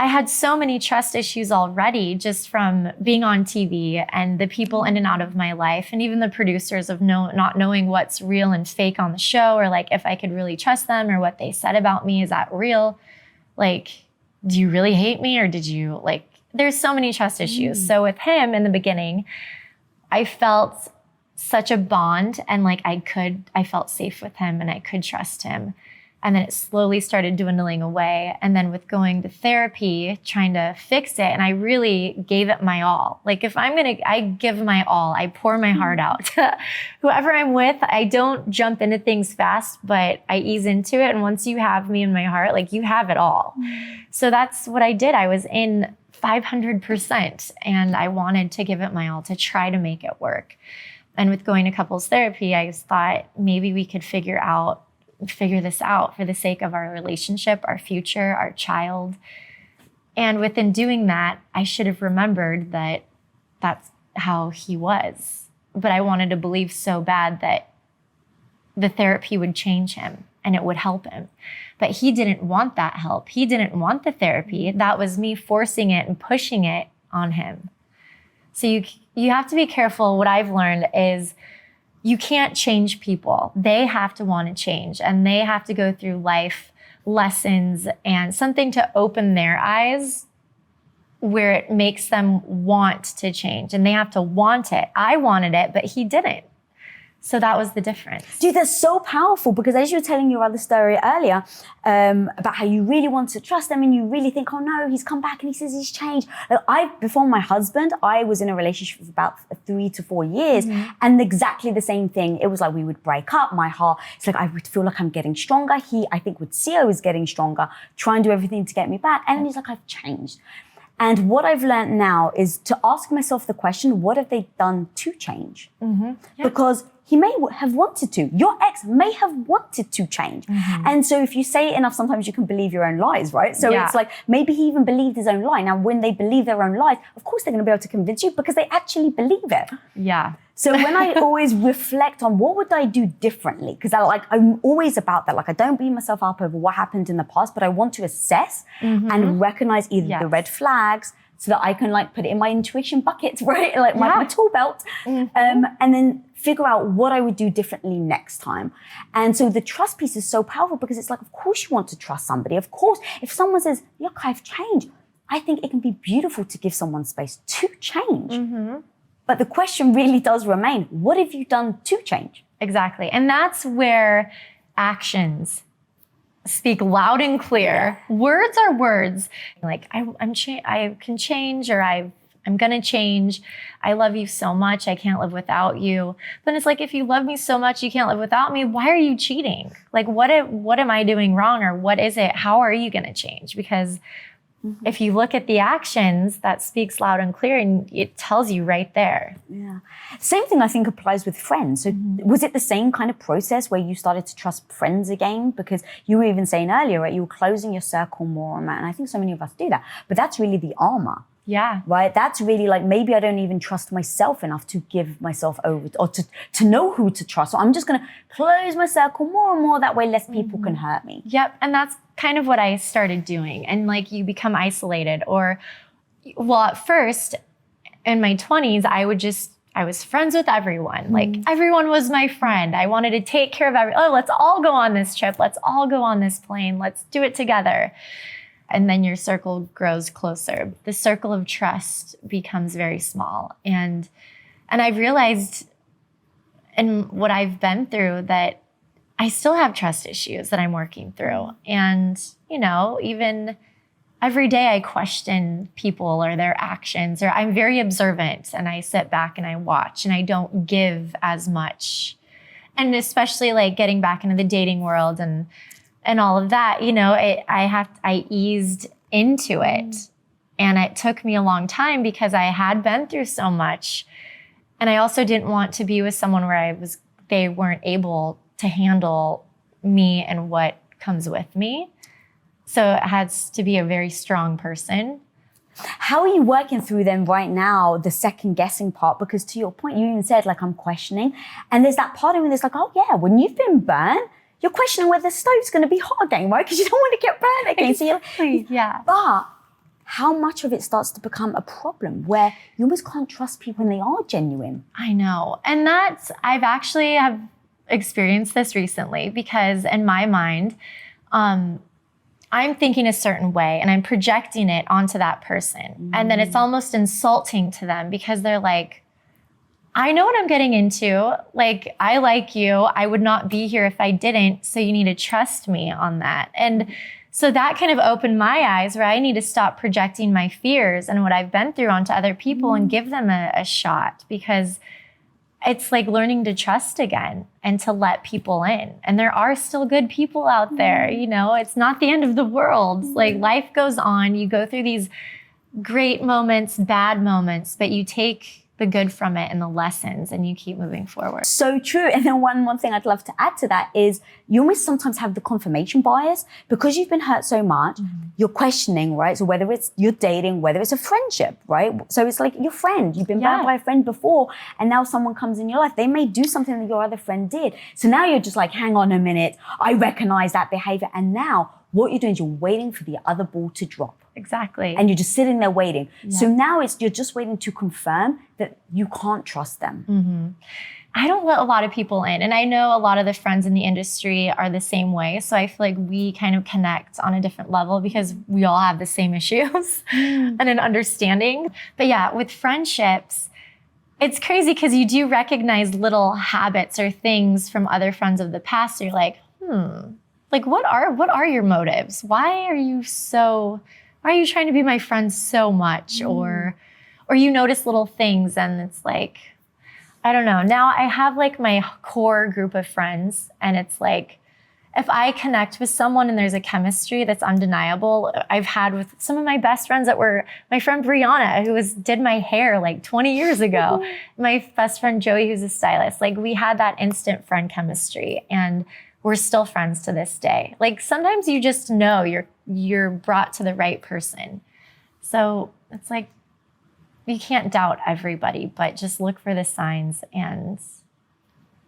I had so many trust issues already just from being on TV and the people in and out of my life, and even the producers of not knowing what's real and fake on the show, or like if I could really trust them, or what they said about me, is that real? Like, do you really hate me, or did you like, there's so many trust issues. So with him in the beginning, I felt such a bond, and like I felt safe with him and I could trust him. And then it slowly started dwindling away. And then with going to therapy, trying to fix it, and I really gave it my all. Like I give my all. I pour my heart out. Whoever I'm with, I don't jump into things fast, but I ease into it. And once you have me in my heart, like you have it all. So that's what I did. I was in 500%, and I wanted to give it my all to try to make it work. And with going to couples therapy, I thought maybe we could figure out figure this out for the sake of our relationship, our future, our child. And within doing that, I should have remembered that that's how he was. But I wanted to believe so bad that the therapy would change him and it would help him. But he didn't want that help. He didn't want the therapy. That was me forcing it and pushing it on him. So you have to be careful. What I've learned is you can't change people. They have to want to change, and they have to go through life lessons and something to open their eyes where it makes them want to change, and they have to want it. I wanted it, but he didn't. So that was the difference. Dude, that's so powerful, because as you were telling your other story earlier about how you really want to trust them and you really think, oh no, he's come back and he says he's changed. Before my husband, I was in a relationship for about 3 to 4 years, and exactly the same thing. It was like we would break up. My heart, it's like I would feel like I'm getting stronger. He, I think, would see I was getting stronger, try and do everything to get me back. And then he's like, I've changed. And what I've learned now is to ask myself the question, what have they done to change? Yeah. Because he may have wanted to. Your ex may have wanted to change. And so if you say it enough, sometimes you can believe your own lies, right? So it's like, maybe he even believed his own lie. Now, when they believe their own lies, of course they're going to be able to convince you because they actually believe it. Yeah. So when I always reflect on what would I do differently, because I'm always about that. Like, I don't beat myself up over what happened in the past, but I want to assess and recognize either the red flags, so that I can like put it in my intuition bucket, right? Like my tool belt. And then figure out what I would do differently next time. And so the trust piece is so powerful, because it's like, of course you want to trust somebody. Of course, if someone says, look, I've changed, I think it can be beautiful to give someone space to change. But the question really does remain, what have you done to change? Exactly. And that's where actions speak loud and clear. Words are words. Like, I can change, or I'm going to change. I love you so much. I can't live without you. But it's like, if you love me so much, you can't live without me. Why are you cheating? Like, what am I doing wrong? Or what is it? How are you going to change? Because if you look at the actions, that speaks loud and clear, and it tells you right there. Yeah. Same thing I think applies with friends. So was it the same kind of process where you started to trust friends again? Because you were even saying earlier, right, you were closing your circle more and that. And I think so many of us do that. But that's really the armor. Yeah. Right? That's really like, maybe I don't even trust myself enough to give myself over or to know who to trust. So I'm just going to close my circle more and more. That way less people can hurt me. Yep. And that's kind of what I started doing. And like, you become isolated, or, well, at first in my 20s, I was friends with everyone. Like, everyone was my friend. I wanted to take care of oh, let's all go on this trip. Let's all go on this plane. Let's do it together. And then your circle grows closer. The circle of trust becomes very small. And I've realized in what I've been through that I still have trust issues that I'm working through. And, even every day I question people or their actions, or I'm very observant and I sit back and I watch and I don't give as much. And especially like getting back into the dating world and all of that, I eased into it. And it took me a long time because I had been through so much. And I also didn't want to be with someone where they weren't able to handle me and what comes with me. So it has to be a very strong person. How are you working through them right now, the second guessing part? Because to your point, you even said like, I'm questioning. And there's that part of me that's like, oh yeah, when you've been burned, you're questioning whether the stove's going to be hot again, right? Because you don't want to get burned again. Exactly. Yeah. But how much of it starts to become a problem where you almost can't trust people when they are genuine? I know. And I've actually have experienced this recently, because in my mind, I'm thinking a certain way and I'm projecting it onto that person. And then it's almost insulting to them, because they're like, I know what I'm getting into. Like, I like you. I would not be here if I didn't. So you need to trust me on that. And so that kind of opened my eyes, where I need to stop projecting my fears and what I've been through onto other people and give them a shot, because it's like learning to trust again and to let people in. And there are still good people out there. It's not the end of the world. Like, life goes on. You go through these great moments, bad moments, but you take the good from it and the lessons, and you keep moving forward. So true. And then one thing I'd love to add to that is you almost sometimes have the confirmation bias because you've been hurt so much, you're questioning, right? So whether it's you're dating, whether it's a friendship, right? So it's like your friend, you've been burned by a friend before, and now someone comes in your life. They may do something that your other friend did. So now you're just like, hang on a minute, I recognize that behavior. And now what you're doing is you're waiting for the other ball to drop. Exactly. And you're just sitting there waiting. Yeah. So now you're just waiting to confirm that you can't trust them. I don't let a lot of people in. And I know a lot of the friends in the industry are the same way. So I feel like we kind of connect on a different level because we all have the same issues and an understanding. But yeah, with friendships, it's crazy because you do recognize little habits or things from other friends of the past. So you're like, like what are your motives? Why are you trying to be my friend so much? Or you notice little things and it's like, I don't know. Now I have like my core group of friends, and it's like, if I connect with someone and there's a chemistry that's undeniable, I've had with some of my best friends that were my friend Brianna, who did my hair like 20 years ago. My best friend Joey, who's a stylist. Like we had that instant friend chemistry, and we're still friends to this day. Like sometimes you just know you're brought to the right person. So it's like, you can't doubt everybody, but just look for the signs, and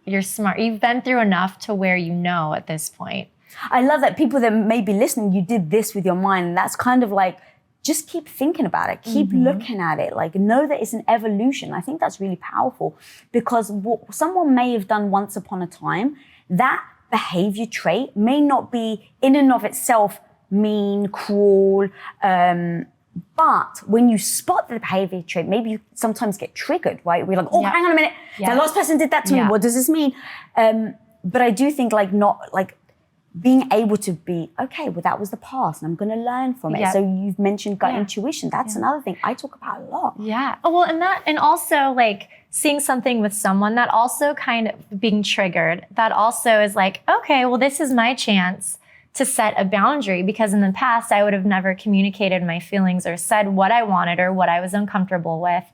you're smart. You've been through enough to where you know at this point. I love that people that may be listening, you did this with your mind. And that's kind of like, just keep thinking about it. Keep looking at it. Like know that it's an evolution. I think that's really powerful because what someone may have done once upon a time, that behavior trait may not be in and of itself mean, cruel, but when you spot the behavior trait, maybe you sometimes get triggered, right? We're like, oh, hang on a minute. The last person did that to me. What does this mean? But I do think being able to be, okay, well, that was the past and I'm going to learn from it. So you've mentioned gut intuition. That's another thing I talk about a lot. Yeah. Oh, well, and also like seeing something with someone that also kind of being triggered, that also is like, okay, well, this is my chance to set a boundary, because in the past I would have never communicated my feelings or said what I wanted or what I was uncomfortable with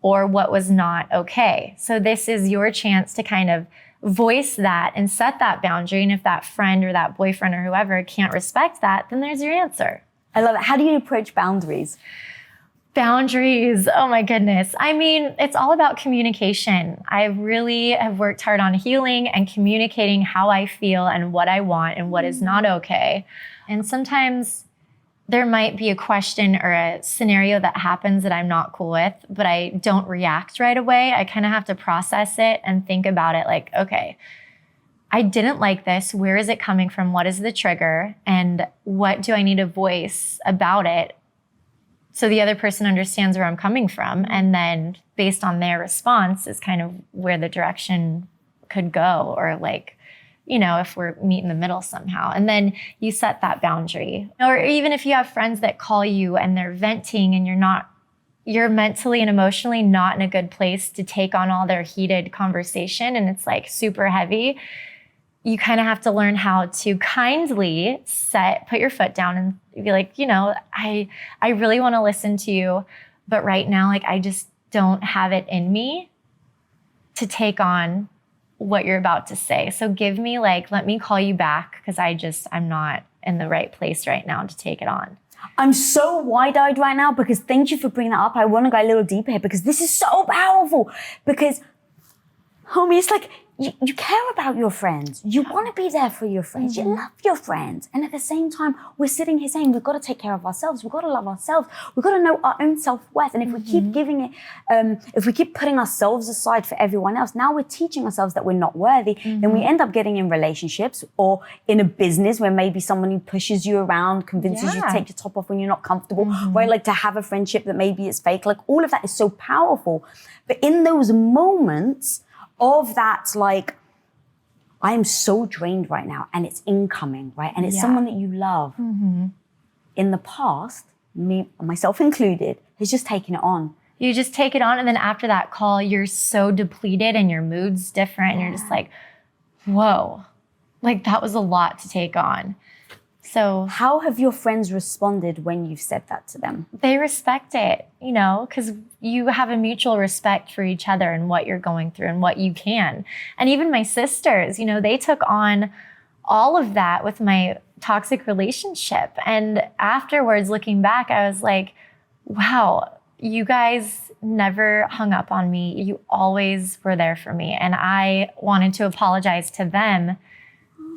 or what was not okay. So this is your chance to kind of voice that and set that boundary. And if that friend or that boyfriend or whoever can't respect that, then there's your answer. I love it. How do you approach boundaries? Boundaries. Oh my goodness. I mean, it's all about communication. I really have worked hard on healing and communicating how I feel and what I want and what is not okay. And sometimes there might be a question or a scenario that happens that I'm not cool with, but I don't react right away. I kind of have to process it and think about it like, okay, I didn't like this. Where is it coming from? What is the trigger? And what do I need to voice about it so the other person understands where I'm coming from? And then based on their response is kind of where the direction could go, or like, you know, if we're meet in the middle somehow. And then you set that boundary. Or even if you have friends that call you and they're venting and you're mentally and emotionally not in a good place to take on all their heated conversation and it's like super heavy, you kind of have to learn how to kindly put your foot down and be like, you know, I really want to listen to you, but right now, like, I just don't have it in me to take on what you're about to say. So give me let me call you back because I'm not in the right place right now to take it on. I'm so wide-eyed right now because thank you for bringing that up. I want to go a little deeper here because this is so powerful. Because, homie, it's like you care about your friends. You want to be there for your friends. Mm-hmm. You love your friends. And at the same time, we're sitting here saying we've got to take care of ourselves. We've got to love ourselves. We've got to know our own self-worth. And if we keep giving it, if we keep putting ourselves aside for everyone else, now we're teaching ourselves that we're not worthy. Then we end up getting in relationships or in a business where maybe someone pushes you around, convinces you to take your top off when you're not comfortable, right? Like to have a friendship that maybe is fake. Like all of that is so powerful. But in those moments of that, like, I am so drained right now and it's incoming, right? And it's someone that you love. In the past, me, myself included, has just taken it on. You just take it on, and then after that call, you're so depleted and your mood's different and you're just like, whoa, like that was a lot to take on. So how have your friends responded when you've said that to them? they respect it, you know, because you have a mutual respect for each other and what you're going through and what you can. And even my sisters, you know, they took on all of that with my toxic relationship. And afterwards, looking back, I was like, wow, you guys never hung up on me. You always were there for me. And I wanted to apologize to them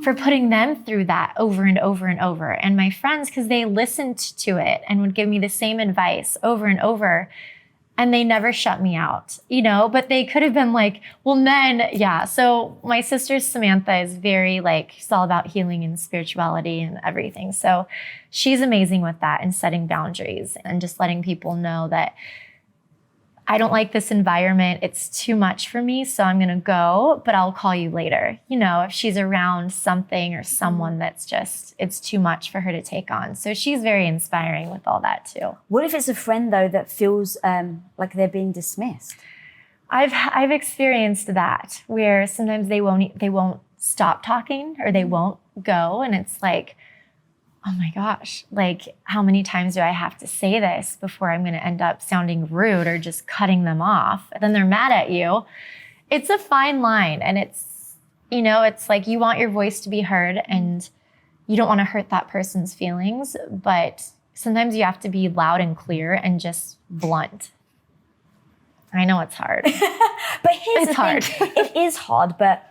for putting them through that over and over and over. And my friends, because they listened to it and would give me the same advice over and over. And they never shut me out, you know, but they could have been like, well, then, yeah. So my sister Samantha is very like, she's all about healing and spirituality and everything. So she's amazing with that and setting boundaries and just letting people know that I don't like this environment. It's too much for me. So I'm going to go, but I'll call you later. You know, if she's around something or someone that's just, it's too much for her to take on. So she's very inspiring with all that too. What if it's a friend though that feels like they're being dismissed? I've experienced that where sometimes they won't stop talking or they won't go. And it's like, oh my gosh, like how many times do I have to say this before I'm going to end up sounding rude or just cutting them off? Then they're mad at you. It's a fine line. And it's, you know, it's like you want your voice to be heard and you don't want to hurt that person's feelings, but sometimes you have to be loud and clear and just blunt. I know it's hard. But here's the thing. It is hard, but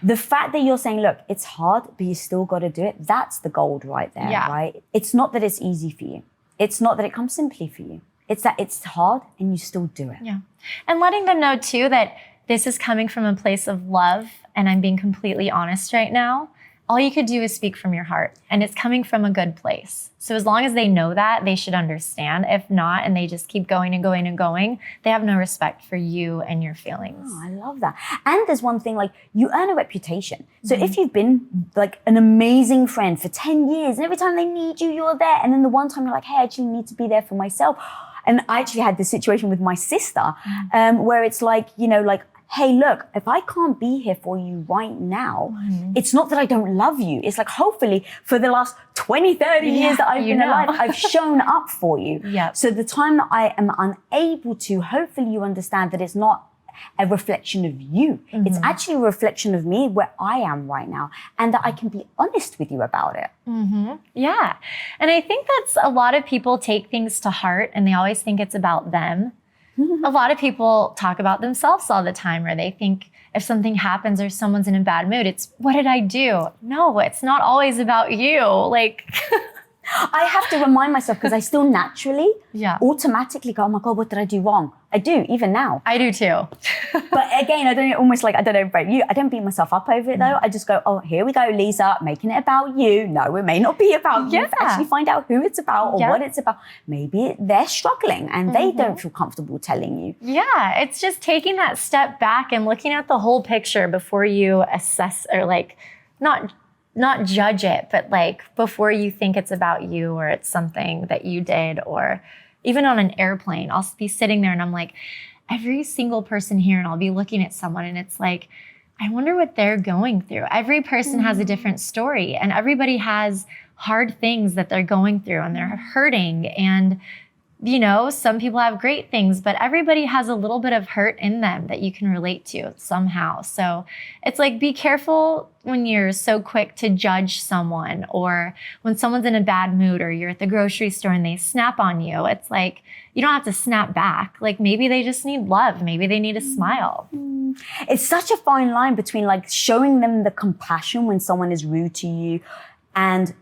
the fact that you're saying, look, it's hard, but you still got to do it. That's the gold right there, right? It's not that it's easy for you. It's not that it comes simply for you. It's that it's hard and you still do it. Yeah. And letting them know too that this is coming from a place of love and I'm being completely honest right now. All you could do is speak from your heart and it's coming from a good place. So as long as they know that, they should understand. If not, and they just keep going and going and going, they have no respect for you and your feelings. Oh, I love that. And there's one thing, like you earn a reputation. So if you've been like an amazing friend for 10 years and every time they need you, you're there. And then the one time you're like, hey, I actually need to be there for myself. And I actually had this situation with my sister where it's like, you know, like, hey, look, if I can't be here for you right now, it's not that I don't love you. It's like, hopefully for the last 20, 30 years that I've been alive, I've shown up for you. So the time that I am unable to, hopefully you understand that it's not a reflection of you. It's actually a reflection of me where I am right now and that I can be honest with you about it. Yeah. And I think that's a lot of people take things to heart and they always think it's about them. A lot of people talk about themselves all the time, or they think if something happens or someone's in a bad mood, it's, what did I do? No, it's not always about you. Like, I have to remind myself because I still naturally, automatically go, oh my God, what did I do wrong? I do, even now. I do too. But again, I don't know about you. I don't beat myself up over it though. I just go, oh, here we go, Lisa, making it about you. No, it may not be about you. Actually find out who it's about or what it's about. Maybe they're struggling and they don't feel comfortable telling you. Yeah, it's just taking that step back and looking at the whole picture before you assess or like, not judge it, but like before you think it's about you or it's something that you did. Or even on an airplane, I'll be sitting there and I'm like, every single person here, and I'll be looking at someone and it's like, I wonder what they're going through. Every person has a different story and everybody has hard things that they're going through and they're hurting. And you know, some people have great things, but everybody has a little bit of hurt in them that you can relate to somehow. So it's like, be careful when you're so quick to judge someone, or when someone's in a bad mood, or you're at the grocery store and they snap on you. It's like, you don't have to snap back. Like maybe they just need love. Maybe they need a smile. It's such a fine line between like showing them the compassion when someone is rude to you and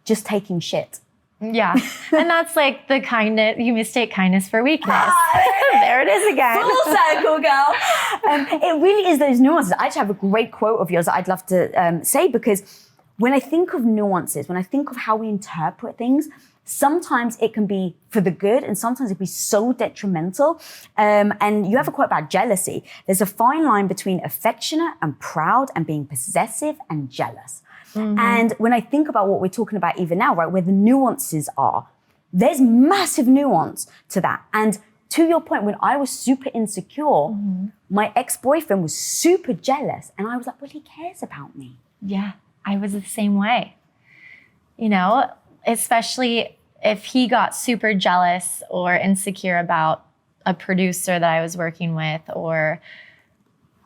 just taking shit. Yeah. And that's like the kindness, you mistake kindness for weakness. There it is again. Full circle, girl. It really is those nuances. I actually have a great quote of yours that I'd love to say, because when I think of nuances, when I think of how we interpret things, sometimes it can be for the good and sometimes it can be so detrimental. And you have a quote about jealousy. There's a fine line between affectionate and proud and being possessive and jealous. And when I think about what we're talking about even now, right, where the nuances are, there's massive nuance to that. And to your point, when I was super insecure, my ex-boyfriend was super jealous. And I was like, well, he cares about me. Yeah, I was the same way. you know, especially if he got super jealous or insecure about a producer that I was working with or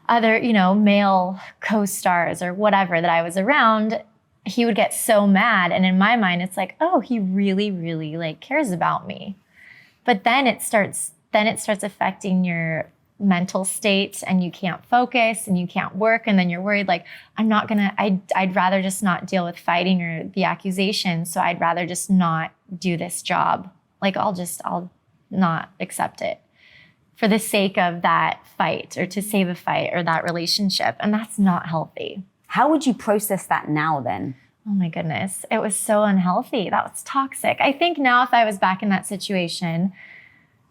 other, you know, male co-stars or whatever that I was around, he would get so mad. And in my mind, it's like, oh, he really, really like cares about me. But then it starts affecting your mental state and you can't focus and you can't work. And then you're worried, like, I'd rather just not deal with fighting or the accusation. So I'd rather just not do this job. Like, I'll not accept it for the sake of that fight or to save a fight or that relationship. And that's not healthy. How would you process that now then? Oh my goodness. It was so unhealthy. That was toxic. I think now if I was back in that situation,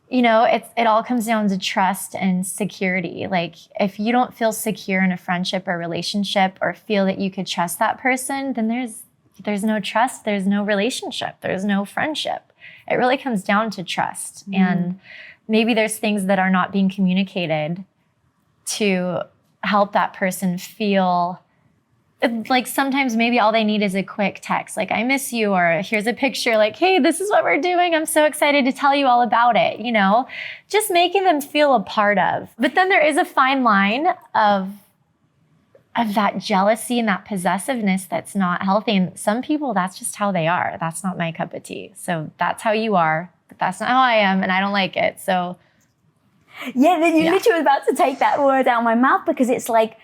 you know, it all comes down to trust and security. Like, if you don't feel secure in a friendship or relationship or feel that you could trust that person, then there's no trust, there's no relationship, there's no friendship. It really comes down to trust. And maybe there's things that are not being communicated to help that person feel like sometimes maybe all they need is a quick text, like, I miss you, or here's a picture, like, hey, this is what we're doing. I'm so excited to tell you all about it, you know, just making them feel a part of. But then there is a fine line of that jealousy and that possessiveness that's not healthy. And some people, that's just how they are. That's not my cup of tea. So that's how you are, but that's not how I am, and I don't like it. So yeah, then you literally were about to take that word out of my mouth, because it's like,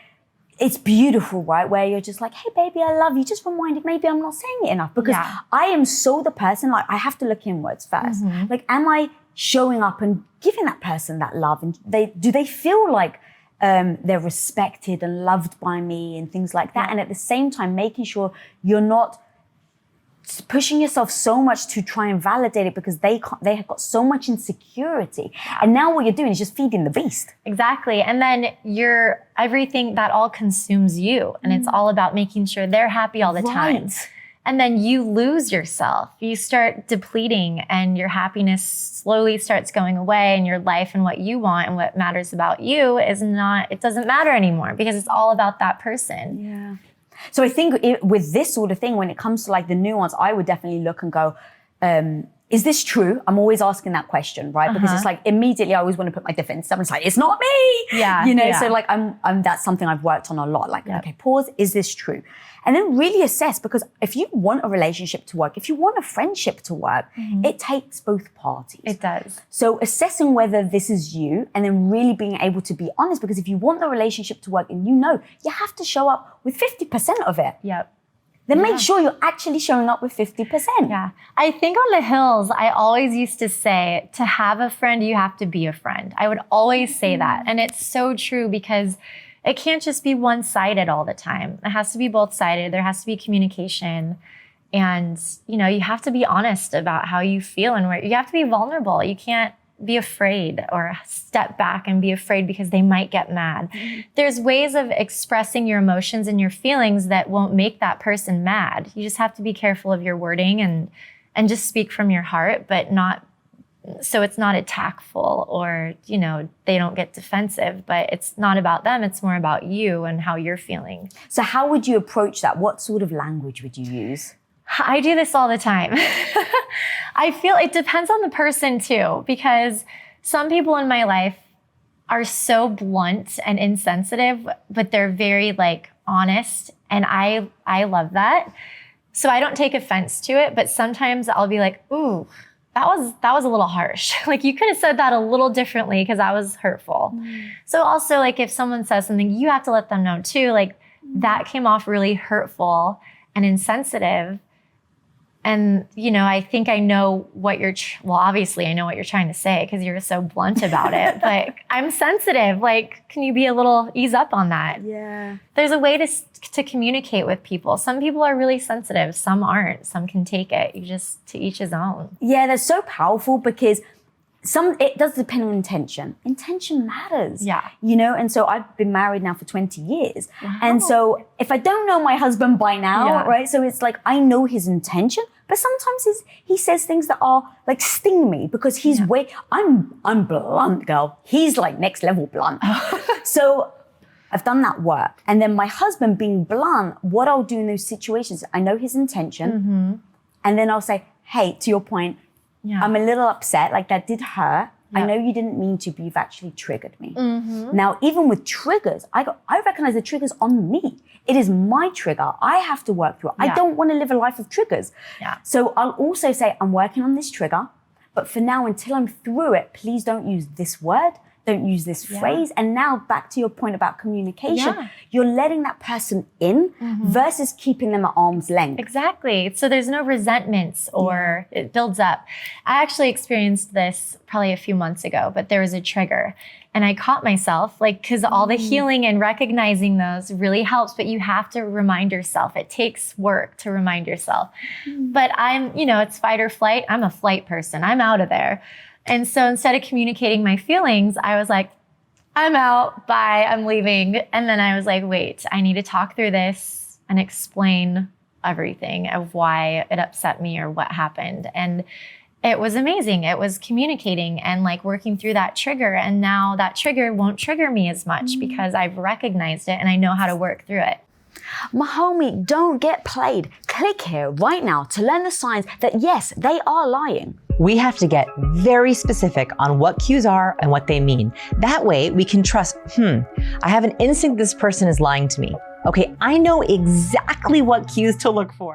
it's beautiful, right? Where you're just like, hey, baby, I love you. Just reminded, maybe I'm not saying it enough, because I am so the person, like, I have to look inwards first. Like, am I showing up and giving that person that love? And do they feel like they're respected and loved by me and things like that? And at the same time, making sure you're not pushing yourself so much to try and validate it, because they have got so much insecurity. And now what you're doing is just feeding the beast. Exactly. And then everything that all consumes you. And it's all about making sure they're happy all the time. And then you lose yourself. You start depleting and your happiness slowly starts going away, and your life and what you want and what matters about you it doesn't matter anymore, because it's all about that person. Yeah. So I think with this sort of thing, when it comes to like the nuance, I would definitely look and go, is this true? I'm always asking that question, right? Because it's like, immediately I always want to put my defense. Someone's like, it's not me. Yeah. You know, so like that's something I've worked on a lot. Like, okay, pause, is this true? And then really assess, because if you want a relationship to work, if you want a friendship to work, it takes both parties. It does. So assessing whether this is you, and then really being able to be honest, because if you want the relationship to work, and you have to show up with 50% of it. Yep. Then make sure you're actually showing up with 50%. Yeah. I think on the hills, I always used to say, to have a friend, you have to be a friend. I would always say that. And it's so true, because it can't just be one-sided all the time. It has to be both-sided. There has to be communication. And, you know, you have to be honest about how you feel, and you have to be vulnerable. You can't be afraid or step back and be afraid because they might get mad. There's ways of expressing your emotions and your feelings that won't make that person mad. You just have to be careful of your wording and just speak from your heart, but not so it's not attackful, or, you know, they don't get defensive. But it's not about them. It's more about you and how you're feeling. So how would you approach that? What sort of language would you use? I do this all the time. I feel it depends on the person too, because some people in my life are so blunt and insensitive, but they're very like honest. And I love that. So I don't take offense to it, but sometimes I'll be like, ooh, that was a little harsh. Like, you could have said that a little differently, because that was hurtful. So also, like, if someone says something, you have to let them know too, like, that came off really hurtful and insensitive. And, you know, I think I know what obviously I know what you're trying to say, because you're so blunt about it, but I'm sensitive. Like, can you be a little ease up on that? Yeah. There's a way to communicate with people. Some people are really sensitive. Some aren't. Some can take it. You just, to each his own. Yeah, they're so powerful, because it does depend on intention. Intention matters. Yeah. You know, and so I've been married now for 20 years. Wow. And so if I don't know my husband by now, right? So it's like, I know his intention, but sometimes he says things that are like sting me, because he's I'm blunt, girl. He's like next level blunt. So I've done that work. And then my husband being blunt, what I'll do in those situations, I know his intention. And then I'll say, hey, to your point, I'm a little upset, like that did hurt. I know you didn't mean to, but you've actually triggered me. Now, even with triggers, I recognize the triggers on me. It is my trigger. I have to work through it. I don't want to live a life of triggers. So I'll also say, I'm working on this trigger, but for now, until I'm through it, please don't use this word. Don't use this phrase. And now back to your point about communication, you're letting that person in versus keeping them at arm's length. Exactly. So there's no resentments or it builds up. I actually experienced this probably a few months ago, but there was a trigger and I caught myself because all the healing and recognizing those really helps, but you have to remind yourself. It takes work to remind yourself. But it's fight or flight. I'm a flight person. I'm out of there. And so instead of communicating my feelings, I was like, I'm out, bye, I'm leaving. And then I was like, wait, I need to talk through this and explain everything of why it upset me or what happened. And it was amazing. It was communicating and like working through that trigger. And now that trigger won't trigger me as much because I've recognized it and I know how to work through it. My homie, don't get played. Click here right now to learn the signs that yes, they are lying. We have to get very specific on what cues are and what they mean. That way we can trust, I have an instinct this person is lying to me. Okay, I know exactly what cues to look for.